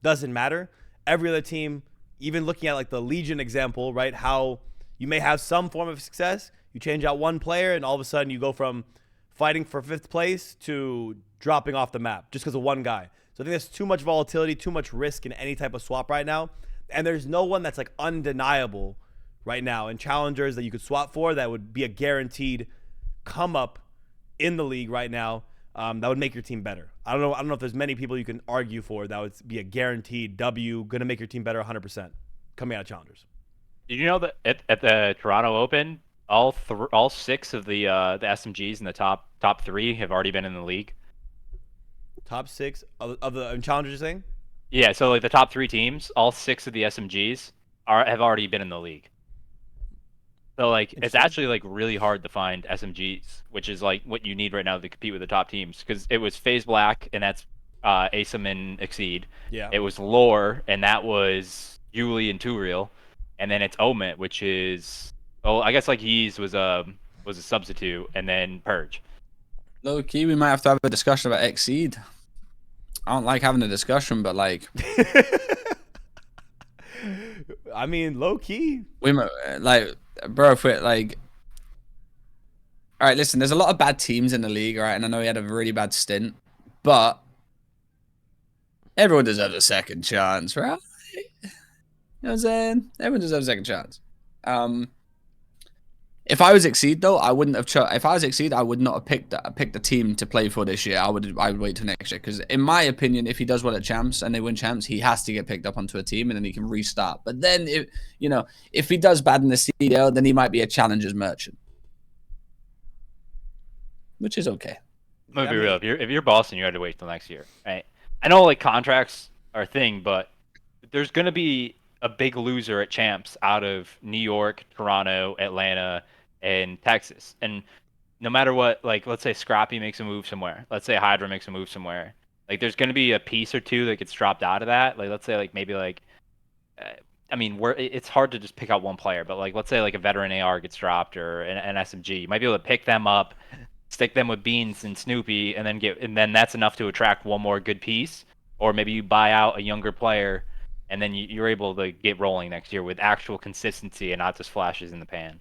doesn't matter. Every other team, even looking at like the Legion example, right? How you may have some form of success, you change out one player, and all of a sudden you go from fighting for 5th place to dropping off the map just because of one guy. So I think there's too much volatility, too much risk in any type of swap right now. And there's no one that's like undeniable right now and challengers that you could swap for that would be a guaranteed come up in the league right now that would make your team better. I don't know if there's many people you can argue for that would be a guaranteed W, going to make your team better 100% coming out of challengers. Did you know that at the Toronto Open, all 6 of the SMGs in the top 3 have already been in the league? Top 6 of the challengers, you're saying? Yeah, so like the top 3 teams, all 6 of the SMGs have already been in the league. So like it's actually like really hard to find SMGs, which is like what you need right now to compete with the top teams. Because it was FaZe Black, and that's Asum and Exceed. Yeah. It was Lore, and that was Yuli and Turiel, and then it's Omit, which is I guess like Yeez was a substitute, and then Purge. Low key, we might have to have a discussion about Exceed. I don't like having a discussion, but like, I mean, low key. We might, like, bro, if we're like, all right, listen, there's a lot of bad teams in the league, right? And I know he had a really bad stint, but everyone deserves a second chance, right? You know what I'm saying? Everyone deserves a second chance. If I was Exceed though, I wouldn't have. If I was Exceed, I would not have picked a team to play for this year. I would wait till next year because, in my opinion, if he does well at champs and they win champs, he has to get picked up onto a team and then he can restart. But then, if he does bad in the CDL, then he might be a challengers merchant, which is okay. I'm gonna be real. If you're Boston, you had to wait till next year, right? I know like contracts are a thing, but there's gonna be a big loser at champs out of New York, Toronto, Atlanta, and Texas. And no matter what, like let's say Scrappy makes a move somewhere, let's say Hydra makes a move somewhere, like there's going to be a piece or two that gets dropped out of that. Like let's say like maybe like I mean it's hard to just pick out one player, but like let's say like a veteran AR gets dropped or an SMG, you might be able to pick them up, stick them with Beans and Snoopy, and then that's enough to attract one more good piece. Or maybe you buy out a younger player and then you're able to get rolling next year with actual consistency and not just flashes in the pan.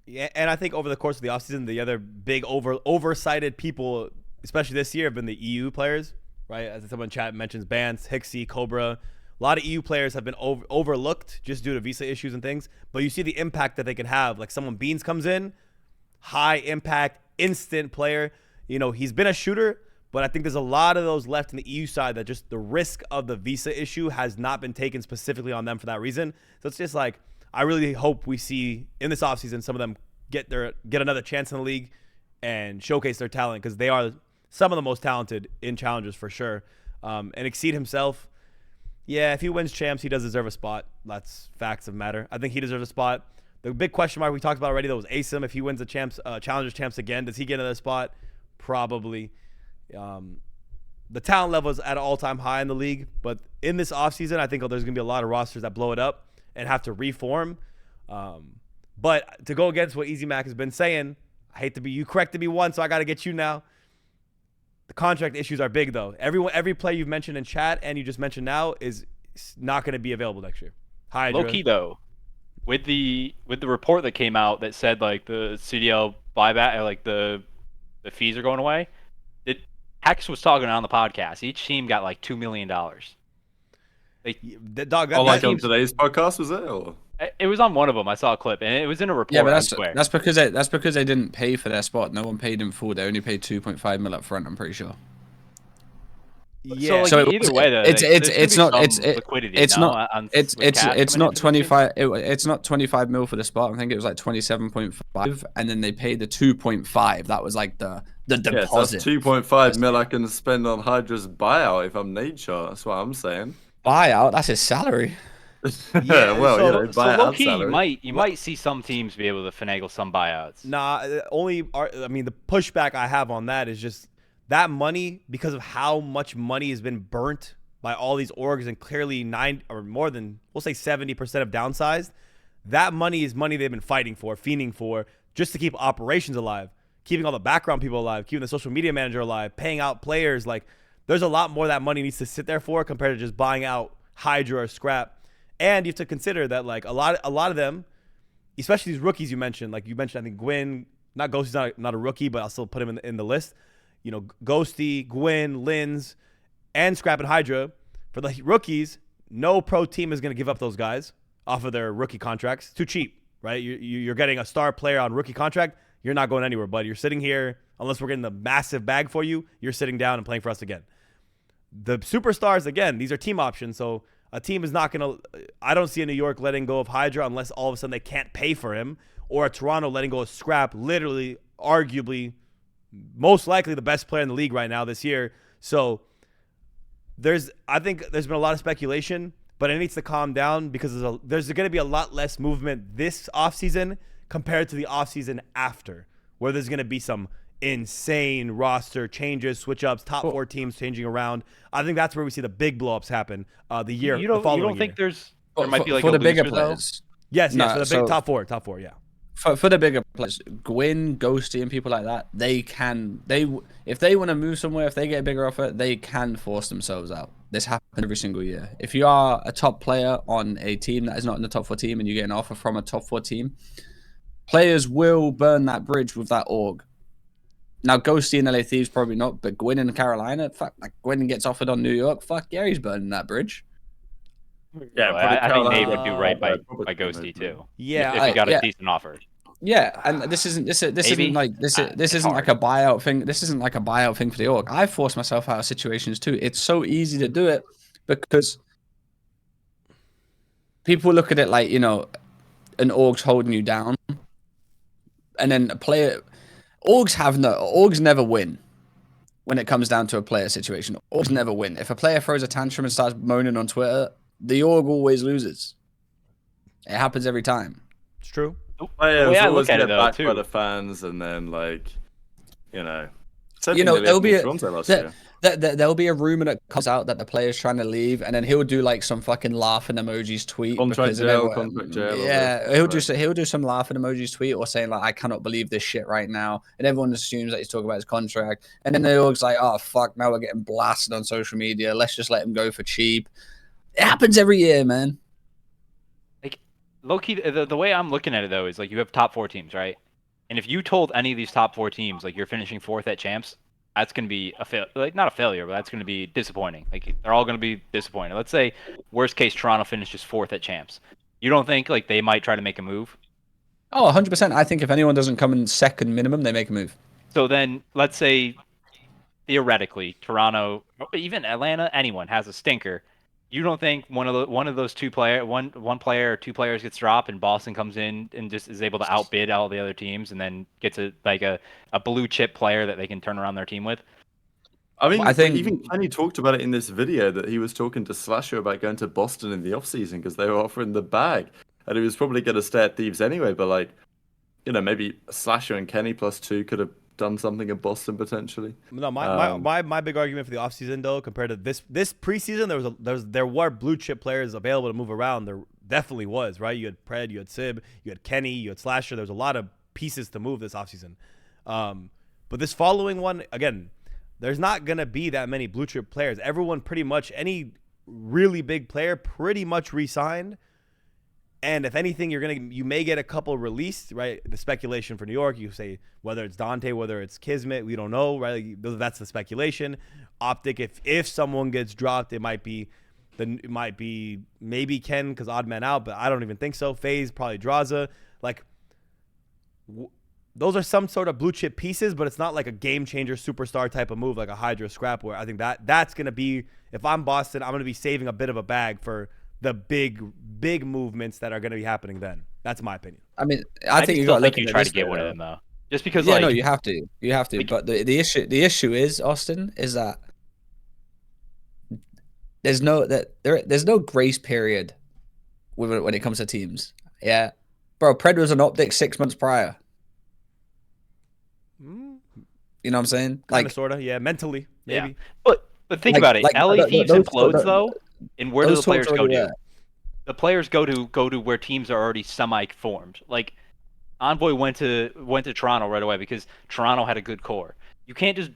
Yeah, and I think over the course of the offseason, the other big oversighted people, especially this year, have been the EU players, right? As someone in chat mentions, Bance, Hixie, Cobra. A lot of EU players have been overlooked just due to visa issues and things. But you see the impact that they can have. Like someone Beans comes in, high impact, instant player. You know, he's been a shooter, but I think there's a lot of those left in the EU side that just the risk of the visa issue has not been taken specifically on them for that reason. So it's just like, I really hope we see in this offseason some of them get another chance in the league and showcase their talent because they are some of the most talented in challengers for sure. And Exceed himself, Yeah, if he wins champs, he does deserve a spot. That's facts of matter. I think he deserves a spot. The big question mark we talked about already, though, was Asim. If he wins the champs, challengers champs again, does he get another spot? Probably. The talent level is at an all-time high in the league, but in this offseason, I think there's going to be a lot of rosters that blow it up and have to reform. But to go against what EasyMac has been saying, I hate to be, you corrected me once, so I got to get you now. The contract issues are big, though. Every player you've mentioned in chat and you just mentioned now is not going to be available next year. Hydra. Low key though, with the report that came out that said like the CDL buyback, like the fees are going away. Hex was talking on the podcast. Each team got like $2 million. Like, like on today's podcast, was it? Or? It was on one of them. I saw a clip, and it was in a report. Yeah, but that's because they didn't pay for their spot. No one paid in full. They only paid 2.5 mil up front. I'm pretty sure. Yeah. So, like, either way, though, it's not 25. It's not 25 mil for the spot. I think it was like 27.5, and then they paid the 2.5. That was like the deposit. So 2.5 mil I can spend on Hydra's buyout if I'm Nadeshot. That's what I'm saying. Buyout? That's his salary. Yeah, well, so, you know, buyout low key, salary. you might see some teams be able to finagle some buyouts. Nah, the pushback I have on that is just that money, because of how much money has been burnt by all these orgs, and clearly 9 or more than, we'll say 70% of downsized. That money is money they've been fighting for, fiending for, just to keep operations alive, keeping all the background people alive, keeping the social media manager alive, paying out players. Like, there's a lot more that money needs to sit there for compared to just buying out Hydra or Scrap. And you have to consider that, like, a lot of them, especially these rookies you mentioned, like you mentioned, I think Gwyn, not Ghosty's not a rookie, but I'll still put him in the list. You know, Ghosty, Gwyn, Linz, and Scrap and Hydra. For the rookies, no pro team is going to give up those guys off of their rookie contracts. Too cheap, right? You're getting a star player on rookie contract. You're not going anywhere, bud. You're sitting here, unless we're getting the massive bag for you, you're sitting down and playing for us again. The superstars, again, these are team options, so a team is not going to – I don't see a New York letting go of Hydra unless all of a sudden they can't pay for him, or a Toronto letting go of Scrap, literally, arguably, most likely the best player in the league right now this year. So I think there's been a lot of speculation, but it needs to calm down because there's going to be a lot less movement this offseason compared to the offseason after, where there's going to be some insane roster changes, switch-ups, top 4 teams changing around. I think that's where we see the big blow-ups happen You don't think there might be like for a the bigger loser, players? Yes, for the big top four, yeah. For the bigger players, Gwyn, Ghosty, and people like that, if they want to move somewhere, if they get a bigger offer, they can force themselves out. This happens every single year. If you are a top player on a team that is not in the top 4 team and you get an offer from a top 4 team, players will burn that bridge with that org. Now, Ghosty and LA Thieves probably not, but Gwyn in Carolina, Gwyn gets offered on New York, yeah, he's burning that bridge. Yeah, I think Nate would do right by Ghosty too. Yeah, if you got a decent offer. Yeah, and this isn't like a buyout thing. This isn't like a buyout thing for the org. I force myself out of situations too. It's so easy to do it because people look at it like, you know, an org's holding you down, and then a player. Orgs never win when it comes down to a player situation. Orgs never win. If a player throws a tantrum and starts moaning on Twitter, the org always loses. It happens every time. It's true. Players always get backed by the fans, and then, like, you know, there'll be a rumor that comes out that the player's trying to leave, and then he'll do like some fucking laughing emojis tweet. Contract jail. Yeah, he'll do some laughing emojis tweet or saying like, "I cannot believe this shit right now," and everyone assumes that he's talking about his contract, and then they're always like, "Oh fuck, now we're getting blasted on social media. Let's just let him go for cheap." It happens every year, man. Like, low key, the way I'm looking at it though is like you have top 4 teams, right? And if you told any of these top 4 teams like you're finishing 4th at champs, that's going to be not a failure, but that's going to be disappointing. Like, they're all going to be disappointed. Let's say worst case Toronto finishes 4th at champs. You don't think like they might try to make a move? Oh, 100%. I think if anyone doesn't come in second minimum, they make a move. So then let's say theoretically Toronto, even Atlanta, anyone has a stinker. You don't think one of those one player or 2 players gets dropped and Boston comes in and just is able to outbid all the other teams and then gets a blue chip player that they can turn around their team with? I mean, I think- even Kenny talked about it in this video that he was talking to Slasher about going to Boston in the offseason because they were offering the bag. And he was probably going to stay at Thieves anyway, but like, you know, maybe Slasher and Kenny +2 could have done something in Boston potentially. No, my big argument for the offseason though, compared to this preseason, there were blue chip players available to move around. There definitely was, right? You had Pred, you had Sib, you had Kenny, you had Slasher. There's a lot of pieces to move this offseason. But this following one, again, there's not gonna be that many blue chip players. Everyone pretty much, any really big player pretty much re-signed. And if anything, you may get a couple released, right? The speculation for New York, you say whether it's Dante, whether it's Kismet, we don't know, right? That's the speculation. OpTic, if someone gets dropped, it might be maybe Ken because odd man out, but I don't even think so. FaZe, probably Draza. Like, those are some sort of blue chip pieces, but it's not like a game changer superstar type of move like a Hydra scrap. Where I think that's gonna be, if I'm Boston, I'm gonna be saving a bit of a bag for the big movements that are going to be happening then. That's my opinion. I mean, I think you got to look at try to get one of them though, just because. Yeah, no, you have to. But the issue is, Austin, is that there's no grace period when it comes to teams. Yeah, bro, Pred was an OpTic 6 months prior. You know what I'm saying? Like, sort of, yeah, mentally, maybe. Yeah. But think about it. LA Thieves implodes though. And where do the players go to? The players go to where teams are already semi-formed. Like, Envoy went to Toronto right away because Toronto had a good core. You can't just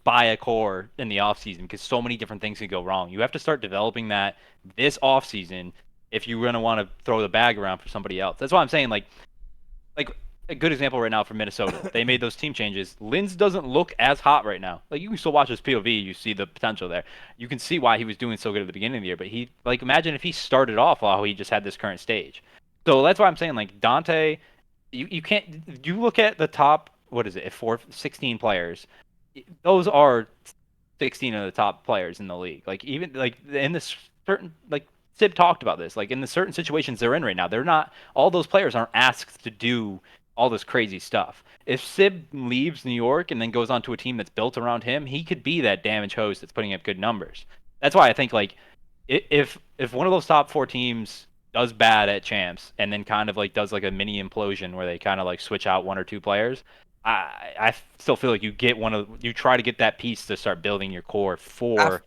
buy a core in the offseason because so many different things could go wrong. You have to start developing that this offseason if you're going to want to throw the bag around for somebody else. That's why I'm saying, like a good example right now for Minnesota. They made those team changes. Linz doesn't look as hot right now. Like, you can still watch his POV, you see the potential there. You can see why he was doing so good at the beginning of the year, but he, like, imagine if he started off while he just had this current stage. So that's why I'm saying, like, Dante, you can't, you look at the top, 16 players. Those are 16 of the top players in the league. Like, even, like, in this certain, like, Sib talked about this, like, in the certain situations they're in right now, they're not, all those players aren't asked to do all this crazy stuff. If Sib leaves New York and then goes on to a team that's built around him, he could be that damage host that's putting up good numbers. That's why I think, like, if one of those top 4 teams does bad at champs and then kind of like does like a mini implosion where they kind of like switch out 1 or 2 players, I still feel like you try to get that piece to start building your core for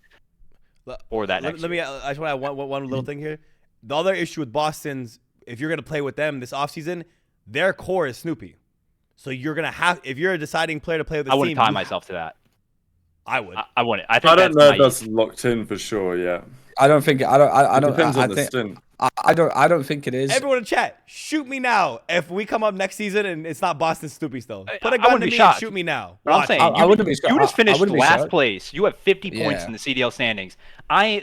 that next year. I just want to add one little thing here. The other issue with Boston's, if you're going to play with them this offseason, their core is Snoopy. So you're going to have, if you're a deciding player to play with this team. I wouldn't tie myself to that. I would. I wouldn't. I don't know if that's locked in for sure, yeah. I don't think, I don't, Depends on I the think, stint. I don't think it is. Everyone in chat, shoot me now. If we come up next season and it's not Boston Snoopy still, put a gun to me and shoot me now. I'm saying, I wouldn't be shocked. You just finished last place. You have 50 points Yeah. in the CDL standings.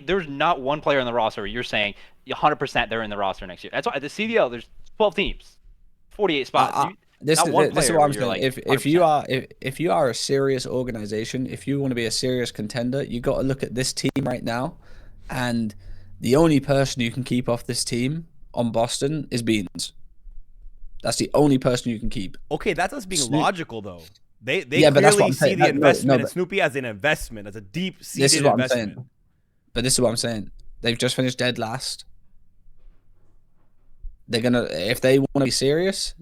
There's not one player on the roster where you're saying 100% they're in the roster next year. That's why the CDL, there's 12 teams, 48 spots. This is what I'm saying. Like if you are a serious organization, if you want to be a serious contender, you got to look at this team right now, and the only person you can keep off this team on Boston is Beans. That's the only person you can keep. Okay, that's us being logical though. They Yeah, but that's what clearly I'm see saying. the investment in but Snoopy as an investment, as a deep seated this is what investment. I'm saying. But this is what I'm saying. They've just finished dead last. They're gonna, if they want to be serious,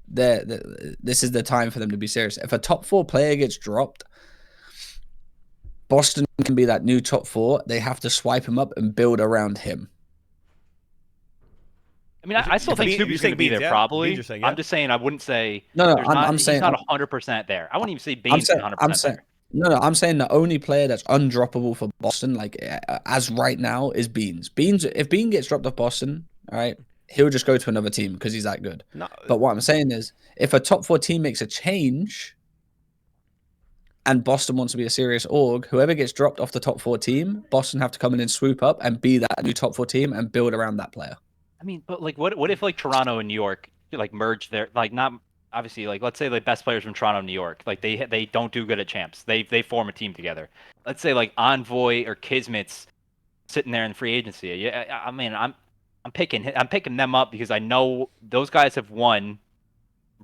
this is the time for them to be serious. If a top 4 player gets dropped, Boston can be that new top 4. They have to swipe him up and build around him. I mean, I still think Snoopy's going to be there, probably. Saying, yeah. I'm just saying I wouldn't say. No, I'm saying he's not 100% there. I wouldn't even say Bane's 100% there. No, I'm saying the only player that's undroppable for Boston, like as right now, is Beans. If Bean gets dropped off Boston, all right, he'll just go to another team because he's that good. No. But what I'm saying is, if a top 4 team makes a change, and Boston wants to be a serious org, whoever gets dropped off the top 4 team, Boston have to come in and swoop up and be that new top 4 team and build around that player. I mean, but like, what if like Toronto and New York like merge their, like, not obviously, like, let's say the best players from Toronto and New York, like they don't do good at champs. They form a team together. Let's say like Envoy or Kismet's sitting there in free agency. Yeah, I mean, I'm picking them up because I know those guys have won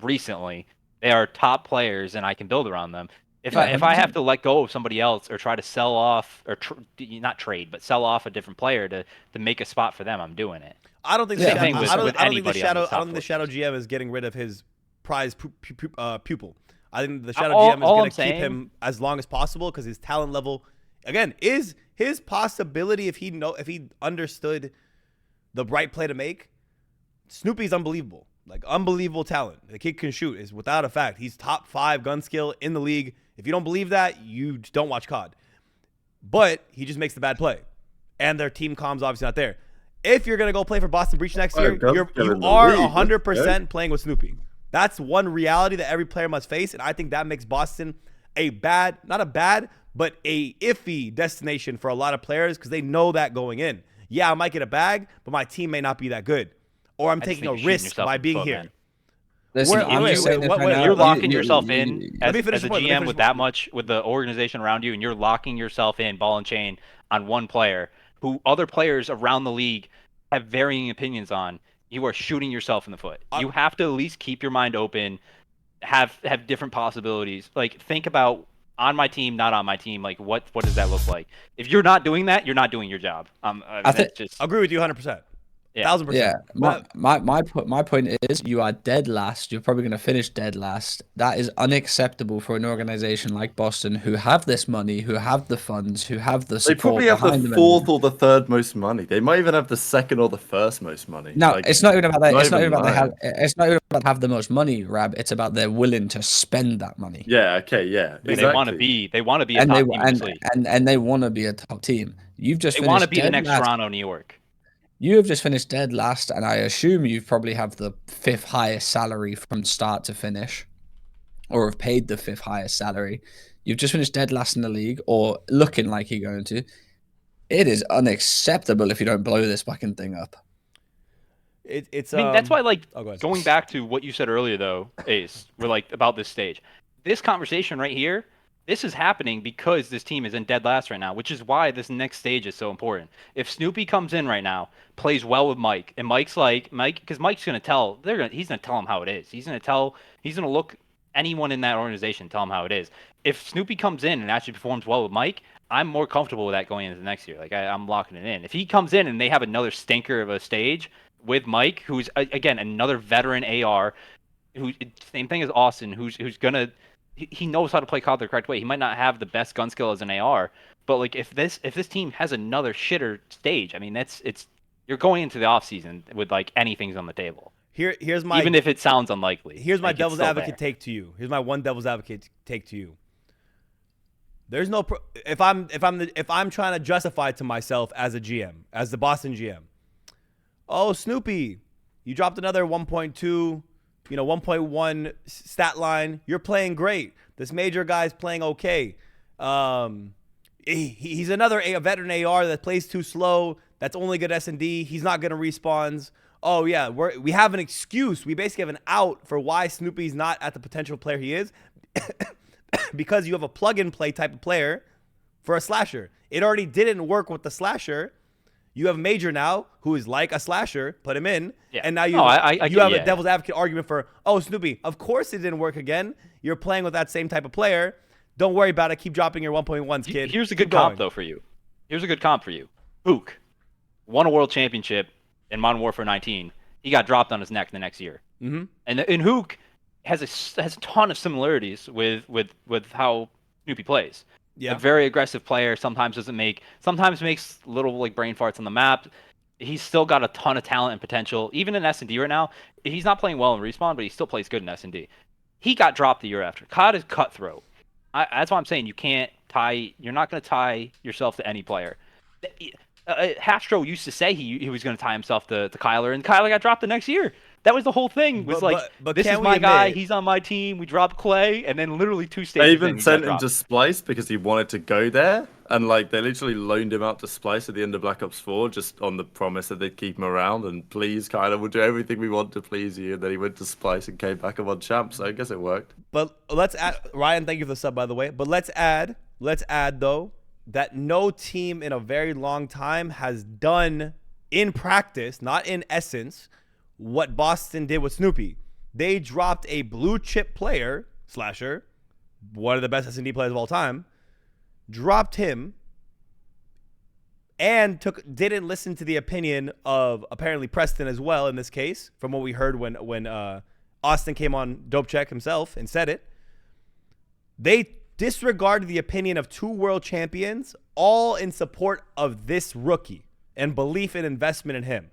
recently. They are top players and I can build around them. If Yeah, I have 100%. to let go of somebody else or try to sell off or not trade, but sell off a different player to make a spot for them, I'm doing it. I don't think Same the thing shadow, with- I don't, with I don't think the anybody on shadow. this I don't top think the four shadow teams. GM is getting rid of his prize pupil. I think the shadow All- GM is all going I'm to keep saying- him as long as possible because his talent level, again, is his possibility if he understood the right play to make. Snoopy's unbelievable, like unbelievable talent. The kid can shoot, is without a fact. He's top 5 gun skill in the league. If you don't believe that, you don't watch COD. But he just makes the bad play, and their team comm's obviously not there. If you're gonna go play for Boston Breach next year, you are 100% playing with Snoopy. That's one reality that every player must face, and I think that makes Boston a bad, not a bad, but a iffy destination for a lot of players because they know that going in. Yeah, I might get a bag, but my team may not be that good, or I'm I just taking a think you're shooting risk yourself by in the being foot, here. man. Listen, Wait, I'm wait, just saying wait, this wait, right now. You're locking You- yourself you- in you- Let me as finish a the point, let me GM finish with the that point. much, with the organization around you, and you're locking yourself in ball and chain on one player who other players around the league have varying opinions on. You are shooting yourself in the foot. You have to at least keep your mind open, have different possibilities. Like think about on my team, not on my team. Like what does that look like? If you're not doing that, you're not doing your job. I mean, think- that's just Agree with you 100%. Yeah. 1000%. Yeah, But my point is you are dead last. You're probably going to finish dead last. That is unacceptable for an organization like Boston who have this money, who have the funds, who have the They support probably have behind the them. fourth or the third most money. They might even have the second or the first most money. No, Like, it's not even about that. not It's not even even about they lying. have. It's not even about have the most money, Rab. It's about they're willing to spend that money. Yeah. Okay. Yeah. they Exactly. want to be a and top they team in this league. and they want to be a top team. You've just They finished want to be the dead next last. Toronto, New York. You have just finished dead last, and I assume you probably have the 5th highest salary from start to finish, or have paid the 5th highest salary. You've just finished dead last in the league, or looking like you're going to. It is unacceptable if you don't blow this fucking thing up. it's. I mean, that's why, like, go ahead. going back to what you said earlier, though, Ace, we're like about this stage. This conversation right here, this is happening because this team is in dead last right now, which is why this next stage is so important. If Snoopy comes in right now, plays well with Mike, and Mike's like because Mike's gonna tell he's gonna tell him how it is. He's gonna look anyone in that organization, tell him how it is. If Snoopy comes in and actually performs well with Mike, I'm more comfortable with that going into the next year. Like I'm locking it in. If he comes in and they have another stinker of a stage with Mike, who's again another veteran AR, who same thing as Austin, who's gonna he knows how to play COD the correct way. He might not have the best gun skill as an AR, but like if this team has another shitter stage, I mean you're going into the offseason with like anything's on the table. Here's my even if it sounds unlikely. Here's my like, it's devil's still advocate there. take to you. Here's my one devil's advocate take to you. There's no if I'm trying to justify to myself as a GM, as the Boston GM. Oh, Snoopy, you dropped another 1.2, 1.1 stat line. You're playing great. This major guy's playing okay. He's another a veteran AR that plays too slow. That's only good S&D. He's not going to respawns. Oh, yeah, we have an excuse. We basically have an out for why Snoopy's not at the potential player he is because you have a plug-and-play type of player for a slasher. It already didn't work with the slasher. You have Major now, who is like a slasher, put him in, and now you have a devil's advocate argument for, oh, Snoopy, of course it didn't work again. You're playing with that same type of player. Don't worry about it. Keep dropping your 1.1s, kid. Here's a good comp, though, for you. Here's a good comp for you. Hook won a world championship in Modern Warfare 19. He got dropped on his neck the next year. Mm-hmm. And Hook has a ton of similarities with how Snoopy plays. Yeah. A very aggressive player. Sometimes makes little like brain farts on the map. He's still got a ton of talent and potential. Even in S&D right now, he's not playing well in Respawn, but he still plays good in S&D. He got dropped the year after. COD is cutthroat. That's why I'm saying you're not going to tie yourself to any player. Hastro used to say he was going to tie himself to Kyler, and Kyler got dropped the next year. That was the whole thing. But this is my guy. He's on my team. We dropped Clay, and then literally 2 stages. They even sent him to Splice because he wanted to go there, and like they literally loaned him out to Splice at the end of Black Ops 4, just on the promise that they'd keep him around and please, Kyler, we'll do everything we want to please you. And then he went to Splice and came back and won champ. So I guess it worked. But let's add, Ryan, thank you for the sub, by the way. But let's add though that no team in a very long time has done in practice, not in essence, what Boston did with Snoopy. They dropped a blue chip player, slasher, one of the best S&D players of all time, dropped him and didn't listen to the opinion of apparently Preston as well in this case, from what we heard when Austin came on Dope Check himself and said it. They disregarded the opinion of 2 world champions, all in support of this rookie and belief and investment in him.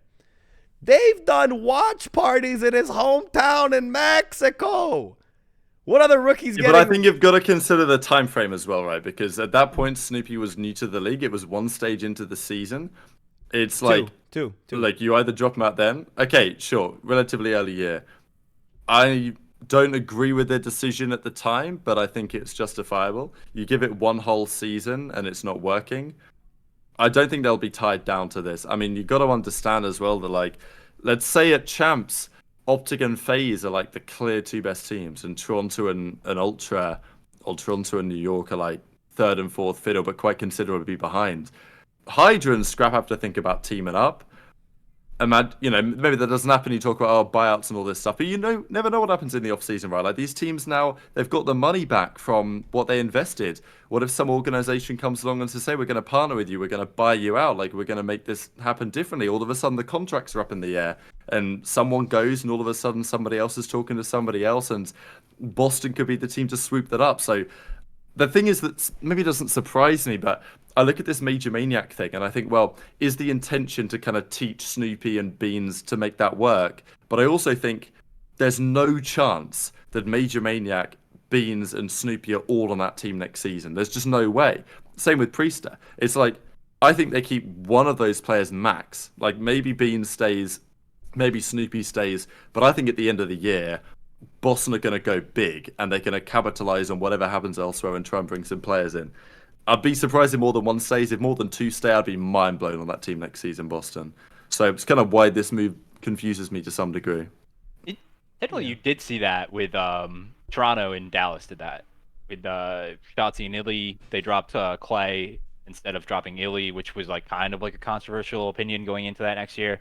They've done watch parties in his hometown in Mexico. What other rookies getting? But I think you've got to consider the time frame as well, right? Because at that point, Snoopy was new to the league. It was one stage into the season. It's like two. Like you either drop him out then. Okay, sure, relatively early year. I don't agree with their decision at the time, but I think it's justifiable. You give it one whole season and it's not working. I don't think they'll be tied down to this. I mean, you've got to understand as well that, like, let's say at Champs, OpTic and FaZe are like the clear 2 best teams, and Toronto and Ultra, or Toronto and New York are like 3rd and 4th fiddle, but quite considerably behind. Hydra and Scrap have to think about teaming up. Maybe that doesn't happen. You talk about buyouts and all this stuff, but never know what happens in the off season, right? Like, these teams now, they've got the money back from what they invested. What if some organization comes along and says, "Hey, we're going to partner with you. We're going to buy you out. Like, we're going to make this happen differently." All of a sudden, the contracts are up in the air, and someone goes, and all of a sudden, somebody else is talking to somebody else, and Boston could be the team to swoop that up. So the thing is that maybe it doesn't surprise me, but I look at this MajorManiak thing and I think, well, is the intention to kind of teach Snoopy and Beans to make that work? But I also think there's no chance that MajorManiak, Beans, and Snoopy are all on that team next season. There's just no way. Same with Priester. It's like, I think they keep one of those players max. Like, maybe Beans stays, maybe Snoopy stays, but I think at the end of the year, Boston are going to go big and they're going to capitalize on whatever happens elsewhere and try and bring some players in. I'd be surprised if more than 1 stays. If more than 2 stay, I'd be mind blown on that team next season, Boston. So it's kind of why this move confuses me to some degree. Technically, you did see that with Toronto and Dallas did that. With Shotzi and Illy, they dropped Clay instead of dropping Illy, which was like kind of like a controversial opinion going into that next year.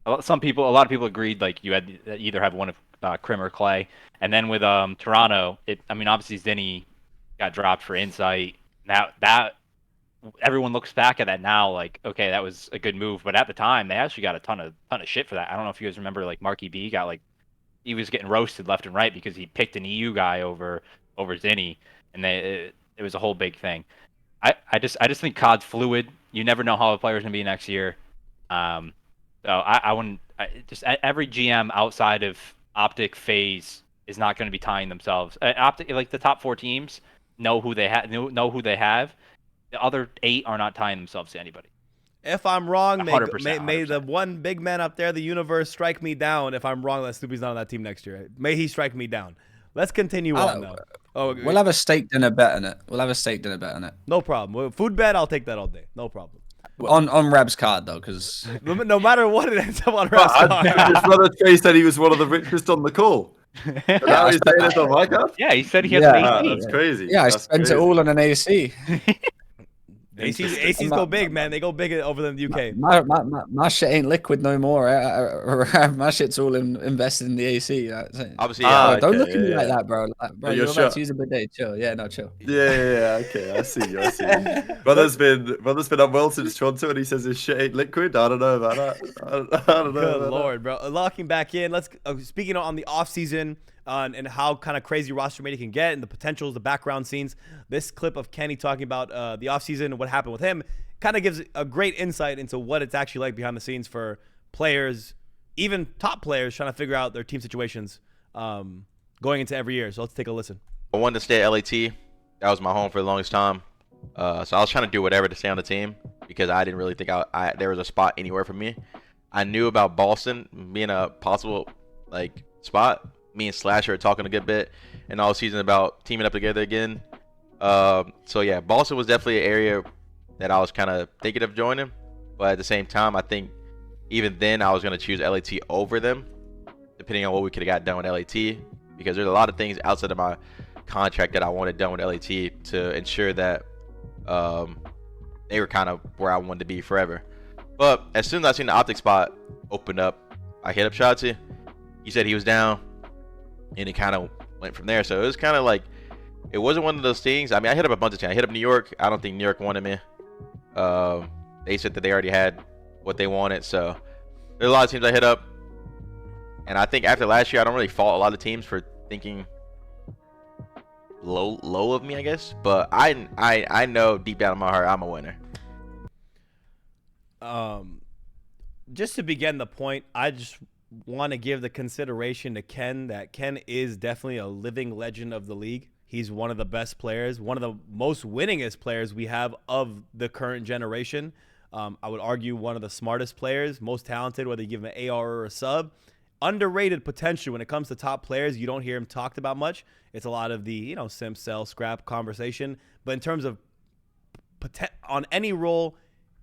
A lot of people agreed like you had to either have one of Krim or Clay. And then with Toronto, obviously Zinni got dropped for Insight. Now that everyone looks back at that now, like, okay, that was a good move, but at the time they actually got a ton of shit for that. I don't know if you guys remember, like Marky B got he was getting roasted left and right because he picked an EU guy over Zinni, and it was a whole big thing. I just think COD's fluid. You never know how a player's gonna be next year. So I wouldn't. Every GM outside of OpTic, FaZe is not going to be tying themselves. OpTic, like the top 4 teams, know who they have. The other 8 are not tying themselves to anybody. If I'm wrong, may 100%. the one big man up there, the universe, strike me down. If I'm wrong that Snoopy's not on that team next year, may he strike me down. Let's continue on though. We'll have a steak dinner bet on it. No problem. Food bet, I'll take that all day. No problem. On Rab's card though, because no matter what, it ends up on Rab's card. His brother Trei said he was one of the richest on the call. Now he's saying it's on my card? Yeah, he said he has an AC. That's crazy. Yeah, I spent it all on an AC. ACs go big, man. They go big over in the UK. My shit ain't liquid no more. My shit's all invested in the AC. Obviously, don't look at me like that, bro. Bro, you're about to use a bidet. Chill. Yeah, no, chill. Yeah. Okay, I see you. Brother's been unwell since Toronto, and he says his shit ain't liquid. I don't know about that. I don't know. Good lord, bro. Locking back in. Let's speaking on the off season. And how kind of crazy roster mate can get and the potentials, the background scenes. This clip of Kenny talking about the offseason and what happened with him kind of gives a great insight into what it's actually like behind the scenes for players, even top players, trying to figure out their team situations going into every year. So let's take a listen. I wanted to stay at LAT. That was my home for the longest time. So I was trying to do whatever to stay on the team because I didn't really think there was a spot anywhere for me. I knew about Boston being a possible spot. Me and Slasher are talking a good bit and all season about teaming up together again. So yeah, Boston was definitely an area that I was kind of thinking of joining, but at the same time, I think even then I was going to choose LAT over them, depending on what we could have got done with LAT, because there's a lot of things outside of my contract that I wanted done with LAT to ensure that they were kind of where I wanted to be forever. But as soon as I seen the OpTic spot open up, I hit up Shotzi. He said he was down, and it kind of went from there. So it was kind of like it wasn't one of those things. I mean, I hit up a bunch of teams. I hit up New York. I don't think New York wanted me. They said that they already had what they wanted. So there's a lot of teams I hit up, and I think after last year, I don't really fault a lot of teams for thinking low of me, I guess. But I know deep down in my heart, I'm a winner. Just to begin the point, I just want to give the consideration to Ken that Ken is definitely a living legend of the league. He's one of the best players, one of the most winningest players we have of the current generation. I would argue one of the smartest players, most talented, whether you give him an AR or a sub. Underrated potential when it comes to top players. You don't hear him talked about much. It's a lot of the, simp, sell, scrap conversation. But in terms of on any role,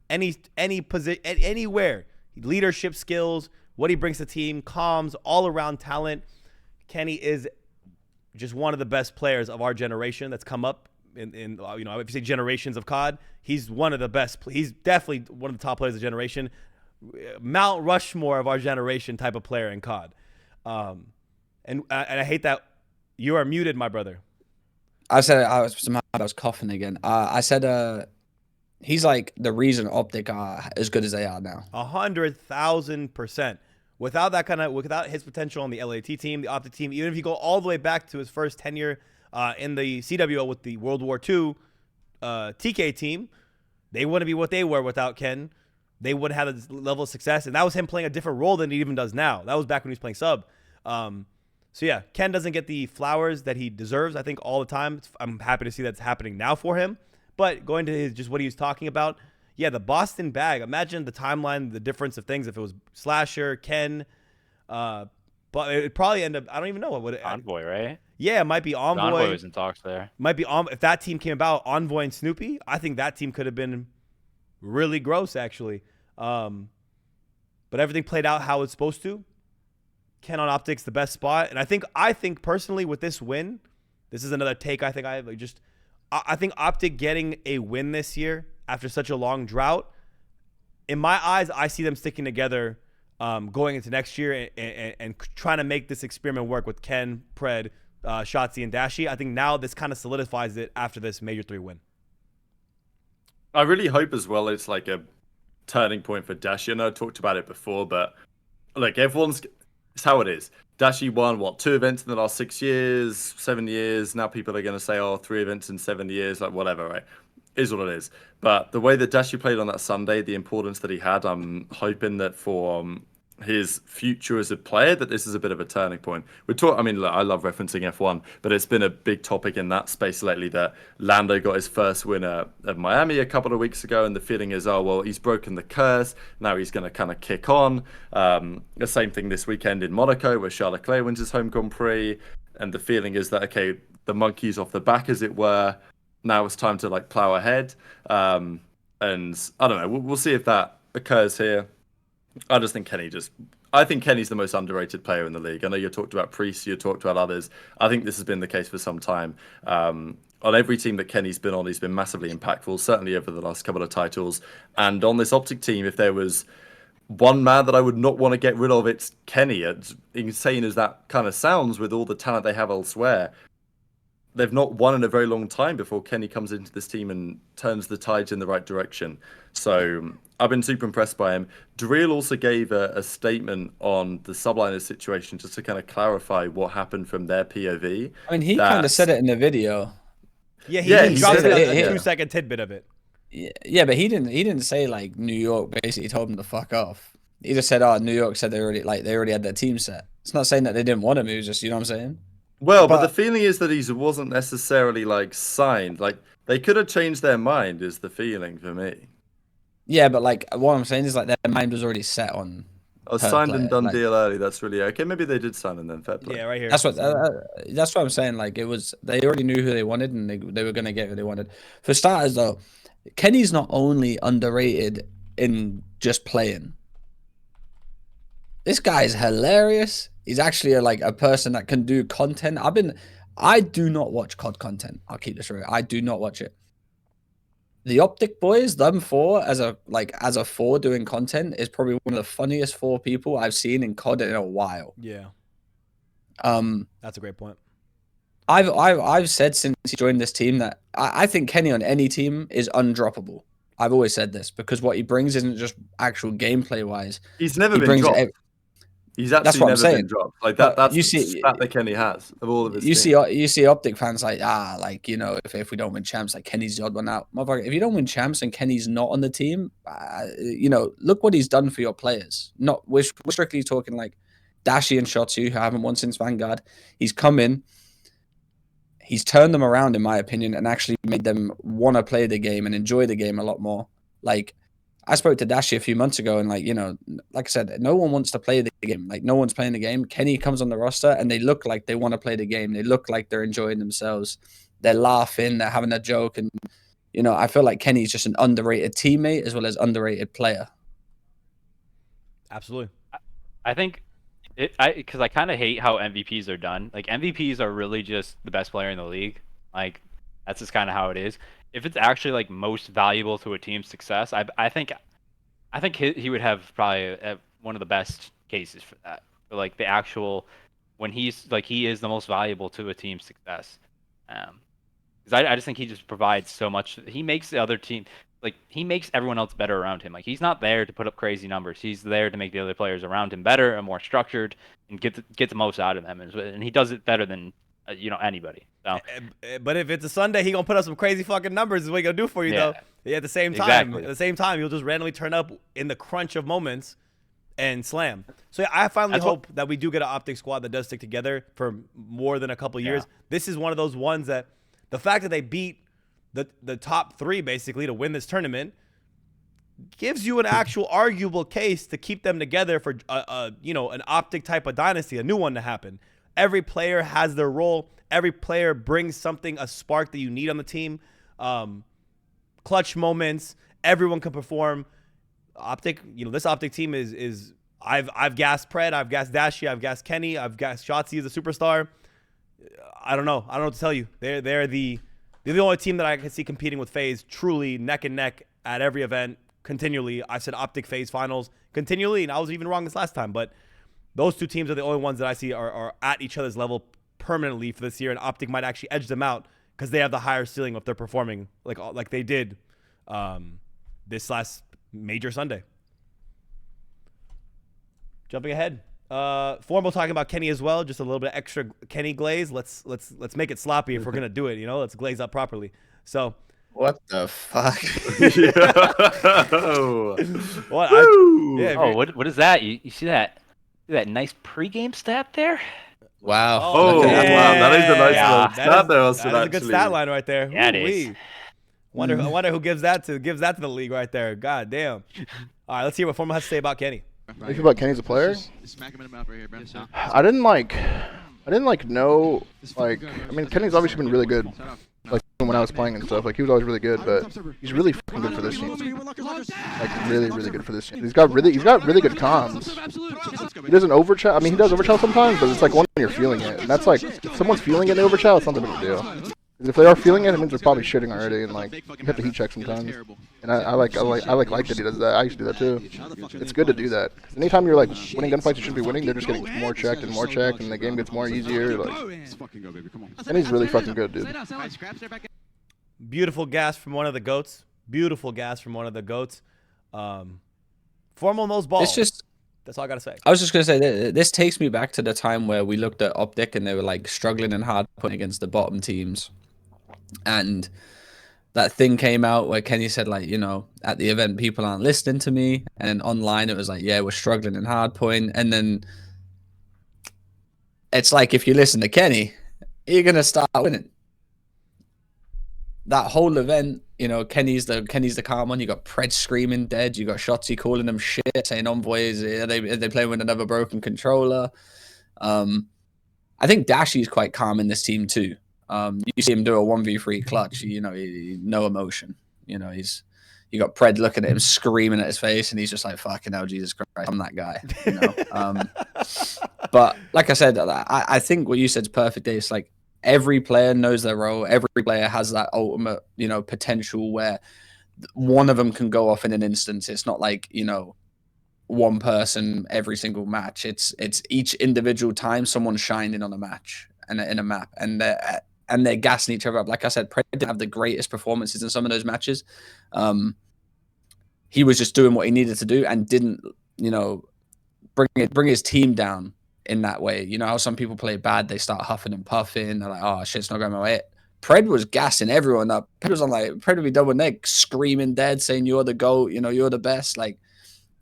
any position, anywhere, leadership skills, what he brings to the team, comms, all around talent, Kenny is just one of the best players of our generation that's come up in if you say generations of COD, he's one of the best. He's definitely one of the top players of the generation. Mount Rushmore of our generation type of player in COD. And I hate that you are muted, my brother. I said I was coughing again. I said he's like the reason OpTic are as good as they are now. 100,000%. Without his potential on the LAT team, the OpTic team, even if you go all the way back to his first tenure in the CWO with the World War II TK team, they wouldn't be what they were without Ken. They would have this level of success, and that was him playing a different role than he even does now. That was back when he was playing sub. So yeah, Ken doesn't get the flowers that he deserves, I think, all the time. I'm happy to see that's happening now for him. But going to just what he was talking about, yeah, the Boston bag. Imagine the timeline, the difference of things if it was Slasher, Ken, but it probably end up. I don't even know what would it. Envoy, right? Yeah, it might be Envoy. Envoy was in talks there. Might be if that team came about, Envoy and Snoopy. I think that team could have been really gross, actually. But everything played out how it's supposed to. Ken on OpTic's the best spot, and I think personally with this win, this is another take. I think I think OpTic getting a win this year after such a long drought, in my eyes, I see them sticking together going into next year and trying to make this experiment work with Ken, Pred, Shotzi, and Dashy. I think now this kind of solidifies it after this Major 3 win. I really hope as well it's like a turning point for Dashy. I know I talked about it before, but like it's how it is. Dashy won, 2 events in the last 6 years, 7 years. Now people are going to say, 3 events in 7 years, like whatever, right? Is what it is. But the way that Dashy played on that Sunday, the importance that he had, I'm hoping that for his future as a player, that this is a bit of a turning point. I mean, look, I love referencing F1, but it's been a big topic in that space lately that Lando got his first win at Miami a couple of weeks ago, and the feeling is, he's broken the curse. Now he's going to kind of kick on. The same thing this weekend in Monaco, where Charles Leclerc wins his home Grand Prix, and the feeling is that, okay, the monkey's off the back, as it were. Now it's time to plow ahead. And I don't know. We'll see if that occurs here. I just think I think Kenny's the most underrated player in the league. I know you talked about Priest, you talked about others. I think this has been the case for some time. On every team that Kenny's been on, he's been massively impactful, certainly over the last couple of titles. And on this OpTic team, if there was one man that I would not want to get rid of, it's Kenny. As insane as that kind of sounds with all the talent they have elsewhere, they've not won in a very long time before Kenny comes into this team and turns the tides in the right direction. So I've been super impressed by him. Drill also gave a statement on the subliners situation just to kind of clarify what happened from their POV. I mean, he kind of said it in the video. Yeah, he dropped a 2-second tidbit of it. Yeah, but he didn't say New York basically told him to fuck off. He just said, New York said they already had their team set. It's not saying that they didn't want him. It was just, you know what I'm saying? Well, but the feeling is that he wasn't necessarily signed. They could have changed their mind, is the feeling for me. Yeah, but what I'm saying is their mind was already set on. Signed and done deal early. That's really okay. Maybe they did sign and then fair play. Yeah, right here. That's what I'm saying. It was they already knew who they wanted and they were gonna get who they wanted. For starters, though, Kenny's not only underrated in just playing. This guy is hilarious. He's actually a person that can do content. I do not watch COD content. I'll keep this real. I do not watch it. The OpTic boys, them 4 as a 4 doing content is probably one of the funniest 4 people I've seen in COD in a while. Yeah. That's a great point. I've said since he joined this team that I think Kenny on any team is undroppable. I've always said this because what he brings isn't just actual gameplay wise. He's never been dropped. He's actually never been dropped. Like that's the stat that Kenny has of all of his. You see OpTic fans like if we don't win champs, like Kenny's the odd one out. Motherfucker, if you don't win champs and Kenny's not on the team, look what he's done for your players. We're strictly talking like Dashy and Shotsu, who haven't won since Vanguard. He's come in. He's turned them around, in my opinion, and actually made them want to play the game and enjoy the game a lot more. Like, I spoke to Dashy a few months ago, and like I said, no one wants to play the game. Like, no one's playing the game. Kenny comes on the roster, and they look like they want to play the game. They look like they're enjoying themselves. They're laughing. They're having a joke, and I feel like Kenny's just an underrated teammate as well as underrated player. Absolutely. I think. Because I kind of hate how MVPs are done. Like, MVPs are really just the best player in the league. Like, that's just kind of how it is. If it's actually like most valuable to a team's success, I think he would have probably one of the best cases for that. For like the actual when he's like he is the most valuable to a team's success. Because I just think he just provides so much. He makes the other team. Like, he makes everyone else better around him. Like, he's not there to put up crazy numbers. He's there to make the other players around him better and more structured and get the most out of them. And he does it better than anybody. So. But if it's a Sunday, he gonna put up some crazy fucking numbers. Is what he gonna do for you though. Yeah, at the same time, he'll just randomly turn up in the crunch of moments and slam. So yeah, I finally hope that we do get an OpTic squad that does stick together for more than a couple years. This is one of those ones that the fact that they beat the top 3 basically to win this tournament gives you an actual arguable case to keep them together for an OpTic type of dynasty, a new one to happen. Every player has their role. Every player brings something, a spark that you need on the team. Clutch moments. Everyone can perform. OpTic, this OpTic team is I've gassed Pred, I've gassed Dashy, I've gassed Kenny, I've gassed Shotzi as a superstar. I don't know what to tell you. They're the only team that I can see competing with FaZe truly neck and neck at every event continually. I said OpTic FaZe finals continually, and I was even wrong this last time. But those two teams are the only ones that I see are at each other's level permanently for this year, and OpTic might actually edge them out because they have the higher ceiling if they're performing like they did this last major Sunday. Jumping ahead. Formal talking about Kenny as well, just a little bit extra Kenny glaze. Let's make it sloppy if we're gonna do it. Let's glaze up properly. So what the fuck? What what is that? You see that nice pregame stat there? Wow. Wow, that is a nice little stat there. That's a good stat line right there. Yeah, it is. I wonder who gives that to the league right there. God damn. All right, let's hear what Formal has to say about Kenny. How do you feel about Kenny as a player? Smack him in the mouth right here, bro. I didn't know, I mean, Kenny's obviously been really good, like, when I was playing and stuff. Like, he was always really good, but he's really fucking good for this team. Like, really, really good for this team. He's got really good comms. He doesn't overchat. I mean, he does overchat sometimes, but it's like one when you're feeling it. And that's like, if someone's feeling it in the overchat, it's not the big deal. If they are feeling it, it means they're probably shitting already, and like you have to heat check sometimes. And I like that he does that. I used to do that too. It's good to do that. Anytime you're like winning gunfights you shouldn't be winning, they're just getting more checked, and the game gets more easier. Like, and he's really fucking good, dude. Beautiful gas from one of the goats. Formal knows ball. It's just. That's all I gotta say. I was just gonna say this takes me back to the time where we looked at OpTic and they were like struggling and hard putting against the bottom teams, and that thing came out where Kenny said like, at the event people aren't listening to me, and then online it was like, yeah, we're struggling in hardpoint, and then it's like if you listen to Kenny, you're gonna start winning. That whole event, Kenny's the calm one. You got Pred screaming dead. You got Shotzi calling them shit, saying Envoys, are they playing with another broken controller? I think Dashy's quite calm in this team too. You see him do a 1v3 clutch. No emotion. You got Pred looking at him, screaming at his face, and he's just like, "Fucking hell, Jesus Christ, I'm that guy." But like I said, I think what you said is perfect. It's like, every player knows their role. Every player has that ultimate, potential where one of them can go off in an instance. It's not like, one person every single match. It's each individual time someone's shining on a match and in a map. And and they're gassing each other up. Like I said, Pred didn't have the greatest performances in some of those matches. He was just doing what he needed to do and didn't, bring his team down in that way. You know how some people play bad, they start huffing and puffing, they're like, oh shit's not going my way. Pred was gassing everyone up. Pred would be double neck, screaming dead, saying you're the GOAT, you're the best. Like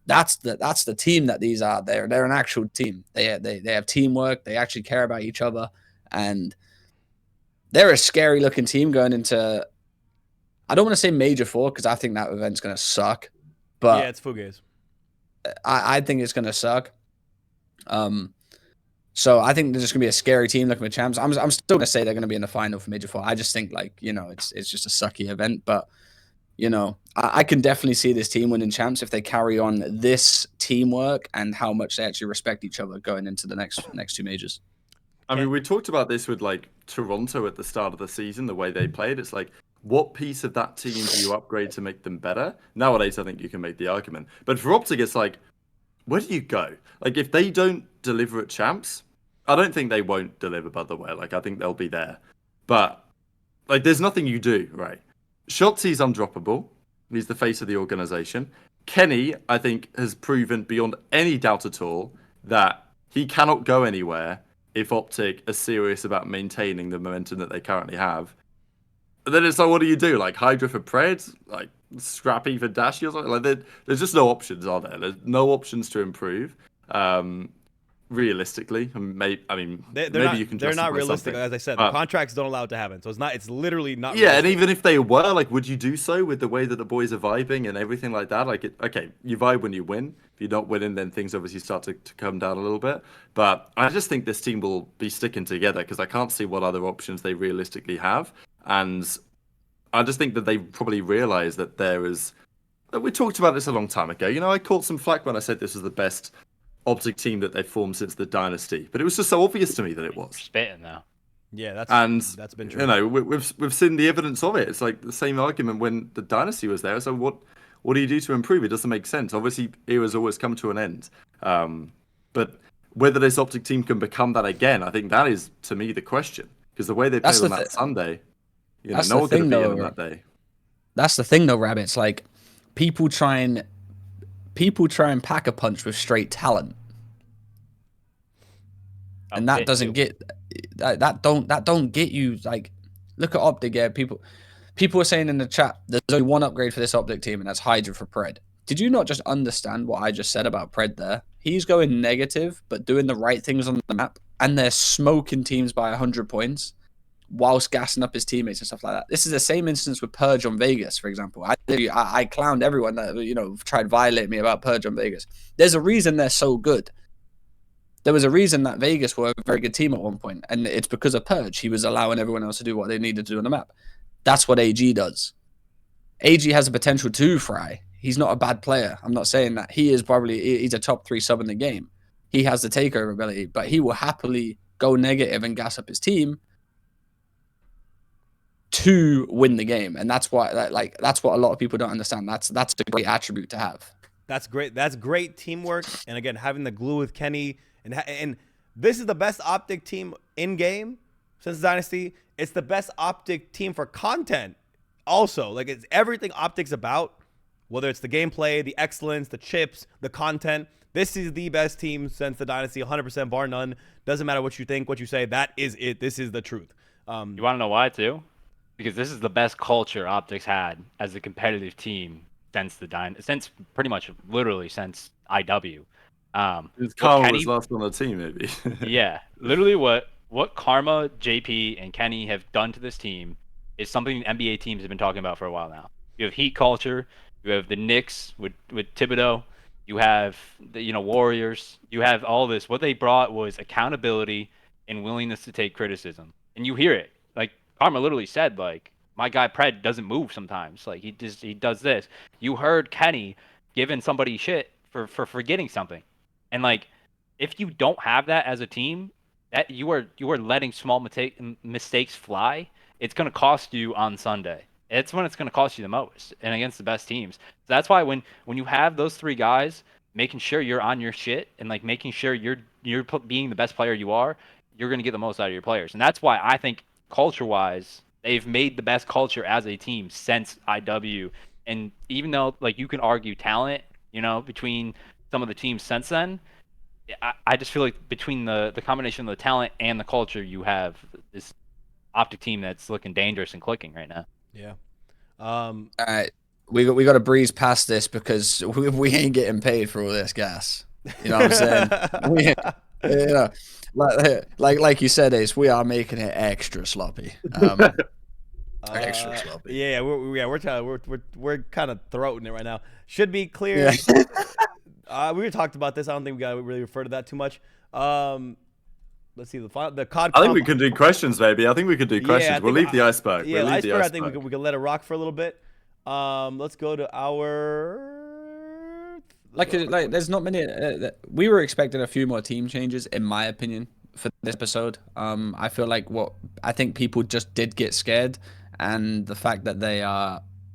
that's the team that these are. They're an actual team. They have teamwork, they actually care about each other, and they're a scary looking team going into, I don't want to say Major 4 because I think that event's gonna suck. But yeah, it's Fugaze. I think it's gonna suck. So I think there's just gonna be a scary team looking at champs. I'm still gonna say they're gonna be in the final for Major 4. I just think it's just a sucky event, but I can definitely see this team winning champs if they carry on this teamwork and how much they actually respect each other going into the next two majors. I mean, we talked about this with like Toronto at the start of the season, the way they played. It's like, what piece of that team do you upgrade to make them better? Nowadays, I think you can make the argument. But for OpTic, it's like, where do you go? Like, if they don't deliver at champs, I don't think they won't deliver, by the way. Like, I think they'll be there. But, like, there's nothing you do, right? Shotzi's undroppable. He's the face of the organization. Kenny, I think, has proven beyond any doubt at all that he cannot go anywhere if OpTic are serious about maintaining the momentum that they currently have. And then it's like, what do you do? Like, Hydra for Pred? Like, Scrappy for Dashy or something? Like, there's just no options, are there? There's no options to improve. Realistically, they're maybe not, you can. They're not realistic, something. as I said. The contracts don't allow it to happen, so it's literally not. Yeah, realistic. and even if they were, like, would you do so with the way that the boys are vibing and everything like that? Like, okay, you vibe when you win. If you're not winning, then things obviously start to come down a little bit. But I just think this team will be sticking together because I can't see what other options they realistically have, and I just think that they probably realize that there is. We talked about this a long time ago. I caught some flack when I said this was the best OpTic team that they've formed since the Dynasty, but it was just so obvious to me that it was. Spitting though. Yeah, that's been true. We've seen the evidence of it. It's like the same argument when the Dynasty was there. So what do you do to improve? It doesn't make sense. Obviously, eras always come to an end. But whether this OpTic team can become that again, I think that is, to me, the question. Because the way they played on that Sunday, no one could have beaten them that day. That's the thing, though, Rabbits. Like, people try and pack a punch with straight talent, and that doesn't get that don't get you. Like, look at OpTic. Yeah, people are saying in the chat there's only one upgrade for this OpTic team, and that's Hydra for Pred. Did you not just understand what I just said about Pred there? He's going negative, but doing the right things on the map, and they're smoking teams by 100 points. Whilst gassing up his teammates and stuff like that. This is the same instance with Purge on Vegas, for example. I clowned everyone that tried to violate me about Purge on Vegas. There's a reason they're so good. There was a reason that Vegas were a very good team at one point, and it's because of Purge. He was allowing everyone else to do what they needed to do on the map. That's what AG does. AG has the potential to fry. He's not a bad player. I'm not saying that. He's a top 3 sub in the game. He has the takeover ability, but he will happily go negative and gas up his team to win the game, and that's what a lot of people don't understand. That's a great attribute to have. That's great. That's great teamwork, and again, having the glue with Kenny, and this is the best OpTic team in game since Dynasty. It's the best OpTic team for content. Also, like, it's everything OpTic's about, whether it's the gameplay, the excellence, the chips, the content. This is the best team since the Dynasty, 100% bar none. Doesn't matter what you think, what you say. That is it. This is the truth. You want to know why too? Because this is the best culture OpTic's had as a competitive team since pretty much literally since IW. Karma was last on the team, maybe. Yeah, literally what Karma, JP, and Kenny have done to this team is something NBA teams have been talking about for a while now. You have Heat culture, you have the Knicks with Thibodeau, you have the Warriors, you have all this. What they brought was accountability and willingness to take criticism, and you hear it. Like, Karma literally said, like, my guy Pred doesn't move sometimes. Like, he does this. You heard Kenny giving somebody shit for forgetting something. And, like, if you don't have that as a team, that you are letting small mistakes fly, it's going to cost you on Sunday. It's when it's going to cost you the most, and against the best teams. So that's why when you have those 3 guys making sure you're on your shit and, like, making sure you're being the best player you are, you're going to get the most out of your players. And that's why I think culture-wise, they've made the best culture as a team since IW. And even though like you can argue talent, between some of the teams since then, I just feel like between the combination of the talent and the culture, you have this OpTic team that's looking dangerous and clicking right now. Yeah. All right, we got to breeze past this because we ain't getting paid for all this gas. You know what I'm saying? Like you said, Ace, we are making it extra sloppy. Extra sloppy. Yeah, we're kind of throating it right now. Should be clear. Yeah. We talked about this. I don't think we got to really refer to that too much. Let's see the COD. I think we could do questions, maybe. I think we could do questions. We'll leave the iceberg. Yeah, iceberg. I think we can let it rock for a little bit. Let's go to our. Like there's not many. We were expecting a few more team changes, in my opinion, for this episode. I feel like I think people just did get scared, and the fact that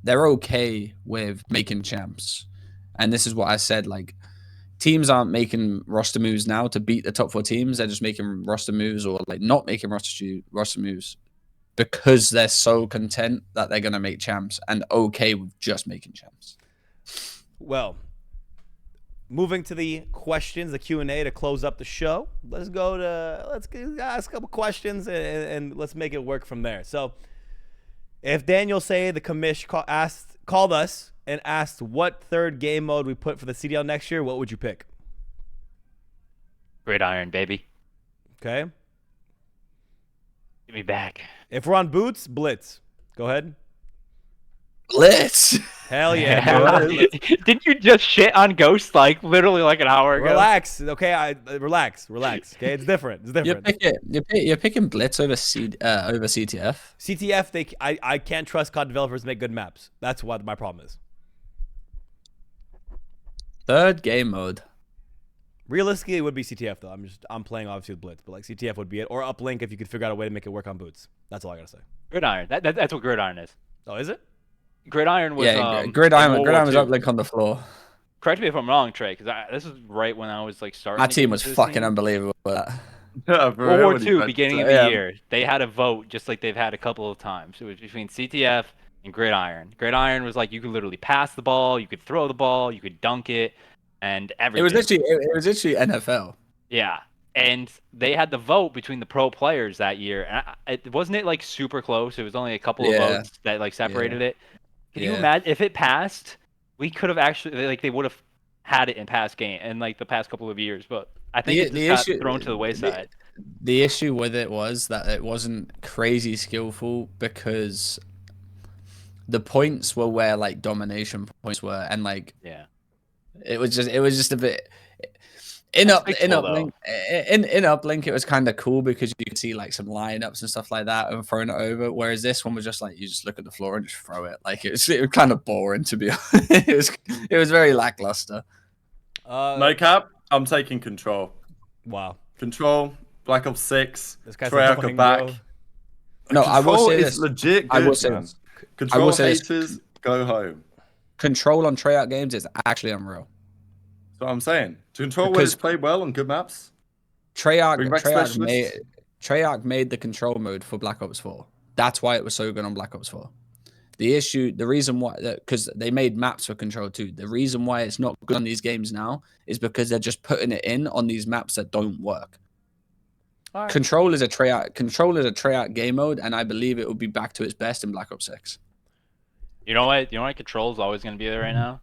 they're okay with making champs, and this is what I said. Like, teams aren't making roster moves now to beat the top 4 teams. They're just making roster moves or like not making roster moves because they're so content that they're gonna make champs and okay with just making champs. Well. Moving to the questions, the Q&A to close up the show. Let's ask a couple questions and let's make it work from there. So, if Daniel Say the commish called us and asked what third game mode we put for the CDL next year, what would you pick? Gridiron, baby. Okay. Give me back. If we're on boots, blitz. Go ahead. Blitz. Hell yeah. Didn't you just shit on Ghost like literally like an hour ago? Relax. Okay, relax. Okay, it's different. You're picking Blitz over CTF. CTF, I can't trust COD developers to make good maps. That's what my problem is. Third game mode. Realistically, it would be CTF though. I'm playing obviously with Blitz, but like CTF would be it, or uplink if you could figure out a way to make it work on boots. That's all I gotta say. Gridiron. That's what Gridiron is. Oh, is it? Gridiron was Gridiron was uplink on the floor. Correct me if I'm wrong, Trey, because this is right when I was like starting. My team was fucking unbelievable. World War II, beginning of the year, they had a vote just like they've had a couple of times. It was between CTF and Gridiron. Gridiron was like you could literally pass the ball, you could throw the ball, you could dunk it, and everything. It was literally NFL. Yeah, and they had the vote between the pro players that year, and it wasn't like super close. It was only a couple of votes that like separated it. Can you imagine if it passed? We could have actually like they would have had it in past game and like the past couple of years, but I think it just got thrown to the wayside. The issue with it was that it wasn't crazy skillful because the points were where like domination points were, and like it was just a bit. In uplink, it was kind of cool because you could see like some lineups and stuff like that and throwing it over. Whereas this one was just like you just look at the floor and just throw it. Like it was kind of boring to be honest. It was very lackluster. No cap. I'm taking control. Wow. Control. Black Ops 6. Trei back. No, I will say this. Legit good, I will say man. this. Control haters, go home. Control on Treyarch games is actually unreal. That's what I'm saying. Control when it's played well on good maps. Treyarch made the control mode for Black Ops 4. That's why it was so good on Black Ops 4. The reason why, because they made maps for control too. The reason why it's not good on these games now is because they're just putting it in on these maps that don't work. Right. Control is a Treyarch game mode, and I believe it will be back to its best in Black Ops 6. You know what? Control is always going to be there right now.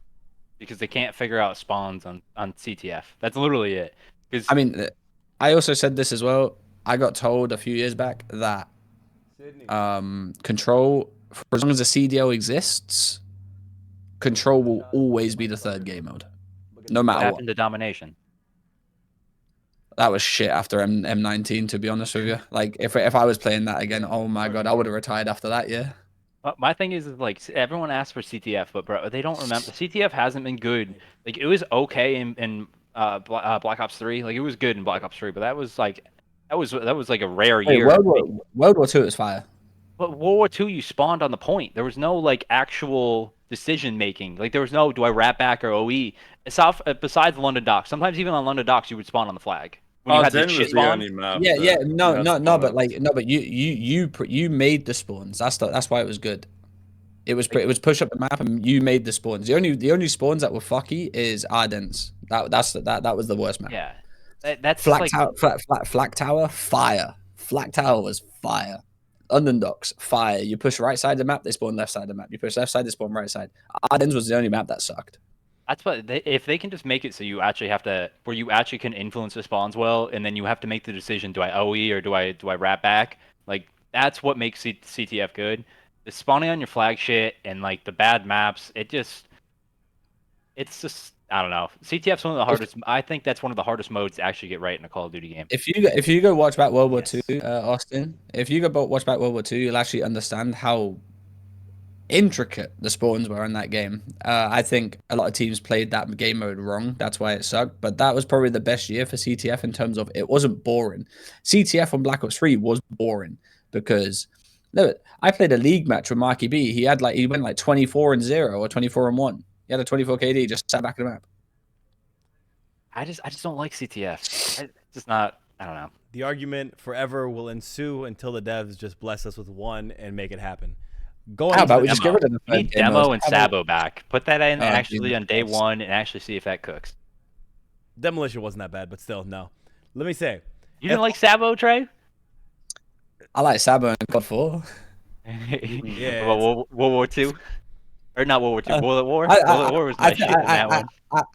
Because they can't figure out spawns on CTF. That's literally it. I mean, I also said this as well. I got told a few years back that Control, for as long as the CDL exists, Control will always be the third game mode. No matter what. Happened to Domination. That was shit after M19, to be honest with you. Like, if I was playing that again, oh my god, I would have retired after that, yeah. My thing is like everyone asks for CTF, but bro, they don't remember. CTF hasn't been good. Like it was okay in Black Ops 3. Like it was good in Black Ops 3, but that was like a rare year. World War II was fire. But World War II, you spawned on the point. There was no like actual decision making. Like there was no do I rat back or OE. Besides London Docks, sometimes even on London Docks you would spawn on the flag. when you Oh, had the Den shit was the spawn. only map. Yeah, that yeah, we no, had no, no, but spawns. like, no, but you made the spawns. That's why it was good. It was push up the map and you made the spawns. The only spawns that were fucky is Ardens. That was the worst map. Yeah, that's Flak like Tower, Flak Tower, fire. Flak Tower was fire. London Docks, fire. You push right side of the map, they spawn left side of the map. You push left side, they spawn right side. Ardens was the only map that sucked. that's what if they can just make it so you actually have to where you actually can influence the spawns well, and then you have to make the decision: do I OE or do I wrap back? Like that's what makes CTF good. The spawning on your flag shit and like the bad maps, it's just I don't know. CTF's one of the hardest. I think that's one of the hardest modes to actually get right in a Call of Duty game. If you go watch back World War II, Austin, if you go watch back World War II, you'll actually understand how intricate the spawns were in that game. I think a lot of teams played that game mode wrong. That's why it sucked. But that was probably the best year for CTF in terms of it wasn't boring. CTF on Black Ops 3 was boring because look, I played a league match with Marky B. He went like 24-0 or 24-1. He had a 24 KD, just sat back in the map. I just don't like CTF. It's just not. I don't know. The argument forever will ensue until the devs just bless us with one and make it happen. How about we just get rid of the We need demo and Sabo back. Put that in actually on day one and actually see if that cooks. Demolition wasn't that bad, but still, no. Let me say. You didn't like Sabo, Trey? I like Sabo and COD 4. Yeah. World War II? Or not World War II, Bullet War? Bullet War was my shit in that one.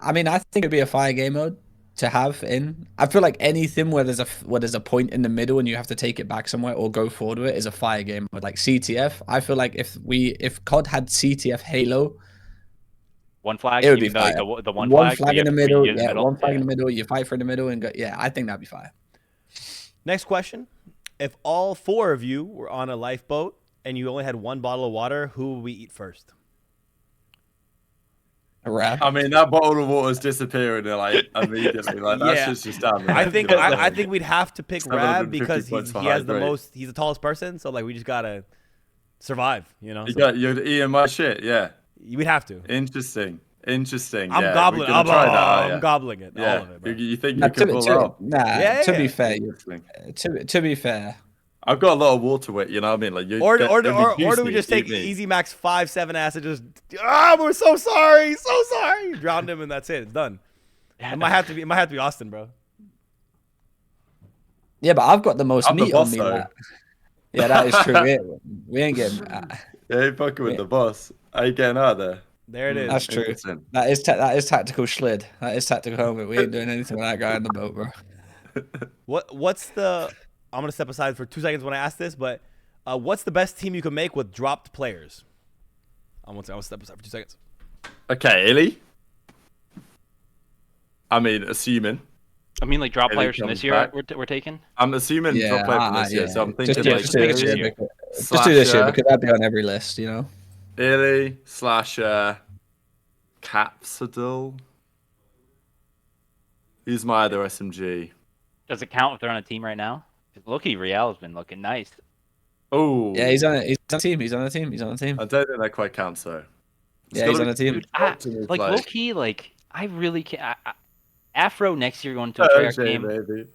I mean, I think it'd be a fire game mode to have in. I feel like anything where there's a point in the middle and you have to take it back somewhere or go forward with it is a fire game mode. Like CTF, I feel like if COD had CTF Halo, one flag, it would be even fire. though the one flag in the middle, yeah, one flag in the middle. You fight for the middle and go. Yeah, I think that'd be fire. Next question: if all four of you were on a lifeboat and you only had one bottle of water, who would we eat first? I mean, that bottle of water is disappearing like immediately. Like that's just down there. I think we'd have to pick Rab because he has the hydrate. most. He's the tallest person, so like we just gotta survive. You know. You're eating my shit. Yeah. We'd have to. Interesting. I'm Yeah, gobbling. we're gonna try that, I'm gobbling it. Yeah. All of it, bro. You think you can pull out? To be fair, to be fair, I've got a lot of water weight. You know what I mean? Like, or do we just take EasyMac's 5'7" ass and just we're so sorry, drowned him and that's it. It's done. It might have to be Austin, bro. Yeah, but I've got the most I'm the meat on boss, me. though. Yeah, that is true. We ain't getting. Yeah, you fucking with the boss. Are you getting out of there? There it is. That's true. That is tactical slid. That is tactical helmet. We ain't doing anything with that guy on the boat, bro. What's the? I'm gonna step aside for 2 seconds when I ask this, but what's the best team you can make with dropped players? I'm gonna step aside for 2 seconds. Okay, Illy. I mean, assuming. I mean, like drop players from this year we're taking. I'm assuming drop players from this year, so I'm thinking just do this year because that'd be on every list, you know. Illy / Capsidal. He's my other SMG. Does it count if they're on a team right now? Loki Real has been looking nice. Oh. Yeah, he's on a team. He's on a team. I don't think that quite counts though. Yeah, he's on a team. Dude, like low-key, like I really can't. Afro next year going to a Treyarch game. Maybe.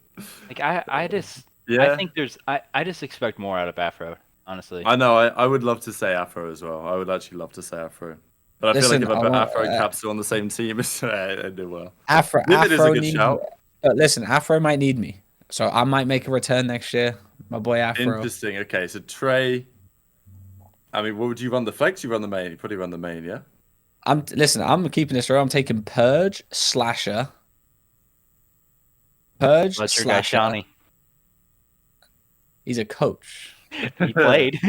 Like I just think I just expect more out of Afro, honestly. I know. I would love to say Afro as well. I would actually love to say Afro. But I feel like if I put Afro and Capsule on the same team, I do well. Afro is a good shout. Listen, Afro might need me, so I might make a return next year. My boy Afro. Interesting. Okay, so Trey. I mean, what would you run the flex? You run the main. You probably run the main, yeah. I'm keeping this real. I'm taking Purge, Slasher. Purge, That's your guy, Slasher. Shawnee. He's a coach. He played.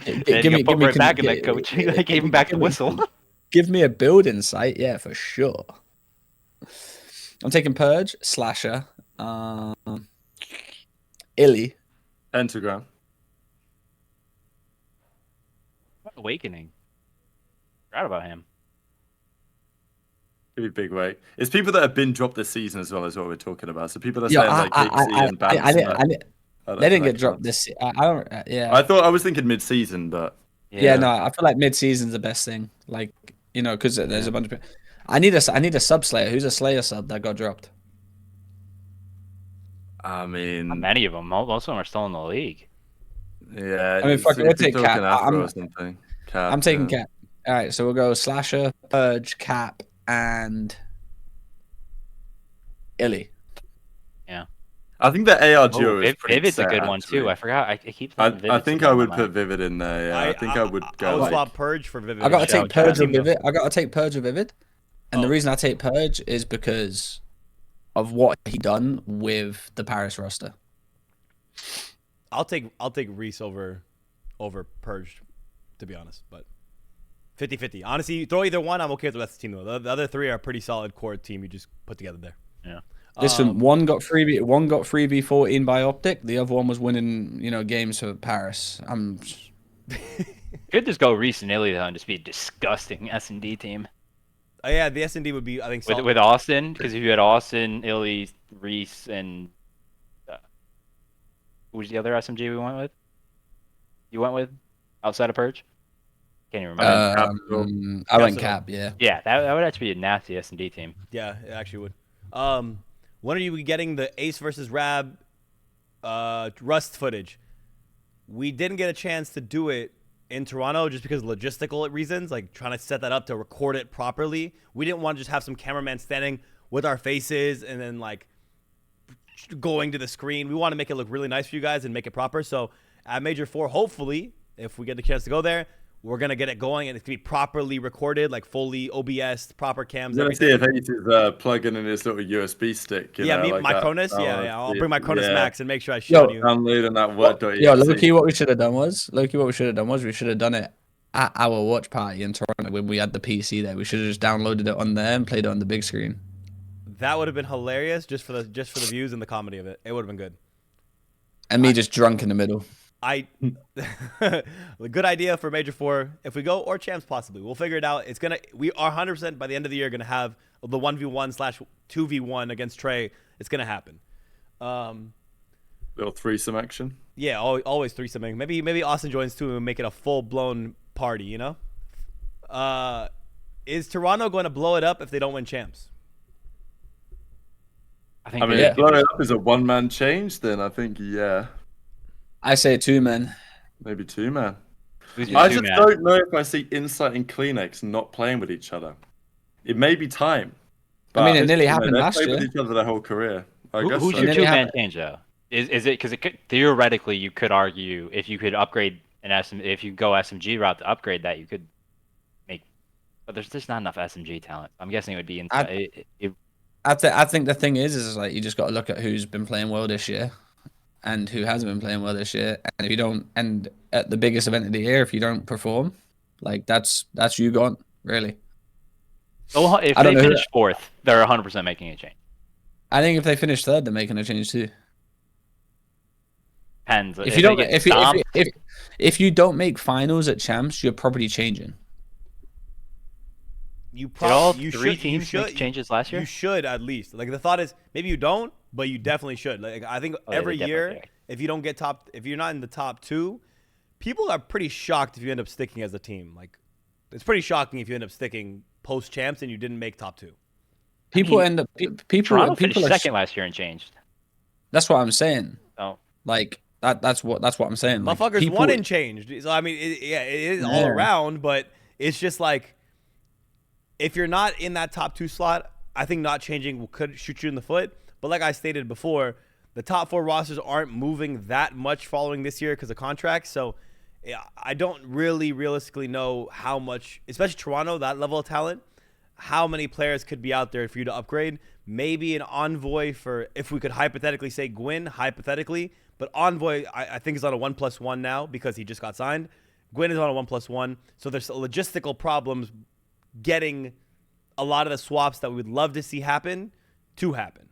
Give me back in that coach. I gave him back the whistle. Give me a building site, yeah, for sure. I'm taking Purge, Slasher, Illy. Pentagram. Awakening. Forgot about him. Pretty big weight. It's people that have been dropped this season as well as what we're talking about. So people are saying like Hixie and Bams. They didn't get dropped this. I don't. Yeah. I was thinking mid-season, but yeah, no, I feel like mid-season's the best thing. Like, you know, because there's a bunch of people. I need a sub Slayer. Who's a Slayer sub that got dropped? I mean, Not many of them. Most of them are still in the league. Yeah. I mean, fuck it, we'll take Cap. Or something. Cap, I'm taking Cap. All right, so we'll go Slasher, Purge, Cap, and Illy. Yeah. I think the AR duo is pretty Vivid's a set, good one actually. too. I forgot. I keep. I think I would put Vivid in there. Yeah, I think I would go. I would like, swap Purge for Vivid. I gotta take Purge or Team though. Vivid. I gotta take Purge or Vivid, and the reason I take Purge is because of what he done with the Paris roster. I'll take Reese over Purge, to be honest, but 50-50. Honestly, you throw either one, I'm okay with the rest of the team though. The other three are a pretty solid core team you just put together there. Yeah. Listen, one got 3v14 by OpTic. The other one was winning, games for Paris. Could just go Reese and Illy though, and just be a disgusting S&D team. Oh yeah, the S&D would be, I think, solid. With Austin, because if you had Austin, Illy, Reese, and who was the other SMG we went with? You went with outside of Purge? Can't even remember. I went Cap, yeah. Yeah, that would actually be a nasty S&D team. Yeah, it actually would. When are you getting the Ace versus Rab Rust footage? We didn't get a chance to do it in Toronto just because of logistical reasons, like trying to set that up to record it properly. We didn't want to just have some cameraman standing with our faces and then like going to the screen. We want to make it look really nice for you guys and make it proper. So at Major 4, hopefully, if we get the chance to go there, we're going to get it going and it's going to be properly recorded, like fully OBS, proper cams. I'm going to see if Ace is plugging in his little USB stick. My Cronus. Yeah. I'll bring my Cronus Max and make sure I show you. Downloading that word.exe. Yo, Loki, what we should have done was, we should have done it at our watch party in Toronto when we had the PC there. We should have just downloaded it on there and played it on the big screen. That would have been hilarious just for the views and the comedy of it. It would have been good. And me just drunk in the middle. A good idea for Major 4 if we go, or champs possibly. We'll figure it out. We are 100% by the end of the year gonna have the 1v1/2v1 against Trei. It's gonna happen. Little threesome action. Yeah, always threesoming. Maybe Austin joins too and make it a full blown party. Is Toronto going to blow it up if they don't win champs? I mean, if blow it up is a one-man change, then I think I say 2 men. Maybe 2 man. I just don't know if I see Insight and Kleenex not playing with each other. It may be time. But I mean, it nearly happened last year. With each other their whole career. Who's your 2-man change though? Is it because theoretically you could argue if you could upgrade if you go SMG route to upgrade that you could make, but there's just not enough SMG talent. I'm guessing it would be Insight. I think the thing is like you just got to look at who's been playing well this year. And who hasn't been playing well this year. And if you don't, and at the biggest event of the year, if you don't perform, like that's you gone, really. So if they finish 4th, they're 100% making a change. I think if they finish 3rd, they're making a change too. Depends. If you don't make finals at champs, you're probably changing. You should make changes last year. You should at least. Like the thought is maybe you don't, but you definitely should. Like I think every year, if you don't get if you're not in the top 2, people are pretty shocked if you end up sticking as a team. Like it's pretty shocking if you end up sticking post champs and you didn't make top 2. Toronto finished 2nd last year and changed. That's what I'm saying. Oh, like that's what I'm saying. Motherfuckers won and changed. So I mean, it is all around, but it's just like if you're not in that top 2 slot, I think not changing could shoot you in the foot. But like I stated before, the top 4 rosters aren't moving that much following this year because of contracts. So I don't really realistically know how much, especially Toronto, that level of talent, how many players could be out there for you to upgrade. Maybe an Envoy for, if we could hypothetically say Gwyn, hypothetically. But Envoy, I think, is on a 1+1 now because he just got signed. Gwyn is on a 1+1. So there's logistical problems getting a lot of the swaps that we would love to see happen to happen.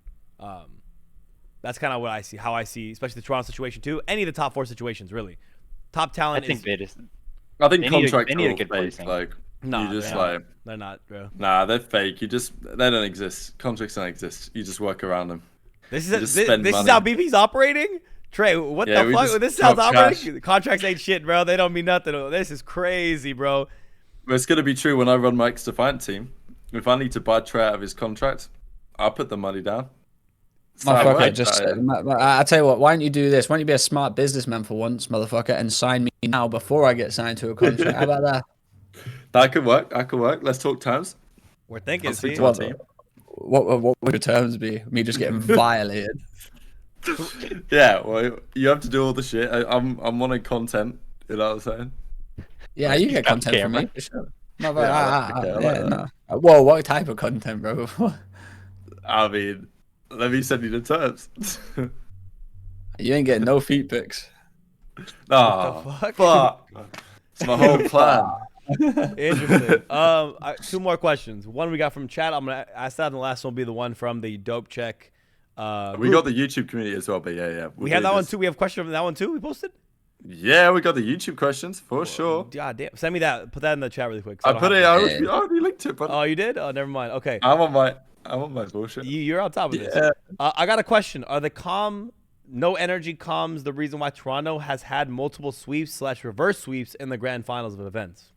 That's kind of what I see, how I see, especially the Toronto situation too. Any of the top 4 situations, really. Top talent. I think contracts are all fake. Like, they're not, bro. Nah, they're fake. They don't exist. Contracts don't exist. You just work around them. This is how BP's operating. Trey, what the fuck? This is how it's operating. Contracts ain't shit, bro. They don't mean nothing. This is crazy, bro. Well, it's gonna be true when I run my XDefiant team. If I need to buy Trei out of his contract, I'll put the money down. Motherfucker, just I tell you what, why don't you do this? Why don't you be a smart businessman for once, motherfucker, and sign me now before I get signed to a contract? How about that? That could work. That could work. Let's talk terms. We're thinking. What would your terms be? Me just getting violated. Yeah, well, you have to do all the shit. I'm wanting content. You know what I'm saying? Yeah, you get content from me for sure. No, but no. Whoa, what type of content, bro? I mean, let me send you the terms. You ain't getting no feet pics. Oh, fuck. It's my whole plan. Interesting. 2 more questions. One we got from chat. I'm gonna ask that, and the last one will be the one from the dope check. We got the YouTube community as well, but yeah. We have that one too. We have a question from that one too. We posted. Yeah, we got the YouTube questions for sure. God damn. Send me that. Put that in the chat really quick. I put it. I already linked it, but oh, you did? Oh, never mind. Okay. I'm on my bullshit. You're on top of this. I got a question. Are the no energy comms the reason why Toronto has had multiple sweeps / reverse sweeps in the grand finals of events?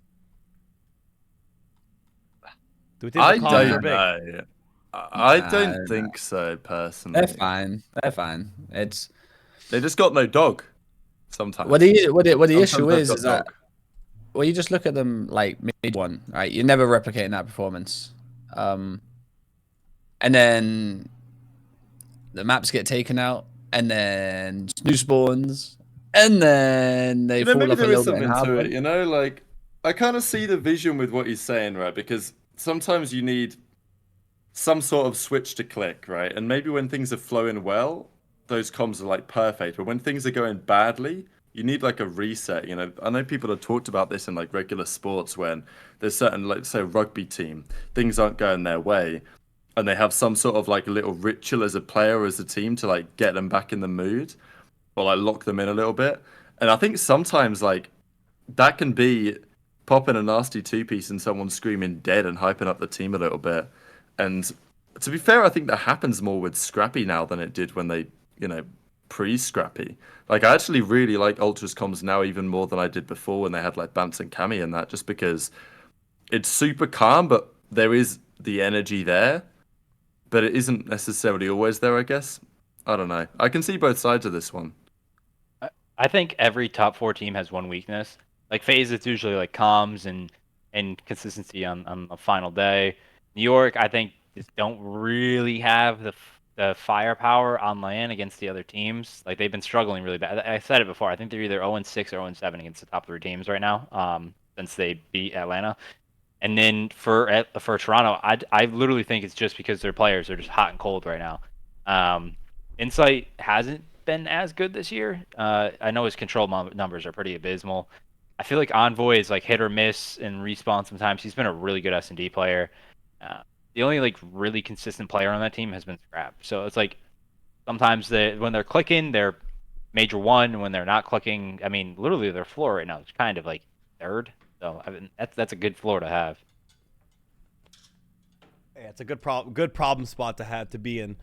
Do we think the comms are big? I don't think so, personally. They're fine. They just got no dog. Sometimes. What the issue is that you just look at them like mid one, right? You're never replicating that performance, and then the maps get taken out, and then new spawns, and then they fall off a little bit. To it, you know, like I kind of see the vision with what he's saying, right? Because sometimes you need some sort of switch to click, right? And maybe when things are flowing well, those comms are like perfect, but when things are going badly, you need like a reset. You know, I know people have talked about this in like regular sports when there's certain, like say, rugby team, things aren't going their way, and they have some sort of like a little ritual as a player or as a team to like get them back in the mood or like lock them in a little bit. And I think sometimes like that can be popping a nasty 2-piece and someone screaming dead and hyping up the team a little bit. And to be fair, I think that happens more with Scrappy now than it did when they, you know, pre-Scrappy. Like, I actually really like Ultra's comms now even more than I did before when they had, like, Bants and Cammy and that, just because it's super calm, but there is the energy there, but it isn't necessarily always there, I guess. I don't know. I can see both sides of this one. I think every top 4 team has one weakness. Like, FaZe, it's usually, like, comms and consistency on the final day. New York, I think, just don't really have the firepower on land against the other teams. Like, they've been struggling really bad. I said it before. I think they're either 0-6 or 0-7 against the top 3 teams right now, since they beat Atlanta. And then for Toronto, I literally think it's just because their players are just hot and cold right now. Insight hasn't been as good this year. I know his control numbers are pretty abysmal. I feel like Envoy is like hit or miss in respawn sometimes. He's been a really good S&D player. The only like really consistent player on that team has been Scrap. So it's like sometimes when they're clicking, they're Major 1. When they're not clicking, I mean, literally their floor right now is kind of like 3rd. So I mean, that's a good floor to have. Yeah, it's a good problem spot to have to be in.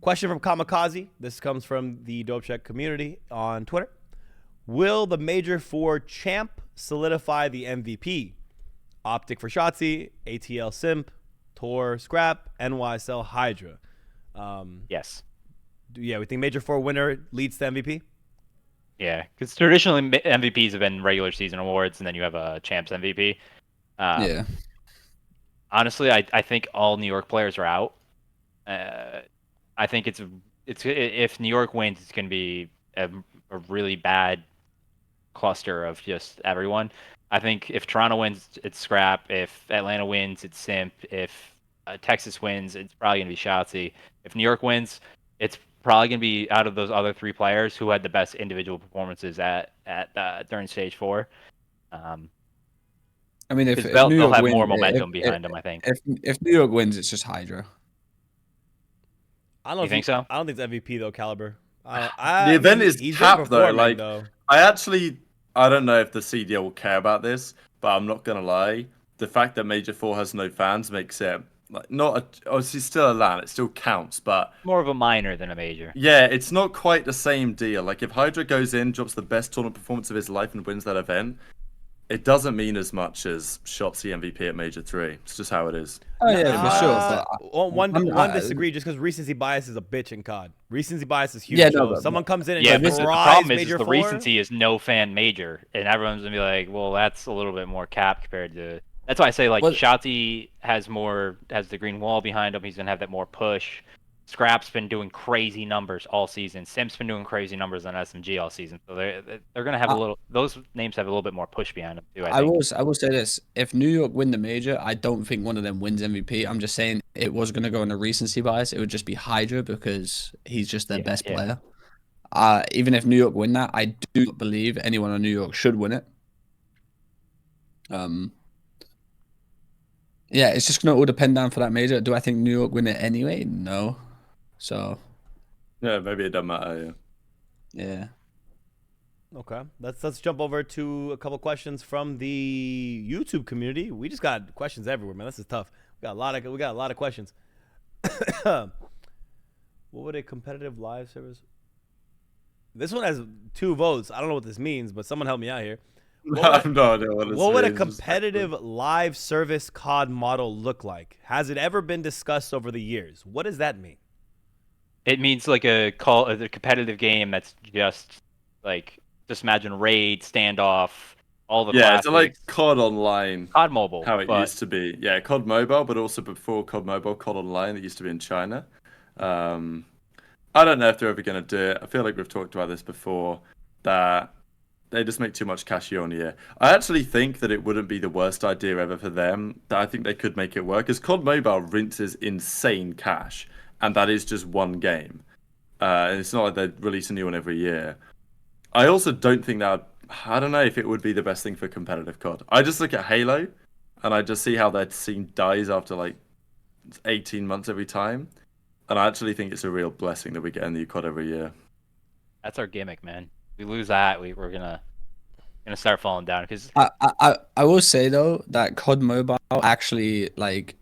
Question from Kamikaze. This comes from the Dope Check community on Twitter. Will the Major 4 champ solidify the MVP? OpTic for Shotzi, ATL Simp, Tor Scrap, NYSL Hydra. Yes. Yeah, we think Major 4 winner leads to MVP? Yeah, because traditionally MVPs have been regular season awards, and then you have a champs MVP. Yeah. Honestly, I think all New York players are out. I think it's if New York wins, it's going to be a really bad cluster of just everyone. I think if Toronto wins, it's Scrap. If Atlanta wins, it's Simp. If Texas wins, it's probably going to be Shotzi. If New York wins, it's probably going to be out of those other 3 players who had the best individual performances at during stage 4. I mean, if New they'll York have wins, more momentum behind them, I think. If New York wins, it's just Hydra. I don't think so? I don't think it's MVP though, Caliber. The event is capped though. Like, I don't know if the CDL will care about this, but I'm not gonna lie. The fact that Major 4 has no fans makes it like obviously still a LAN. It still counts, but more of a minor than a major. Yeah, it's not quite the same deal. Like if Hydra goes in, drops the best tournament performance of his life, and wins that event, it doesn't mean as much as Shotzi MVP at Major 3. It's just how it is. Oh yeah, for sure. But One disagree just because recency bias is a bitch in COD. Recency bias is huge. Yeah, so no, if someone comes in and Yeah, but the problem is Major the 4, recency is no fan major, and everyone's gonna be like, well, that's a little bit more cap compared to. That's why I say like Shotzi has the green wall behind him. He's gonna have that more push. Scrap's been doing crazy numbers all season. Simp's been doing crazy numbers on SMG all season. So they're gonna have a little. Those names have a little bit more push behind them too. I will say this: if New York win the major, I don't think one of them wins MVP. I'm just saying it was gonna go in a recency bias. It would just be Hydra because he's just their best player. Even if New York win that, I do not believe anyone on New York should win it. Yeah, it's just gonna all depend down for that major. Do I think New York win it anyway? No. So. Yeah, maybe it doesn't matter. Yeah. Okay, let's jump over to a couple questions from the YouTube community. We just got questions everywhere, man. This is tough. We got a lot of questions. What would a competitive live service? This one has 2 votes. I don't know what this means, but someone help me out here. I have no idea what it What would a competitive live service COD model look like? Has it ever been discussed over the years? What does that mean? It means like a competitive game that's just like imagine raid, standoff, all the classes. It's like COD Online, COD Mobile, how it used to be. Yeah, COD Mobile, but also before COD Mobile, COD Online. It used to be in China. I don't know if they're ever going to do it. I feel like we've talked about this before. That they just make too much cash year on year. I actually think that it wouldn't be the worst idea ever for them. That I think they could make it work. Because COD Mobile rinses insane cash. And that is just one game. And it's not like they release a new one every year. I also don't think that... I don't know if it would be the best thing for competitive COD. I just look at Halo, and I just see how their scene dies after like 18 months every time. And I actually think it's a real blessing that we get a new COD every year. That's our gimmick, man. We lose that, we're gonna start falling down. Because I will say though that COD Mobile actually like...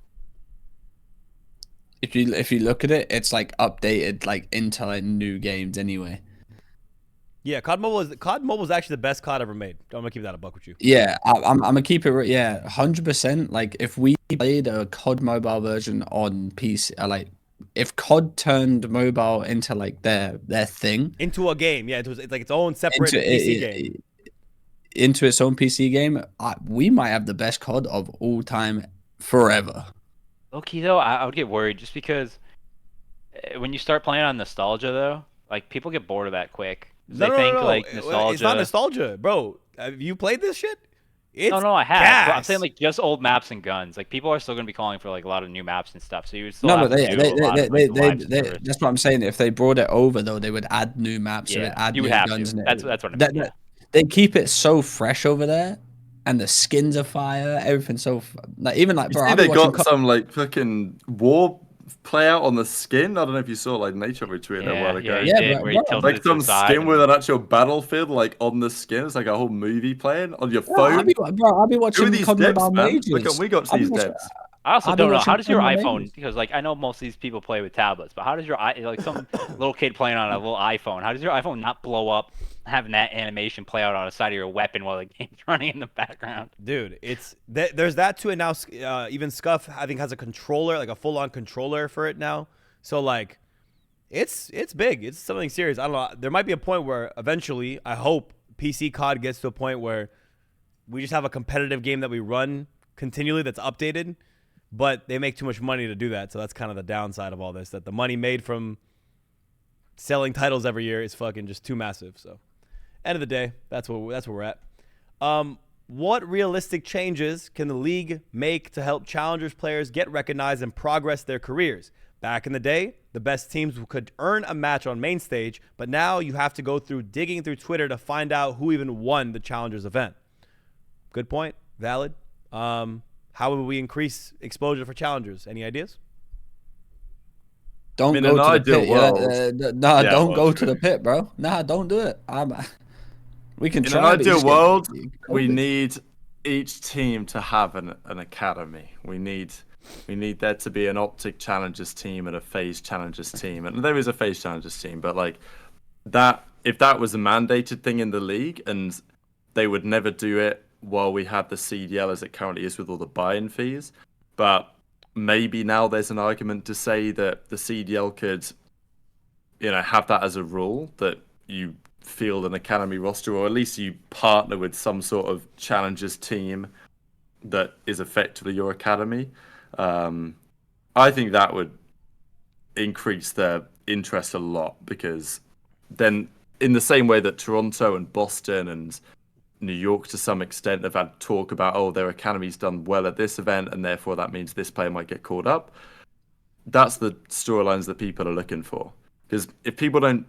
If you look at it, it's like updated like into like new games anyway. Yeah, COD Mobile is actually the best COD ever made. I'm gonna keep that a buck with you. Yeah, I'm gonna keep it. Yeah, 100%. Like if we played a COD Mobile version on PC, like if COD turned mobile into like their thing, into a game, yeah, it's like its own separate PC game, into its own PC game, we might have the best COD of all time forever. Okay, though, I would get worried just because when you start playing on nostalgia, though, like people get bored of that quick. No, like nostalgia. It's not nostalgia, bro. Have you played this shit? It's no, I have. gas. I'm saying like just old maps and guns. Like people are still gonna be calling for like a lot of new maps and stuff. So you would still no, have but they that's what I'm saying. If they brought it over though, they would add new maps. Yeah, so add you would new have guns. to. That's what I mean. They keep it so fresh over there. And the skins are fire, everything's so like even like bro. They got some like fucking war play out on the skin. I don't know if you saw like Nadeshot retweet a while ago. Like some skin with an actual battlefield like on the skin. It's like a whole movie playing on your phone. I'll be watching these dips, man. Look at we got these dips. I also don't know how does your iPhone, because like I know most of these people play with tablets, but how does your like some little kid playing on a little iPhone, how does your iPhone not blow up having that animation play out on the side of your weapon while the game's running in the background? Dude, there's that too, and now even Scuff I think has a controller, like a full-on controller for it now. So like it's big. It's something serious. I don't know. There might be a point where eventually, I hope PC COD gets to a point where we just have a competitive game that we run continually that's updated. But they make too much money to do that, so that's kind of the downside of all this. That the money made from selling titles every year is fucking just too massive. So, end of the day, that's where we're at. What realistic changes can the league make to help challengers players get recognized and progress their careers? Back in the day, the best teams could earn a match on main stage, but now you have to go through digging through Twitter to find out who even won the challengers event. Good point. Valid. How would we increase exposure for challengers? Any ideas? Don't go to the pit. Don't go to the pit, bro. Nah, don't do it. We can try. In an ideal world, we need each team to have an academy. We need there to be an OpTic Challengers team and a FaZe Challengers team. And there is a FaZe Challengers team, but like that, if that was a mandated thing in the league and they would never do it while we have the CDL as it currently is with all the buy-in fees. But maybe now there's an argument to say that the CDL could, have that as a rule, that you field an academy roster, or at least you partner with some sort of challengers team that is effectively your academy. I think that would increase their interest a lot, because then, in the same way that Toronto and Boston and New York to some extent have had talk about, their academy's done well at this event and therefore that means this player might get called up, that's the storylines that people are looking for. Because if people don't,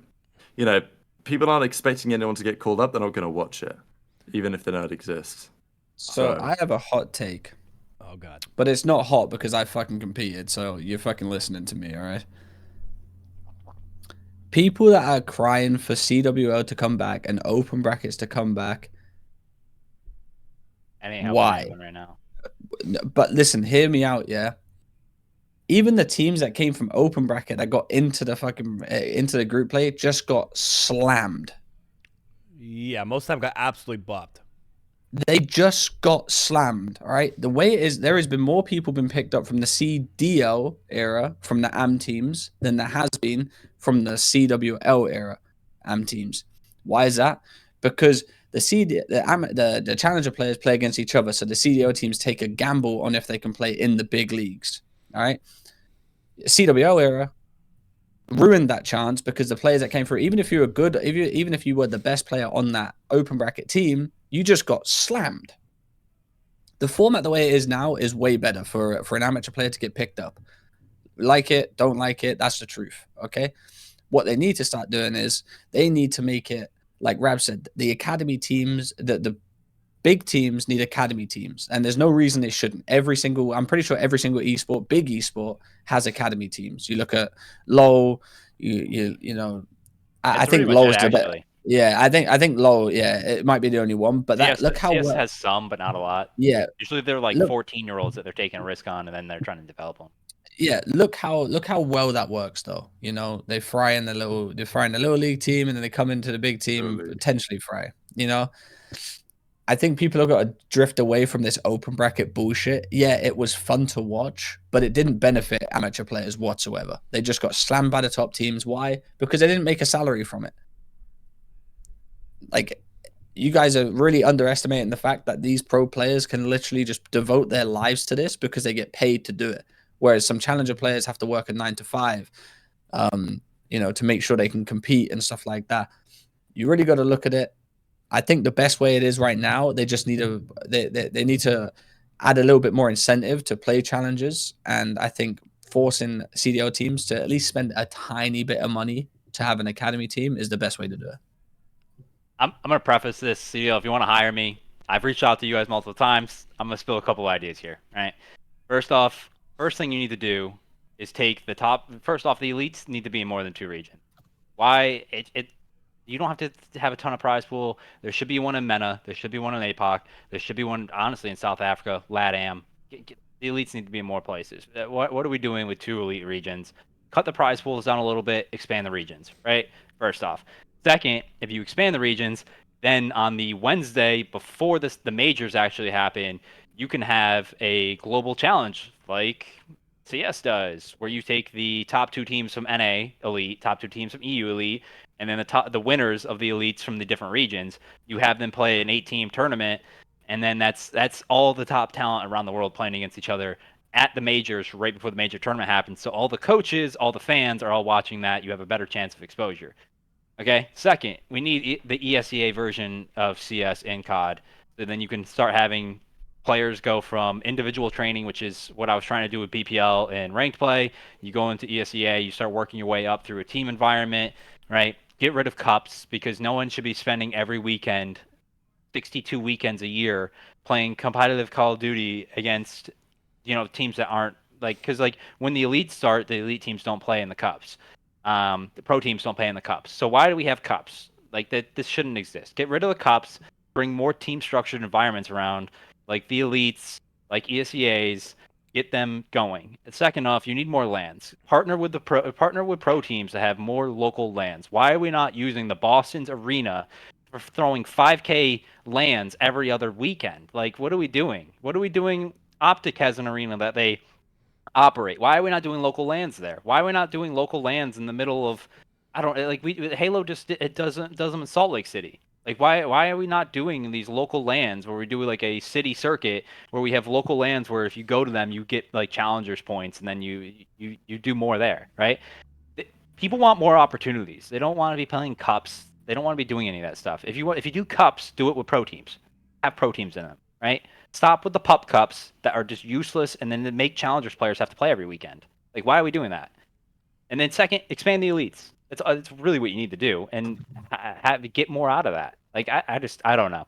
people aren't expecting anyone to get called up, they're not going to watch it, even if they know it exists. So I have a hot take. Oh, God. But it's not hot because I fucking competed, so you're fucking listening to me, all right? People that are crying for CWO to come back and open brackets to come back. Why? Right now. But listen, hear me out, yeah? Even the teams that came from open bracket that got into the fucking into the group play just got slammed. Yeah, most of the time got absolutely bopped. They just got slammed, all right? The way it is, there has been more people been picked up from the CDL era, from the AM teams, than there has been from the CWL era AM teams. Why is that? Because the challenger players play against each other, so the CDL teams take a gamble on if they can play in the big leagues, all right? CWL era ruined that chance because the players that came through, even if you were good, even if you were the best player on that open bracket team, you just got slammed. The format the way it is now is way better for an amateur player to get picked up. Like it, don't like it, that's the truth, okay? What they need to start doing is they need to make it, like Rab said, the academy teams, the big teams need academy teams, and there's no reason they shouldn't. I'm pretty sure every single esport, big esport, has academy teams. You look at LoL, I think LoL is the best. Yeah, I think LoL, it might be the only one, but look how CS has some, but not a lot. Yeah, usually they're like 14-year-olds that they're taking a risk on, and then they're trying to develop them. Yeah, look how well that works though. They fry in the little league team, and then they come into the big team, potentially fry. I think people have got to drift away from this open bracket bullshit. Yeah, it was fun to watch, but it didn't benefit amateur players whatsoever. They just got slammed by the top teams. Why? Because they didn't make a salary from it. Like, you guys are really underestimating the fact that these pro players can literally just devote their lives to this because they get paid to do it. Whereas some challenger players have to work a 9 to 5, to make sure they can compete and stuff like that. You really got to look at it. I think the best way it is right now, they just need they need to add a little bit more incentive to play challenges, and I think forcing CDL teams to at least spend a tiny bit of money to have an academy team is the best way to do it. I'm gonna preface this, CDL. If you want to hire me, I've reached out to you guys multiple times. I'm gonna spill a couple ideas here. Right. First thing you need to do is take the top. First off, the elites need to be in more than 2 regions. Why? You don't have to have a ton of prize pool. There should be one in MENA. There should be one in APOC. There should be one, honestly, in South Africa, LATAM. The elites need to be in more places. What are we doing with 2 elite regions? Cut the prize pools down a little bit, expand the regions, right? First off. Second, if you expand the regions, then on the Wednesday before the majors actually happen, you can have a global challenge like CS does, where you take the top 2 teams from NA Elite, top 2 teams from EU Elite, and then the winners of the elites from the different regions. You have them play an 8-team tournament, and then that's all the top talent around the world playing against each other at the majors right before the major tournament happens. So all the coaches, all the fans are all watching that. You have a better chance of exposure. Okay. Second, we need the ESEA version of CS in COD. So then you can start having players go from individual training, which is what I was trying to do with BPL and ranked play. You go into ESEA, you start working your way up through a team environment, right? Get rid of cups, because no one should be spending every weekend, 62 weekends a year, playing competitive Call of Duty against, teams that aren't because when the elites start, the elite teams don't play in the cups. The pro teams don't play in the cups. So why do we have cups? This shouldn't exist. Get rid of the cups, bring more team structured environments around, like the elites, like ESEAs, get them going. And second off, you need more lands. Partner with pro teams to have more local lands. Why are we not using the Boston's arena for throwing 5K lands every other weekend. Like, what are we doing? What are we doing? OpTic has an arena that they operate. Why are we not doing local lands there? Why are we not doing local lands in the middle of, I don't like Halo just it doesn't them in Salt Lake City. Like why are we not doing these local lands where we do like a city circuit where we have local lands where if you go to them you get like challengers points and then you do more there, right? People want more opportunities. They don't want to be playing cups. They don't want to be doing any of that stuff. If you do cups, do it with pro teams. Have pro teams in them, right? Stop with the pup cups that are just useless and then make challengers players have to play every weekend. Like, why are we doing that? And then second, expand the elites. It's really what you need to do and get more out of that. Like, I don't know.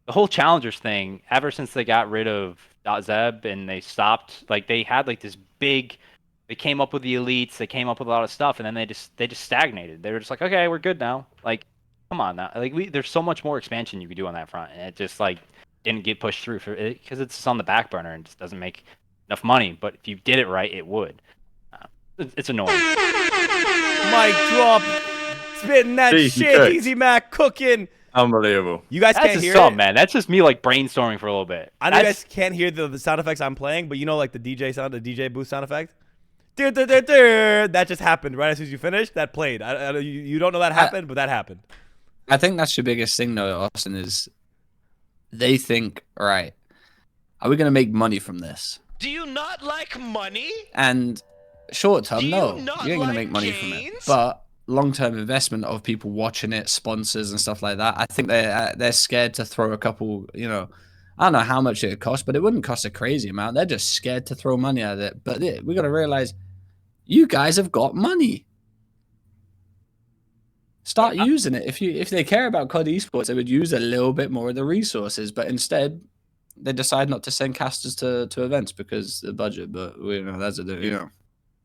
The whole challengers thing, ever since they got rid of .zeb and they stopped, like they had like this big, they came up with the elites, they came up with a lot of stuff, and then they just stagnated. They were just like, okay, we're good now. Like, come on now. Like there's so much more expansion you could do on that front, and it just like didn't get pushed through for it because it's on the back burner and just doesn't make enough money. But if you did it right, it would. It's annoying. Mic drop. Spitting that shit. EasyMac cooking. Unbelievable. You guys That's can't just hear something, it, man. That's just me like brainstorming for a little bit. I know you guys can't hear the sound effects I'm playing, but you know like the DJ sound, the DJ booth sound effect. That just happened right as soon as you finished. That played. You don't know that happened, but that happened. I think that's your biggest thing, though, Austin, is they think, all right, are we going to make money from this? Do you not like money? And short term, no, you ain't going to make money gains? from it. But long-term investment of people watching it, sponsors and stuff like that, I think they're scared to throw a couple, you know, I don't know how much it would cost, but it wouldn't cost a crazy amount. They're just scared to throw money at it. But we got to realize, you guys have got money. Start using it. If they care about COD esports, they would use a little bit more of the resources. But instead, they decide not to send casters to events because of the budget. But that's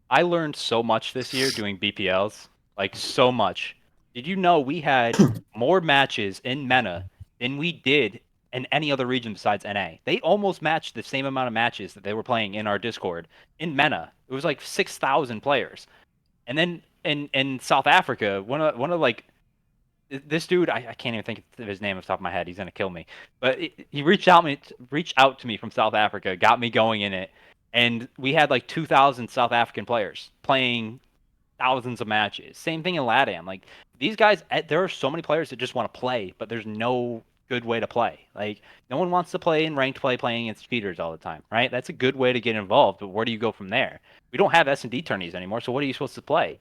I learned so much this year doing BPLs, like so much. Did you know we had more matches in MENA than we did in any other region besides NA? They almost matched the same amount of matches that they were playing in our Discord in MENA. It was like 6,000 players. And then in South Africa, one of like this dude, I can't even think of his name off the top of my head. He's gonna kill me. But he reached out to me from South Africa, got me going in it, and we had like 2,000 South African players playing thousands of matches. Same thing in LATAM. Like these guys, there are so many players that just want to play, but there's no good way to play. Like no one wants to play in ranked play playing against cheaters all the time, right? That's a good way to get involved, but where do you go from there? We don't have S&D tourneys anymore, so what are you supposed to play?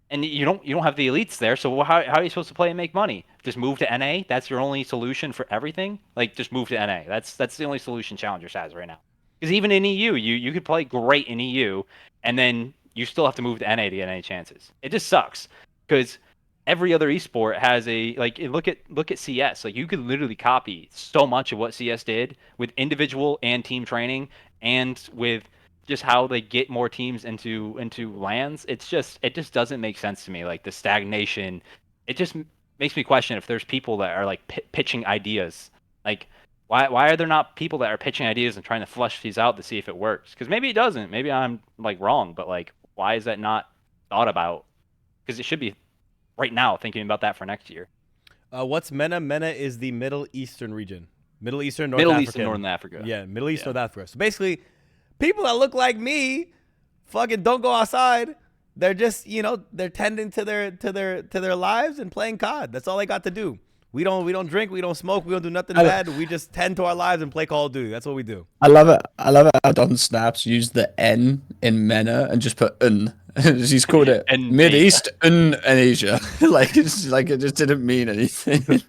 And you don't have the elites there, so how are you supposed to play and make money? Just move to NA? That's your only solution for everything? Like just move to NA. That's the only solution Challengers has right now. Because even in EU, you could play great in EU, and then you still have to move to NA to get any chances. It just sucks because every other esport has a look at CS. Like you could literally copy so much of what CS did with individual and team training and with just how they get more teams into lands. It just doesn't make sense to me. Like the stagnation, it just makes me question if there's people that are like pitching ideas. Like why are there not people that are pitching ideas and trying to flush these out to see if it works? Because maybe it doesn't. Maybe I'm like wrong, but like why is that not thought about? Because it should be right now thinking about that for next year. What's MENA? MENA is the Middle Eastern region. Middle Eastern, Northern Africa. Yeah, Middle East, North Africa. So basically, people that look like me, fucking don't go outside. They're just, they're tending to their lives and playing COD. That's all they got to do. We don't drink, we don't smoke, we don't do nothing bad. We just tend to our lives and play Call of Duty. That's what we do. I love it how Don Snaps used the N in MENA and just put un. He's called it Mid East and Asia. Like it just didn't mean anything.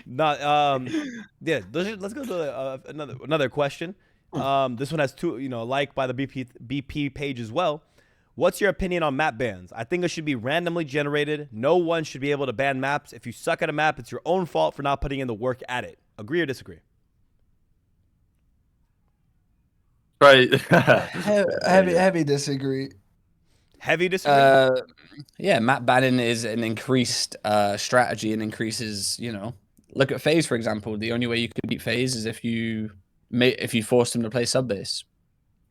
Yeah. Let's go to another question. This one has two, like by the BP page as well. What's your opinion on map bans? I think it should be randomly generated. No one should be able to ban maps. If you suck at a map, it's your own fault for not putting in the work at it. Agree or disagree? Right. heavy disagree. Heavy disagree? Yeah, map banning is an increased strategy and increases, look at FaZe, for example. The only way you could beat FaZe is if you forced them to play sub base.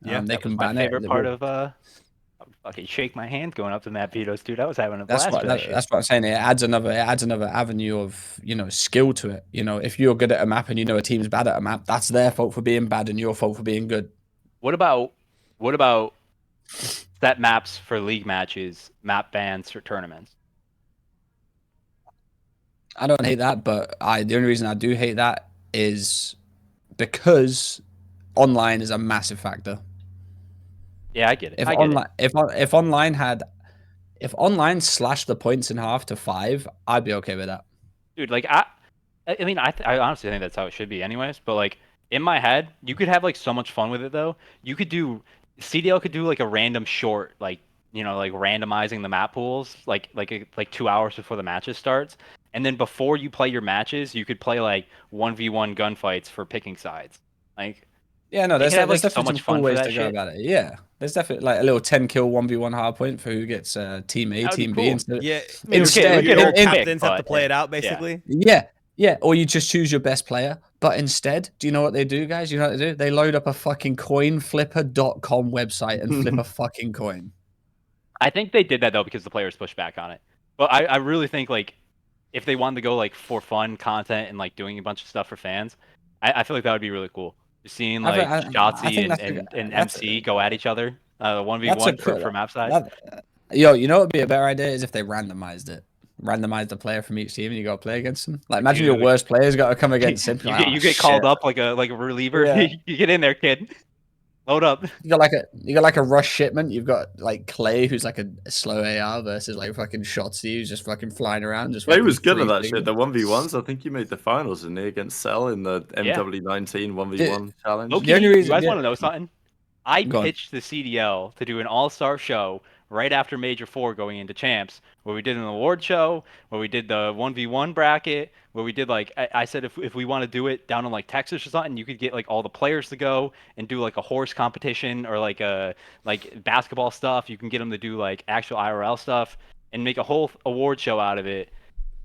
Yeah, they that can was my ban favorite it. part of fucking shake my hand going up to map vetoes, dude. I was having a That's blast for that shit. that's what I'm saying. It adds another avenue of, you know, skill to it. You know, if you're good at a map and you know a team's bad at a map, that's their fault for being bad and your fault for being good. What about set maps for league matches, map bans for tournaments? I don't hate that, but the only reason I do hate that is because online is a massive factor. Yeah, I get it. If online slashed the points in half to 5, I'd be okay with that. Dude, like I mean, I honestly think that's how it should be, anyways. But like in my head, you could have like so much fun with it though. You could do CDL could do like a random short, like, you know, like randomizing the map pools, like 2 hours before the matches starts, and then before you play your matches, you could play like 1v1 gunfights for picking sides, like. Yeah, no, there's definitely so much some cool fun ways for to that go shit. about it. Yeah, there's definitely like a little 10 kill 1v1 hard point for who gets team A, That would be team B. cool. Instead, Yeah, instead, your Pick, captains have to but, play it out basically. yeah, or you just choose your best player. But instead, do you know what they do, guys? You know what they do? They load up a fucking coinflipper.com website and flip a fucking coin. I think they did that though because the players pushed back on it. But I really think like if they wanted to go like for fun content and like doing a bunch of stuff for fans, I feel like that would be really cool. Just seeing like Shotzi and MC go at each other, 1v1 for map side. Yo, you know what would be a better idea is if they randomized it. Randomize the player from each team and you got to play against them. Like imagine your worst player's got to come against him. You get called up like a reliever. Yeah. You get in there, kid. Load up. You got like a rush shipment. You've got like Clay, who's like a slow AR versus like fucking Shotzi, who's just fucking flying around. Just Clay was good at at that shit. The 1v1s, I think he made the finals, didn't he, against Cell in the MW19 1v1 challenge. Okay, The only reason, you guys want to know something? I pitched the CDL to do an all-star show right after Major 4 going into Champs, where we did an award show, where we did the 1v1 bracket, where we did like, I said if we want to do it down in like Texas or something, you could get like all the players to go and do like a horse competition or like basketball stuff. You can get them to do like actual IRL stuff and make a whole award show out of it.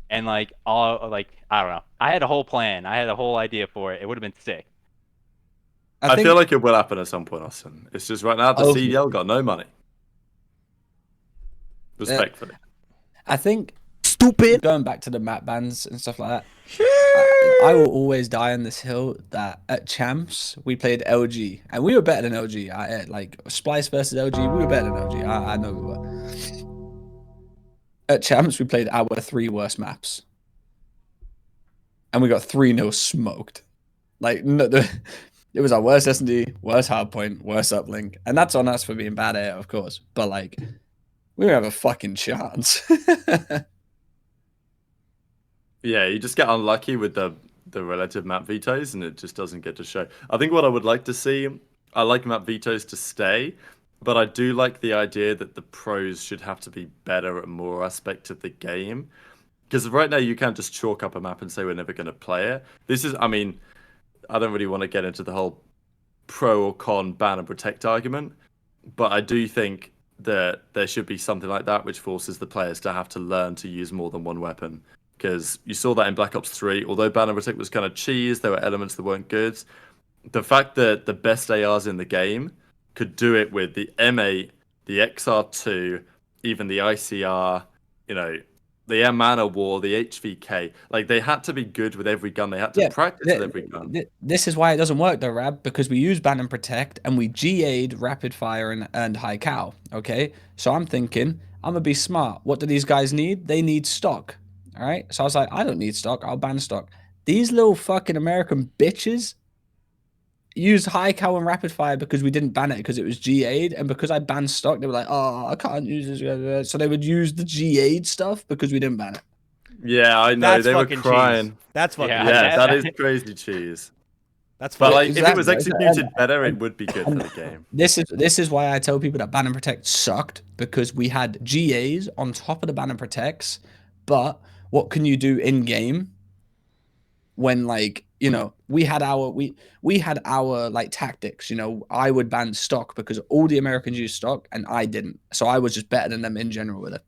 And like all like, I don't know. I had a whole plan. I had a whole idea for it. It would have been sick. I feel like it will happen at some point, Austin. It's just right now the CDL got no money. Respectfully. I think stupid. Going back to the map bans and stuff like that. I will always die on this hill that at Champs we played LG and we were better than LG. Like Splice versus LG, we were better than LG. I know we were. At Champs we played our 3 worst maps, and we got 3-0 smoked. Like no, it was our worst S&D, worst hardpoint, worst uplink, and that's on us for being bad at it, of course. But like, we don't have a fucking chance. Yeah, you just get unlucky with the relative map vetoes, and it just doesn't get to show. I think what I would like to see, I like map vetoes to stay, but I do like the idea that the pros should have to be better at more aspects of the game. Because right now you can't just chalk up a map and say we're never going to play it. This is, I mean, I don't really want to get into the whole pro or con ban and protect argument, but I do think that there should be something like that which forces the players to have to learn to use more than one weapon. Because you saw that in Black Ops 3, although ban and protect was kind of cheese, there were elements that weren't good. The fact that the best ARs in the game could do it with the M8, the XR2, even the ICR, you know, the M-Mana War, the HVK, like they had to be good with every gun. They had to practice with every gun. This is why it doesn't work though, Rab, because we use ban and protect and we GA'd rapid fire and high cow. Okay, so I'm thinking I'm gonna be smart. What do these guys need? They need stock. All right, so I was like, I don't need stock. I'll ban stock. These little fucking American bitches used high cow and rapid fire because we didn't ban it because it was GA'd, and because I banned stock, they were like, oh, I can't use this. So they would use the GA'd stuff because we didn't ban it. Yeah, I know. That's they were fucking crying. cheese. That's fucking yeah, that is crazy cheese. That's but fucking like if it was executed better, it would be good for the game. This is why I tell people that ban and protect sucked, because we had GAs on top of the ban and protects, but what can you do in game when, like, you know, we had our like tactics. You know, I would ban stock because all the Americans use stock and I didn't, so I was just better than them in general with it.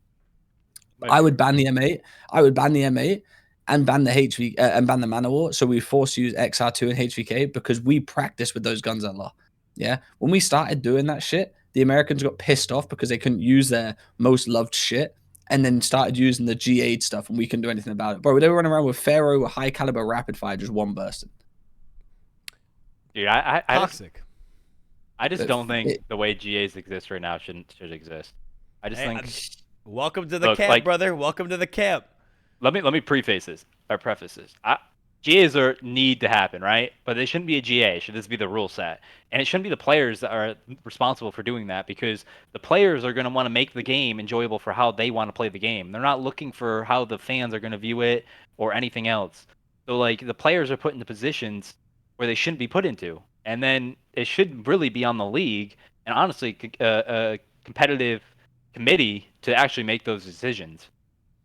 I would ban the M8. I would ban the M8 and ban the HV and ban the Mana War. So we forced to use XR2 and HVK because we practiced with those guns a lot. Yeah, when we started doing that shit, the Americans got pissed off because they couldn't use their most loved shit, and then started using the G8 stuff, and we couldn't do anything about it. Bro, they were running around with Pharaoh, high caliber rapid fire, just one bursting. Dude, Toxic. I just don't think the way GAs exist right now should exist. I just think. Welcome to the camp, brother. Welcome to the camp. Let me preface this. GAs need to happen, right? But they shouldn't be a GA. It should just be the rule set. And it shouldn't be the players that are responsible for doing that, because the players are going to want to make the game enjoyable for how they want to play the game. They're not looking for how the fans are going to view it or anything else. So like the players are put into positions where they shouldn't be put into. And then it should really be on the league and honestly a competitive committee to actually make those decisions.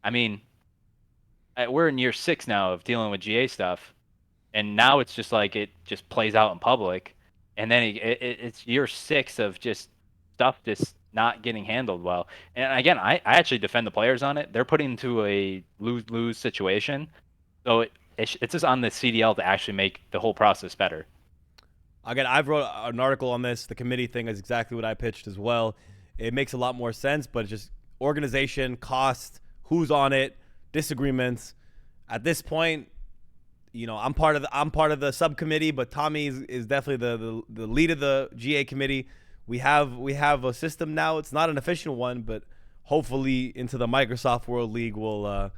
I mean, we're in year 6 now of dealing with GA stuff, and now it's just like it just plays out in public, and then it's year 6 of just stuff just not getting handled well. And again, I actually defend the players on it. They're put into a lose-lose situation, so it's just on the CDL to actually make the whole process better. Again, I've wrote an article on this. The committee thing is exactly what I pitched as well. It makes a lot more sense, but it's just organization, cost, who's on it, disagreements. At this point, you know, I'm part of the subcommittee, but Tommy is definitely the lead of the GA committee. We have a system now. It's not an official one, but hopefully into the Microsoft World League will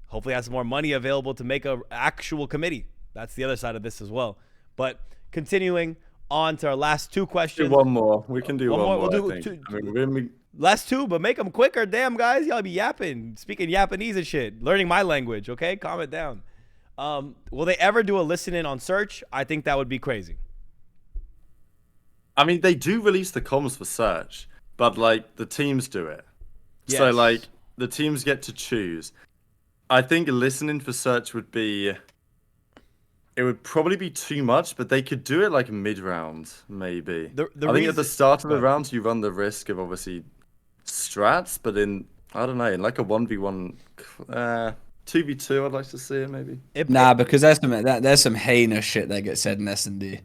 hopefully have some more money available to make an actual committee. That's the other side of this as well. But continuing on to our last 2 questions. Do one more. We can do one more. We'll do I think. two. Last 2, but make them quicker. Damn, guys. Y'all be yapping. Speaking Japanese and shit. Learning my language, okay? Calm it down. Will they ever do a listen-in on search? I think that would be crazy. I mean, they do release the comms for search, but, like, the teams do it. Yes. So, like, the teams get to choose. I think listening for search would be... It would probably be too much, but they could do it, like, mid-round, maybe. I think at the start of the round, you run the risk of, obviously... strats, but I don't know, in like a 1v1 2v2 I'd like to see it maybe. Nah, because there's some heinous shit that gets said in S&D.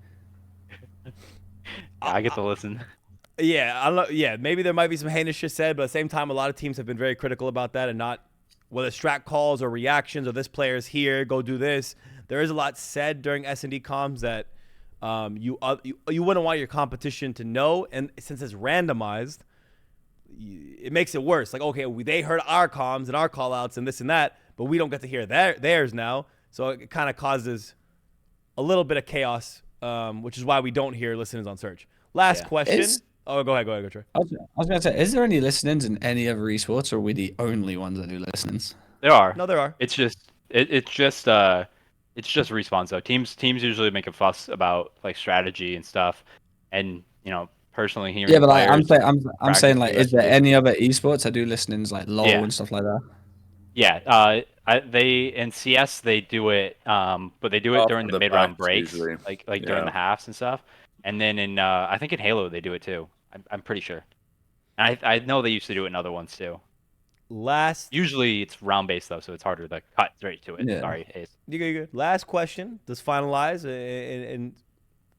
I get to listen. Yeah, maybe there might be some heinous shit said, but at the same time a lot of teams have been very critical about that, and not whether strat calls or reactions or this player's here, go do this. There is a lot said during S&D comms that you wouldn't want your competition to know, and since it's randomized, it makes it worse. Like, okay, they heard our comms and our call-outs and this and that, but we don't get to hear theirs now. So it kind of causes a little bit of chaos, which is why we don't hear listeners on search. Last question. Go ahead, Trey. I was going to say, is there any listenings in any other esports, or are we the only ones that do listenings? There are. No, there are. It's just respawn. So teams usually make a fuss about like strategy and stuff, and you know. Personally, hearing but like I'm saying, like, is there any other esports that do listenings like LoL and stuff like that? Yeah, they in CS they do it, but they do it during the mid-round breaks, usually. like during the halves and stuff. And then in I think in Halo they do it too. I'm pretty sure. And I know they used to do it in other ones too. Usually it's round based though, so it's harder to cut straight to it. Yeah. Sorry, Ace. You good. Last question. Just finalize and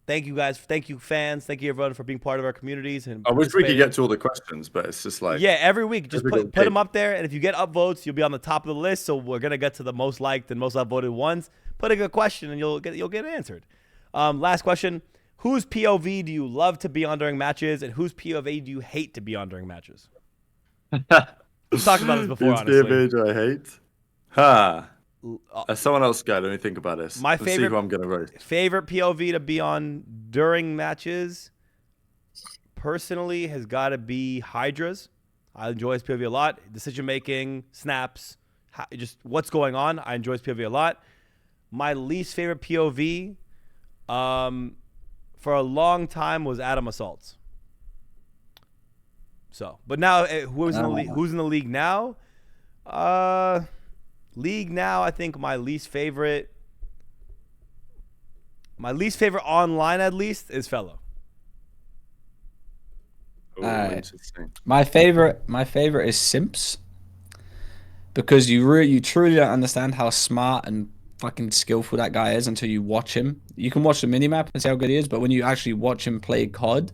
thank you guys. Thank you fans. Thank you everyone for being part of our communities. And I wish we could get to all the questions, but it's just like every week just put them up there, and if you get upvotes, you'll be on the top of the list. So we're gonna get to the most liked and most upvoted ones. Put a good question and you'll get answered. Last question: whose POV do you love to be on during matches, and whose POV do you hate to be on during matches? We've talked about this before. Whose POV do I hate? As someone else go, let me think about this. My favorite, see who I'm gonna roast. Favorite POV to be on during matches, personally, has got to be Hydra's. I enjoy his POV a lot. Decision making, snaps, just what's going on. I enjoy his POV a lot. My least favorite POV, for a long time, was Adam Assault's. So, but now who's in the league now? League now, I think my least favorite online at least is Fellow. Interesting. My favorite is Simps, because you truly don't understand how smart and fucking skillful that guy is until you watch him. You can watch the minimap and see how good he is, but when you actually watch him play COD,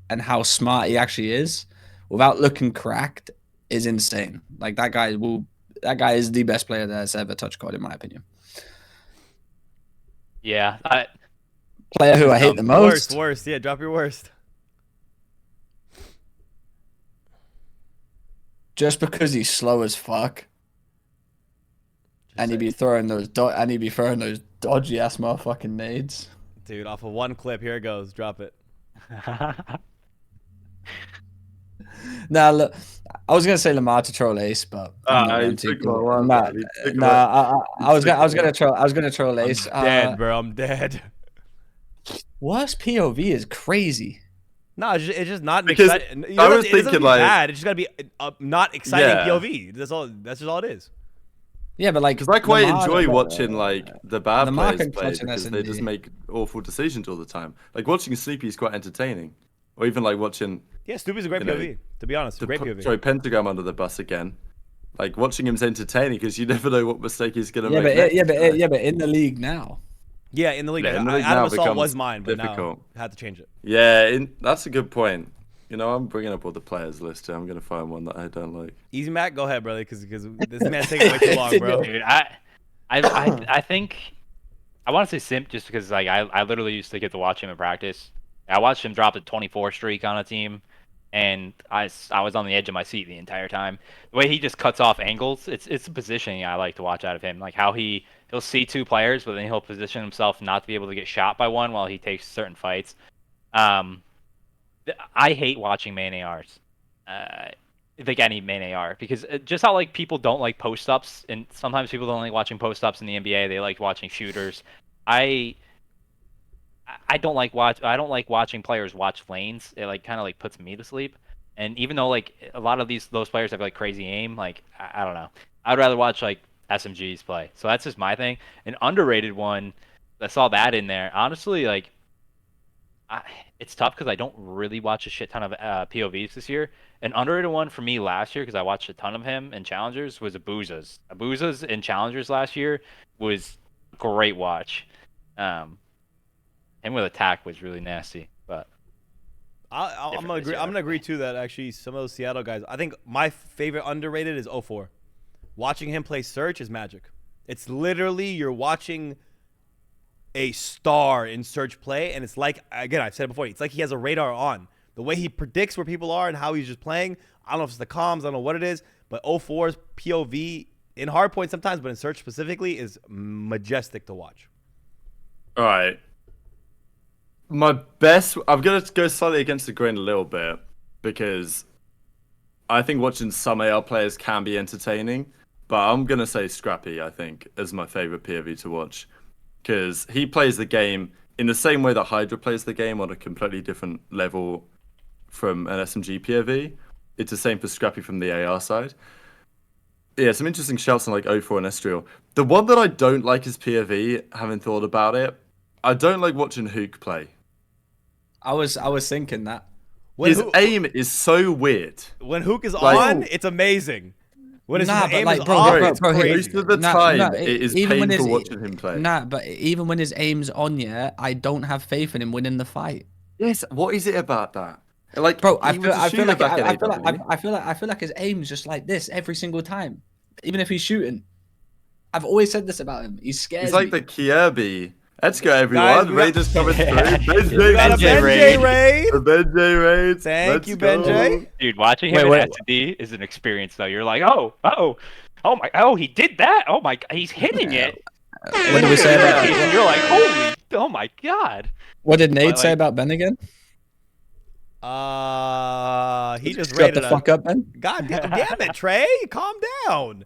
and how smart he actually is, without looking cracked, is insane. Like that guy is the best player that's ever touched COD, in my opinion. Yeah, Player who I hate the most. Worst. Yeah, drop your worst. Just because he's slow as fuck, and he'd be throwing those dodgy ass motherfucking nades. Dude, off of one clip, here it goes. Drop it. Nah, look, I was gonna say Lamar to troll Ace, but I was gonna troll Ace. I'm dead, bro. I'm dead. Worst POV is crazy. No, it's just not because exciting. I was thinking like bad. It's just gotta be not exciting Yeah. POV. That's just all it is. Yeah, but like, because I quite Lamar- enjoy watching like the bad Lamar players can play clutch an because they SMD. just make awful decisions all the time. Like watching Sleepy is quite entertaining, or even like watching. Yeah, Snoopy's a great you know, POV. To be honest, great POV. Throw Pentagram under the bus again. Like watching him's entertaining because you never know what mistake he's gonna Yeah, make. but in the league now. Yeah, in the league. Yeah, in the league Adam now Assault becomes was mine, but difficult. now had to change it. Yeah, that's a good point. You know, I'm bringing up all the players list here. I'm gonna find one that I don't like. EasyMac, go ahead, brother, because this man's taking way too long, bro. Dude, I think I want to say Simp just because like I literally used to get to watch him in practice. I watched him drop a 24 streak on a team, and I was on the edge of my seat the entire time. The way he just cuts off angles, it's the positioning I like to watch out of him. Like how he'll see two players, but then he'll position himself not to be able to get shot by one while he takes certain fights. I hate watching main ARs. Like any main AR, because just how like people don't like post ups, and sometimes people don't like watching post ups in the NBA. They like watching shooters. I don't like watching players watch lanes. It like kind of like puts me to sleep. And even though like a lot of those players have like crazy aim, like I don't know. I'd rather watch like SMGs play. So that's just my thing. An underrated one, I saw that in there. Honestly, like it's tough because I don't really watch a shit ton of POVs this year. An underrated one for me last year, because I watched a ton of him in Challengers, was Abuza's. Abuza's in Challengers last year was a great watch. Him with attack was really nasty, but I'm gonna agree too that actually some of those Seattle guys. I think my favorite underrated is 04. Watching him play Search is magic. It's literally you're watching a star in Search play, and it's like, again, I've said it before, it's like he has a radar on. The way he predicts where people are and how he's just playing, I don't know if it's the comms, I don't know what it is, but 04's POV in hardpoint sometimes, but in Search specifically, is majestic to watch. All right. I'm going to go slightly against the grain a little bit, because I think watching some AR players can be entertaining, but I'm going to say Scrappy, I think, as my favorite POV to watch, because he plays the game in the same way that Hydra plays the game, on a completely different level from an SMG POV. It's the same for Scrappy from the AR side. Yeah, some interesting shouts on like 04 and Estriel. The one that I don't like is POV, having thought about it. I don't like watching Hook play. I was thinking that. His aim is so weird. When Hook is on, it's amazing. When his aim is bro, off, bro, it's bro, crazy. Most of the time, it is painful watching him play. Nah, but even when his aim's on, yeah, I don't have faith in him winning the fight. Yes, what is it about that? Like, bro, I he feel was a like shooter back at I feel like his aim's just like this every single time, even if he's shooting. I've always said this about him. He scares He's like me. the Kirby. Let's go, everyone. Ray just coming through. Benjay Ray. The Benjay Raid. Thank you, Benjay. Dude, watching him in SD is an experience, though. You're like, he did that. Oh my, he's hitting it. What did we say about? And you're like, holy, oh my god. What did Nate say about Ben again? He just Shut raided the fuck up, Ben. God damn it, Trey. Calm down.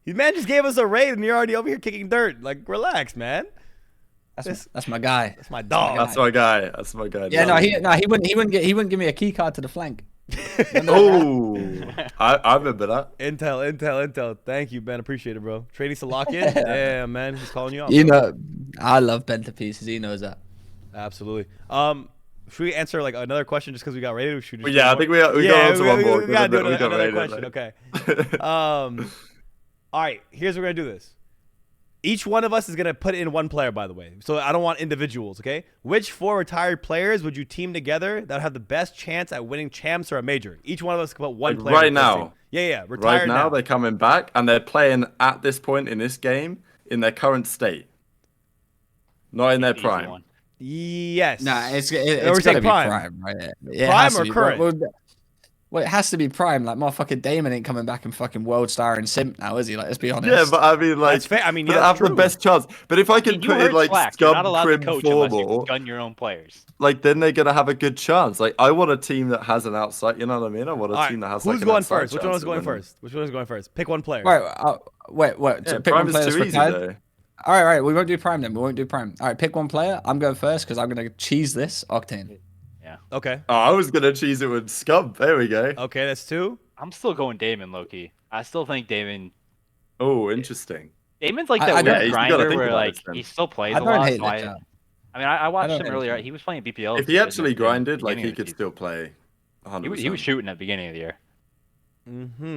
The man just gave us a raid and you're already over here kicking dirt. Like, relax, man. That's my guy. That's my dog. That's my guy. That's my guy. Yeah, he wouldn't give me a key card to the flank. Oh, I remember that. Intel. Thank you, Ben. Appreciate it, bro. Trey needs to lock in. Yeah, man. He's calling you out. You know, I love Ben to pieces. He knows that. Absolutely. Should we answer like another question just because we got raided? I think we got answer one more. We gotta do another raided, question. Okay. All right. Here's what we're gonna do this. Each one of us is gonna put in one player, by the way. So I don't want individuals, okay? Which 4 retired players would you team together that have the best chance at winning champs or a major? Each one of us can put one player. Right in this now. team. Yeah. Retired right now, they're coming back and they're playing at this point in this game in their current state, not in their prime. Yes. Nah, it's Or gotta be prime. prime, right? It Prime has to or be. current? Well, it has to be prime. Like, motherfucking Damon ain't coming back and fucking World Star and Simp now, is he? Like, let's be honest. Yeah, but I mean, like, That's fair. I mean, but yeah, I have that's the best chance. But if I can You put in heard like Slack. You're not scum allowed to crim coach unless you formal, gun your own players. like then they're gonna have a good chance. Like I want a team that has an outside. You know what I mean? I want a All team that right. has. Who's like, an going outside first? Which one chance was of going winning. first? Which one is going first? Pick one player. Right. Wait. Yeah, So pick prime one is player that's too easy retired. though. All right. We won't do prime then. We won't do prime. All right. Pick one player. I'm going first because I'm gonna cheese this Octane. Yeah. Okay. Oh, I was gonna cheese it with scum. There we go. Okay, that's 2. I'm still going Damon, Loki. I still think Damon. Oh, interesting. Damon's like I that don't- weird you gotta grinder think where about like this then. he still plays I a don't lot. hate So that job. I watched don't him hate earlier. that. He was playing BPL. If he actually grinded, like he could still play. 100%. He was shooting at the beginning of the year.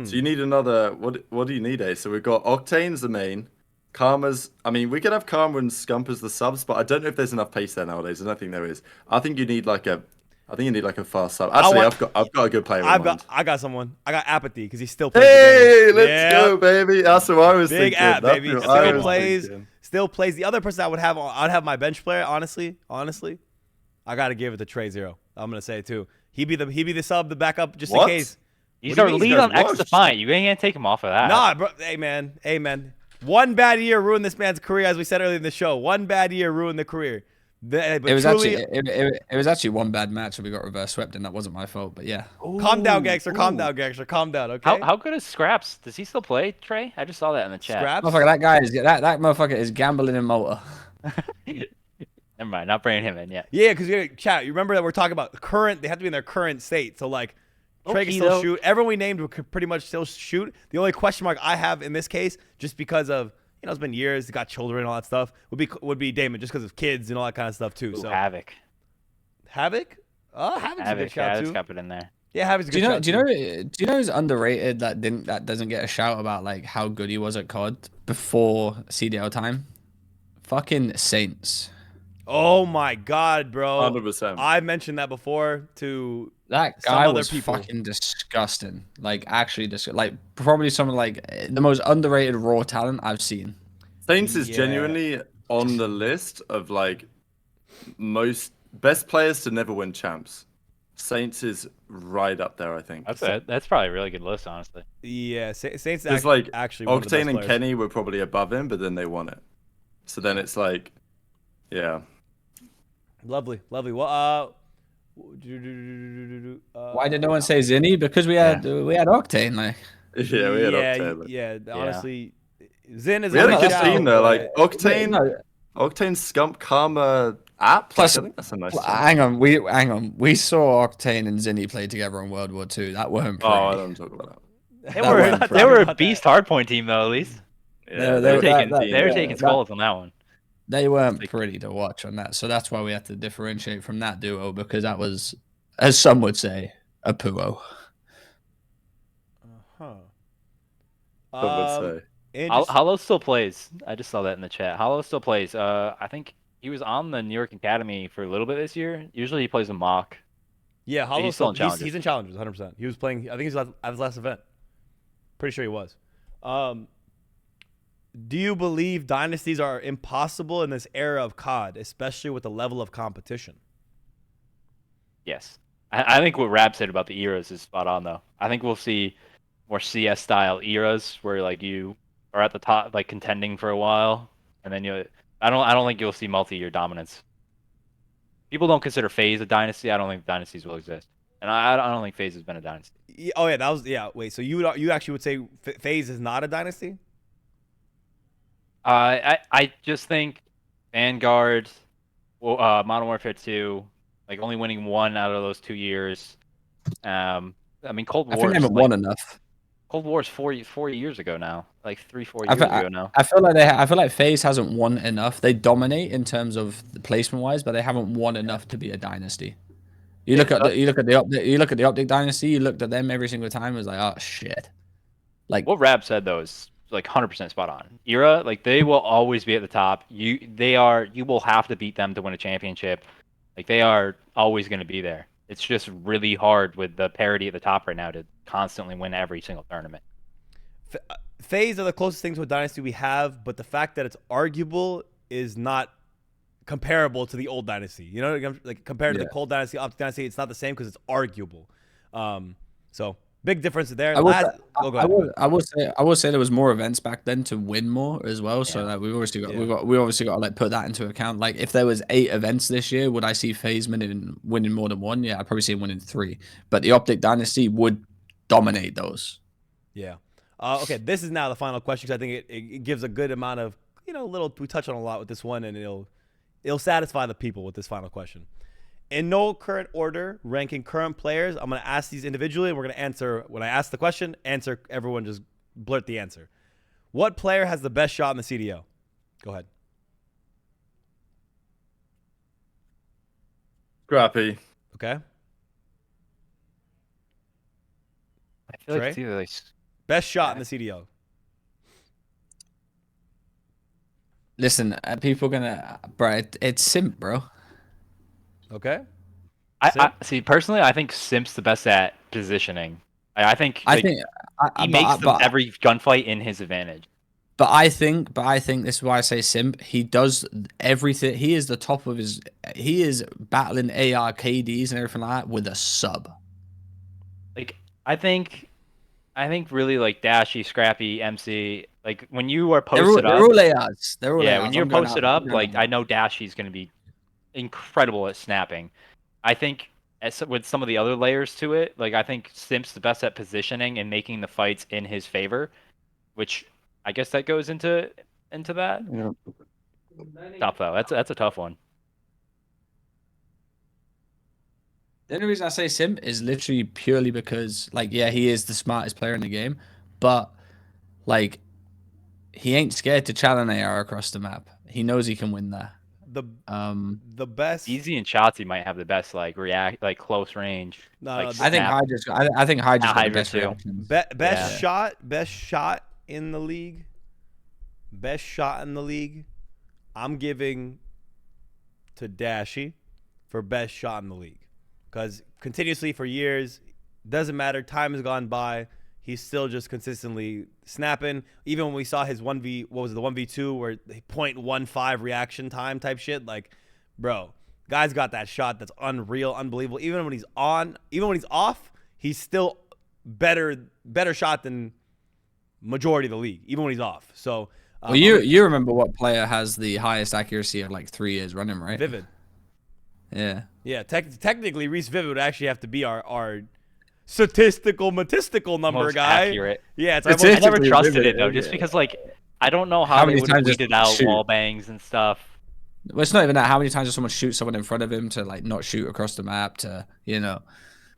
So you need another. What do you need, Ace? So we've got Octane's the main. Karma's. I mean, we could have Karma and Scump as the subs, but I don't know if there's enough pace there nowadays. I don't think there is. I think you need like a fast sub. Actually, I've got a good player. I got someone. I got Apathy because he still plays. Hey, the game. let's go, baby. That's what I was Big thinking. app, That's baby. what I Still was plays. thinking. Still plays. The other person I'd have my bench player. Honestly, I gotta give it to Trei 0. I'm gonna say it too. He'd be the sub, the backup, just in case. He's our lead on XDefiant. You ain't gonna take him off of that. Nah, bro. Hey, man. One bad year ruined this man's career, as we said earlier in the show. One bad year ruined the career. But It was truly, it was actually one bad match and we got reverse swept and that wasn't my fault. But yeah. calm down, gangster. Calm down, gangster. Calm down. Okay. How good is Scraps? Does he still play, Trey? I just saw that in the chat. Scraps? Motherfucker, that guy is that motherfucker is gambling in Malta. Never mind, not bringing him in yet. Yeah, because chat. You remember that we're talking about current. They have to be in their current state. So like, Trei can still shoot. Everyone we named could pretty much still shoot. The only question mark I have in this case, just because of it's been years, got children and all that stuff, would be Damon, just because of kids and all that kind of stuff too. Ooh, so Havoc. Havoc's a good shout too. Got it in there. Yeah, Havoc's a good shout. Do you know who's underrated that doesn't get a shout about like how good he was at COD before CDL time? Fucking Saints. Oh my God, bro! 100%. I mentioned that before to that some guy other was people. fucking disgusting. Like actually like probably some of like the most underrated raw talent I've seen. Saints is genuinely on the list of like most best players to never win champs. Saints is right up there, I think. That's probably a really good list, honestly. Yeah, Saints There's like actually one of the best Octane and players. Kenny were probably above him, but then they won it. So then it's like, yeah. Lovely. Well, Why did no one say Zinni? Because we had Octane. Like Yeah, we had Octane. Yeah, honestly, Zin is We had a good shout, team though, like but- Octane, Scump, Karma, App. Plus, I think that's a nice team. hang on. We saw Octane and Zinni play together in World War II. That weren't pretty. Oh, I don't talk about that. They were a beast hardpoint team though, at least. Yeah, they were taking skulls on that one. They weren't pretty to watch on that, so that's why we had to differentiate from that duo because that was, as some would say, a puo. Some would say. Hollow still plays. I just saw that in the chat. Hollow still plays. I think he was on the New York Academy for a little bit this year. Usually he plays in mock. Yeah, Hollow's still in Challengers. He's in Challengers, 100%. He was playing. I think he was at his last event. Pretty sure he was. Do you believe dynasties are impossible in this era of COD, especially with the level of competition? Yes. I think what Rab said about the eras is spot on, though. I think we'll see more CS style eras where like you are at the top, like contending for a while, and then I don't think you'll see multi-year dominance. People don't consider FaZe a dynasty. I don't think dynasties will exist, and I don't think FaZe has been a dynasty. Oh yeah, Wait, so you actually would say FaZe is not a dynasty? I just think Vanguard, Modern Warfare 2, like only winning one out of those 2 years. I mean, Cold War. I think they haven't won enough. Cold War is 4 years ago now, like 3-4 years ago now. I feel like FaZe hasn't won enough. They dominate in terms of the placement wise, but they haven't won enough to be a dynasty. You look at the OpTic dynasty. You looked at them every single time. It was like, oh shit. Like what Rab said though is like 100% spot on. Era, like they will always be at the top. You will have to beat them to win a championship. Like they are always going to be there. It's just really hard with the parity at the top right now to constantly win every single tournament. FaZe are the closest thing to a dynasty we have, but the fact that it's arguable is not comparable to the old dynasty. You know, like compared to the cold dynasty, OpTic dynasty, it's not the same because it's arguable. So big difference there. I will say there was more events back then to win more as well. So that we obviously got to like put that into account. Like if there was 8 events this year, would I see FaZe winning more than 1? Yeah, I'd probably see him winning 3. But the OpTic dynasty would dominate those. Yeah. Okay, this is now the final question because I think it gives a good amount of, you know, we touch on a lot with this one, and it'll satisfy the people with this final question. In no current order, ranking current players, I'm going to ask these individually, and we're going to answer, when I ask the question, everyone just blurt the answer. What player has the best shot in the CDL? Go ahead. Scrappy. Okay. I feel like it's either like... Best shot in the CDL. Listen, people gonna, bro. It's Simp, bro. Okay. I see. Personally, I think Simp's the best at positioning. I think he makes every gunfight in his advantage. But I think this is why I say Simp. He does everything. He is the top of his. He is battling AR, KDs, and everything like that with a sub. Like I think really like Dashy, Scrappy, MC. Like when you are posted they're all ARs. They're all ARs. when you're posted up, like I know Dashy's gonna be incredible at snapping. I think with some of the other layers to it, like I think Simp's the best at positioning and making the fights in his favor, which I guess that goes into that. Yeah. Tough though. That's a tough one. The only reason I say Simp is literally purely because, like, yeah, he is the smartest player in the game, but like, he ain't scared to challenge AR across the map. He knows he can win there. The best Easy and Shotzi might have the best like close range. No, like, I think Hydra's got the best too. reactions. Best shot in the league. Best shot in the league. I'm giving to Dashy for best shot in the league. Because continuously for years, doesn't matter, time has gone by, he's still just consistently snapping. Even when we saw his 1v2 where 0.15 reaction time type shit, like, bro, guy's got that shot that's unreal, unbelievable. Even when he's on, even when he's off, he's still better shot than majority of the league, even when he's off. So well, you remember what player has the highest accuracy of like 3 years running, right? Vivid. Yeah. Technically, Reese Vivid would actually have to be our statistical number most guy. Accurate. Yeah, I never trusted it though, just because like I don't know how they would have tweeted out wall bangs and stuff. Well, it's not even that. How many times does someone shoot someone in front of him to like not shoot across the map to, you know,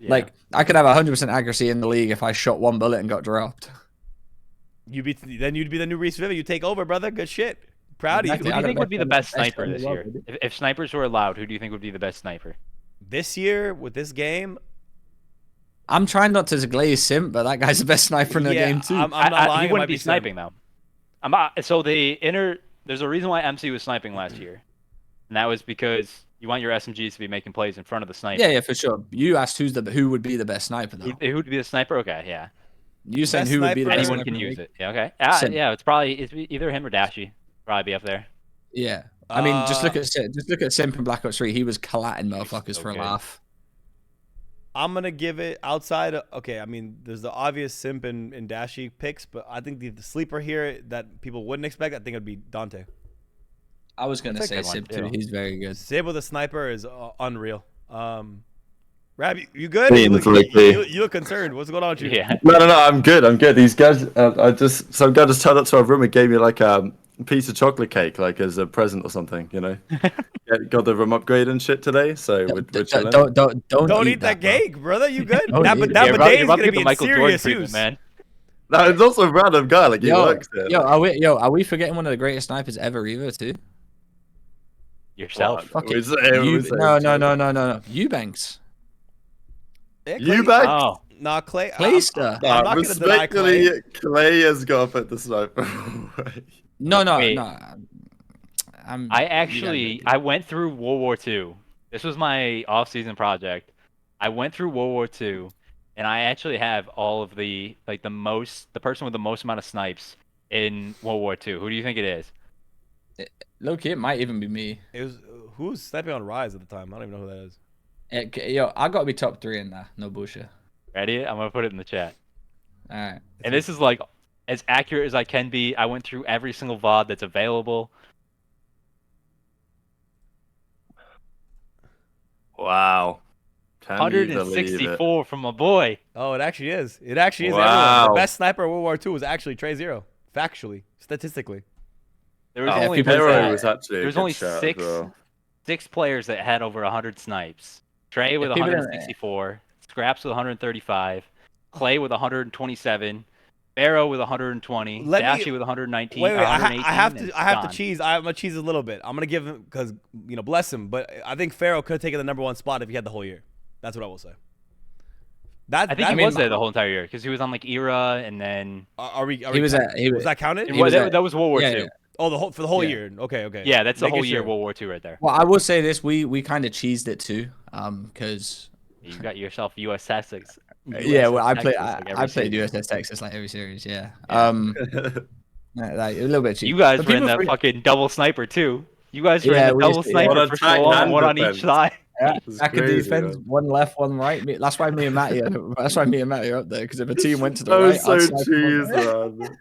like I could have 100% accuracy in the league if I shot 1 bullet and got dropped. You'd be the new Reese Vivid. You take over, brother. Good shit. Proud of you. Who do you think would be the best sniper this year? If snipers were allowed, who do you think would be the best sniper? This year, with this game, I'm trying not to glaze Simp, but that guy's the best sniper in the game too. I'm not lying. He wouldn't be sniping though. So there's a reason why MC was sniping last year, and that was because you want your SMGs to be making plays in front of the sniper. Yeah, for sure. You asked who would be the best sniper though. Who would be the sniper? Okay, yeah. You saying who would be the best anyone sniper? Can use it. Yeah, okay. Yeah, it's either him or Dashy. Probably be up there. Yeah. I mean, just look at Simp and Black Ops 3. He was collating motherfuckers for a laugh. I'm gonna give it outside. Okay, I mean, there's the obvious Simp and Dashy picks, but I think the sleeper here that people wouldn't expect, I think it'd be Dante. I was gonna say Simp too. He's very good. Simp with a sniper is unreal. Rab, you good? You look concerned. What's going on with you? Yeah. No, I'm good. These guys, some guy just turned up to our room and gave me like a piece of chocolate cake, like as a present or something, you know. Got the room upgrade and shit today, so we're chilling. Don't eat that cake, brother. You good? That bidet is gonna be in serious use, man. No, it's also a random guy, like he works there. Are we forgetting one of the greatest snipers ever, either too? Yourself. Fuck it. No. Eubanks. Eubanks? Oh, Nah, Clay. Clayster. I'm not gonna deny Clay. Respectfully, Clay has got to put the sniper away. No. Wait. I I went through World War II. This was my off-season project. I went through World War II, and I actually have all of the person with the most amount of snipes in World War II. Who do you think it is? Low-key, it might even be me. It was who was sniping on Rise at the time? I don't even know who that is. Yo, I gotta be top 3 in there. No bullshit. Ready? I'm gonna put it in the chat. All right. And this is like as accurate as I can be. I went through every single VOD that's available. Wow. Can you believe it? 164 from my boy. Oh, it actually is. It actually is. Wow. Everyone. The best sniper in World War II was actually Trei Zero. Factually, statistically. There was only six players that had over 100 snipes. Trei with 164, Scraps with 135, Clay with 127, Barrow with 120, Dashy with 119. Wait, I have John. to cheese. I'm gonna cheese a little bit. I'm gonna give him because bless him. But I think Pharaoh could have taken the #1 spot if he had the whole year. That's what I will say. I think he was there the whole entire year because he was on like era and then. Was that counted? That was World War II. Yeah. Oh, for the whole year. Okay. Yeah, that's the whole year World War II right there. Well, I will say this: we kind of cheesed it too, because you got yourself US Texas. Yeah, well, I played USS Texas like every series. Yeah. Like a little bit cheap. You guys ran that fucking double sniper too. You guys ran the double sniper for so long, one on each side. Yeah, I could defend one left, one right. That's why me and Matty are up there. Because if a team went to the right, so cheese, man.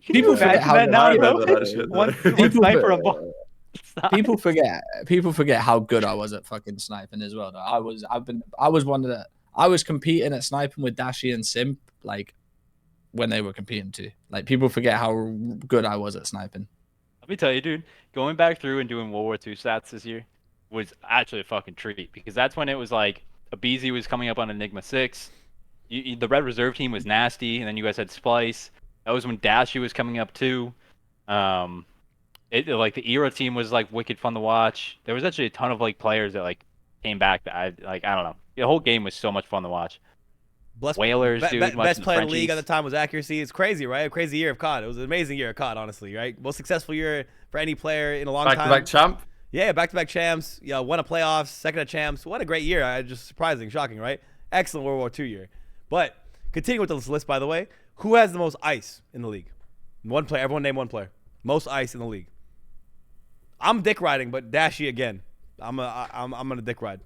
People forget how people forget how good I was at fucking sniping as well. I was competing at sniping with Dashy and Simp like when they were competing too. Like people forget how good I was at sniping. Let me tell you, dude, going back through and doing World War II stats this year was actually a fucking treat because that's when it was like Abizi was coming up on Enigma 6. The Red Reserve team was nasty, and then you guys had Splice. That was when Dashy was coming up too. Like the era team was like wicked fun to watch. There was actually a ton of like players that like came back that I don't know. The whole game was so much fun to watch. Whalers, dude. Best player in the league at the time was accuracy. It's crazy, right? A crazy year of COD. It was an amazing year of COD, honestly, right? Most successful year for any player in a long time. Back-to-back champ. Yeah, back-to-back champs. Yeah, won a playoffs, second at champs. What a great year! Just surprising, shocking, right? Excellent World War II year. But continuing with this list, by the way, who has the most ice in the league? One player. Everyone name one player. Most ice in the league. I'm dick riding, but Dashy again. I'm gonna dick ride.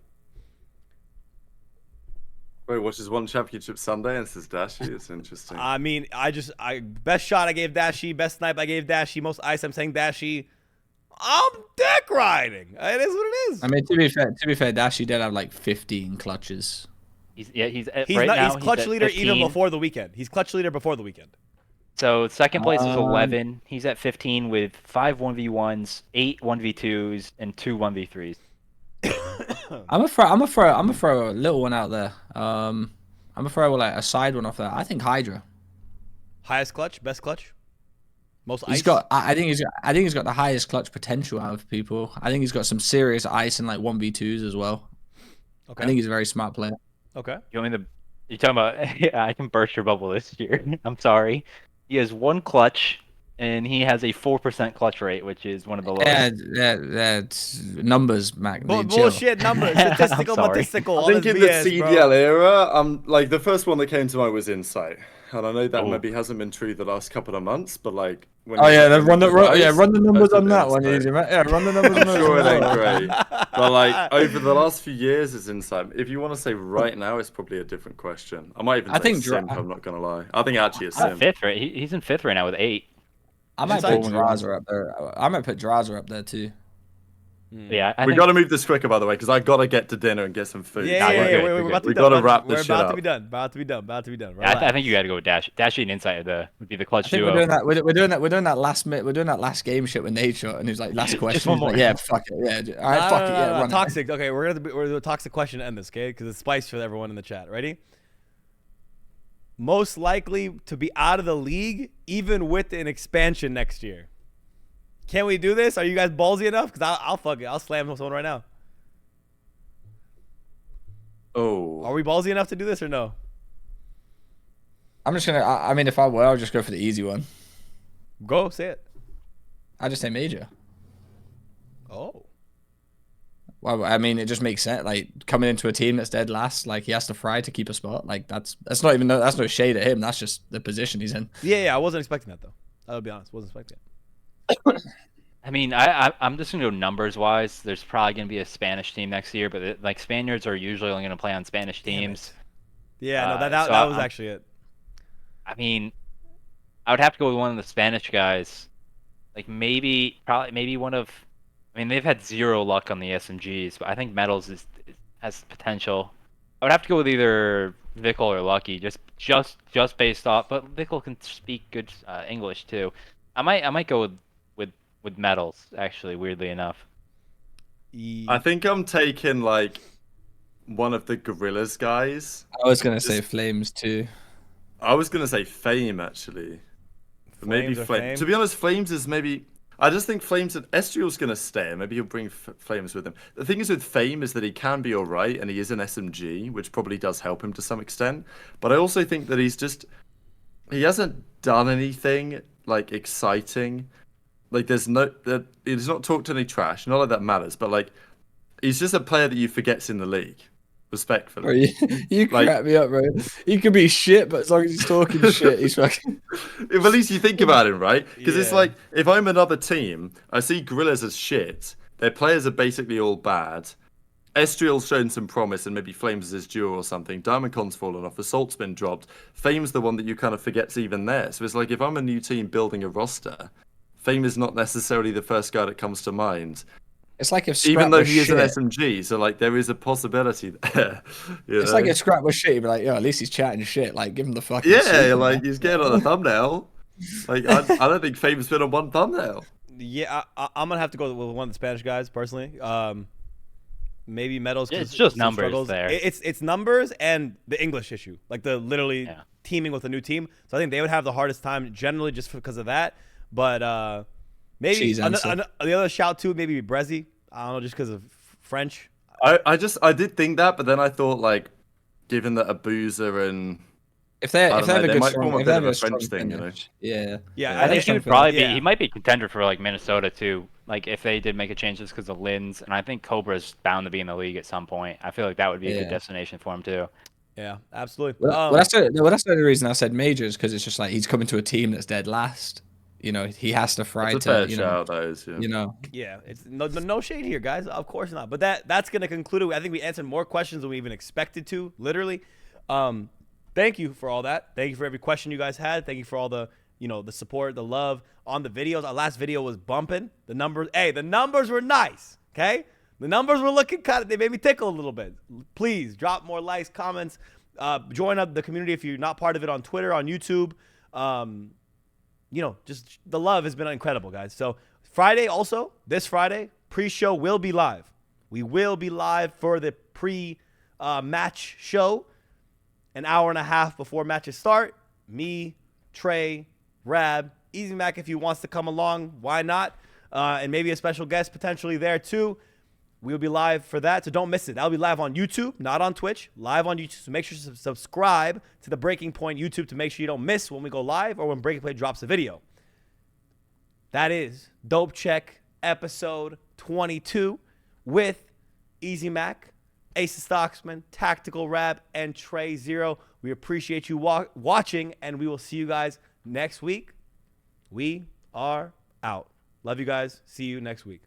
Wait, watches one championship Sunday and says Dashy. It's interesting. I mean, best shot I gave Dashy, best snipe I gave Dashy, most ice I'm saying Dashy. I'm dick riding. It is what it is. I mean, to be fair, Dashy did have like 15 clutches. He's clutch leader even before the weekend. He's clutch leader before the weekend. So second place is 11. He's at 15 with 5 1v1s, 8 1v2s, and 2 1v3s. I'm gonna throw a little one out there. I'm gonna throw like a side one off there. I think Hydra. Highest clutch, best clutch, most ice. I think he's got the highest clutch potential out of people. I think he's got some serious ice and like 1v2s as well. Okay. I think he's a very smart player. Okay. You want me to? You're talking about? Yeah, I can burst your bubble this year. I'm sorry. He has 1 clutch, and he has a 4% clutch rate, which is one of the lowest. That's numbers, Mac. Bullshit numbers. Statistical. I think in the CDL era, like the first one that came to mind was Insight. And I know that maybe hasn't been true the last couple of months, but like when run the numbers on that one, easy, man. Yeah, run the numbers on that. Sure, it ain't great. But like over the last few years, it's Insight. If you want to say right now, it's probably a different question. I might even say Simp. I'm not gonna lie. I think actually it's Simp. Fifth, right? He's in 5th right now with 8. I might put Draza up there. I might put Draza up there too. Yeah, we got to move this quicker, by the way, because I got to get to dinner and get some food. Yeah, we got to wrap this shit up. We're about to be done. Yeah, I think you got to go with Dashy and Insight would be the clutch duo. We're doing that last game shit with Nadeshot, and he's like last question. Like, yeah, fuck it. Yeah, all right, fuck it. Yeah, toxic. Okay, we're gonna do a toxic question to end this, okay? Because it's spice for everyone in the chat. Ready? Most likely to be out of the league, even with an expansion next year. Can we do this? Are you guys ballsy enough? Because I'll fuck it. I'll slam someone right now. Oh. Are we ballsy enough to do this or no? I'm just gonna. I mean, if I were, I'll just go for the easy one. Go say it. I just say major. Oh. Well, I mean, it just makes sense. Like coming into a team that's dead last, like he has to fry to keep a spot. Like that's not even that's no shade at him. That's just the position he's in. Yeah, I wasn't expecting that though. I'll be honest, wasn't expecting it. I mean, I'm just gonna go numbers wise. There's probably gonna be a Spanish team next year, but like Spaniards are usually only gonna play on Spanish teams. Yeah, no, that was actually it. I mean, I would have to go with one of the Spanish guys. Like maybe one of. I mean, they've had zero luck on the SMGs, but I think Metals has potential. I would have to go with either Vickle or Lucky, just based off. But Vickle can speak good English too. I might go with Metals actually. Weirdly enough, I think I'm taking like one of the Gorillas guys. I was gonna say Flames too. I was gonna say Fame actually. Maybe Flame. To be honest, Flames is maybe. I just think Flames and Estriel's going to stay. Maybe he'll bring Flames with him. The thing is with Fame is that he can be all right, and he is an SMG, which probably does help him to some extent. But I also think that he hasn't done anything like exciting. Like he's not talked any trash. Not like that matters, but like he's just a player that you forget's in the league. Respectfully. Bro, you crack me up, bro. He could be shit, but as long as he's talking shit, he's fucking. If at least you think about it, right? Because it's like, if I'm another team, I see Gorillas as shit. Their players are basically all bad. Estriel's shown some promise, and maybe Flames is his duo or something. Diamondcon's fallen off. Assault's been dropped. Fame's the one that you kind of forget's even there. So it's like, if I'm a new team building a roster, Fame is not necessarily the first guy that comes to mind. It's like if Scrap even though he is an SMG, so like there is a possibility there. It's like if Scrap was shit, you'd be like, yo, at least he's chatting shit. Like, give him the fucking. Yeah, like he's getting on a thumbnail. Like I don't think Fame's been on one thumbnail. Yeah, I'm gonna have to go with one of the Spanish guys personally. Maybe Metals. It's just numbers struggles. there. It's numbers and the English issue, like the literally teaming with a new team. So I think they would have the hardest time generally just because of that. But maybe the other shout too, maybe Brezzy. I don't know, just because of French. I did think that, but then I thought like, given that Abuza and they might form a bit of a French thing, you know. Yeah. I think he would probably be. He might be a contender for like Minnesota too. Like if they did make a change just because of Lins, and I think Cobra's bound to be in the league at some point. I feel like that would be a good destination for him too. Yeah, absolutely. Well, that's the only reason I said majors, because it's just like he's coming to a team that's dead last. You know, he has to fry to, you know. Yeah, it's no shade here, guys. Of course not. But that's going to conclude it. I think we answered more questions than we even expected to, literally. Thank you for all that. Thank you for every question you guys had. Thank you for all the, the support, the love on the videos. Our last video was bumping. The numbers were nice, okay? The numbers were looking they made me tickle a little bit. Please drop more likes, comments. Join up the community if you're not part of it on Twitter, on YouTube. Just the love has been incredible, guys. So Friday also, this Friday, pre-show will be live. We will be live for the pre-match show, an hour and a half before matches start. Me, Trey, Rab, EasyMac if he wants to come along, why not? And maybe a special guest potentially there too. We'll be live for that, so don't miss it. That'll be live on YouTube, not on Twitch, live on YouTube. So make sure to subscribe to the Breaking Point YouTube to make sure you don't miss when we go live or when Breaking Point drops a video. That is Dope Check episode 22 with EasyMac, Ace of Stocksman, Tactical Rab, and Trey Zero. We appreciate you watching, and we will see you guys next week. We are out. Love you guys. See you next week.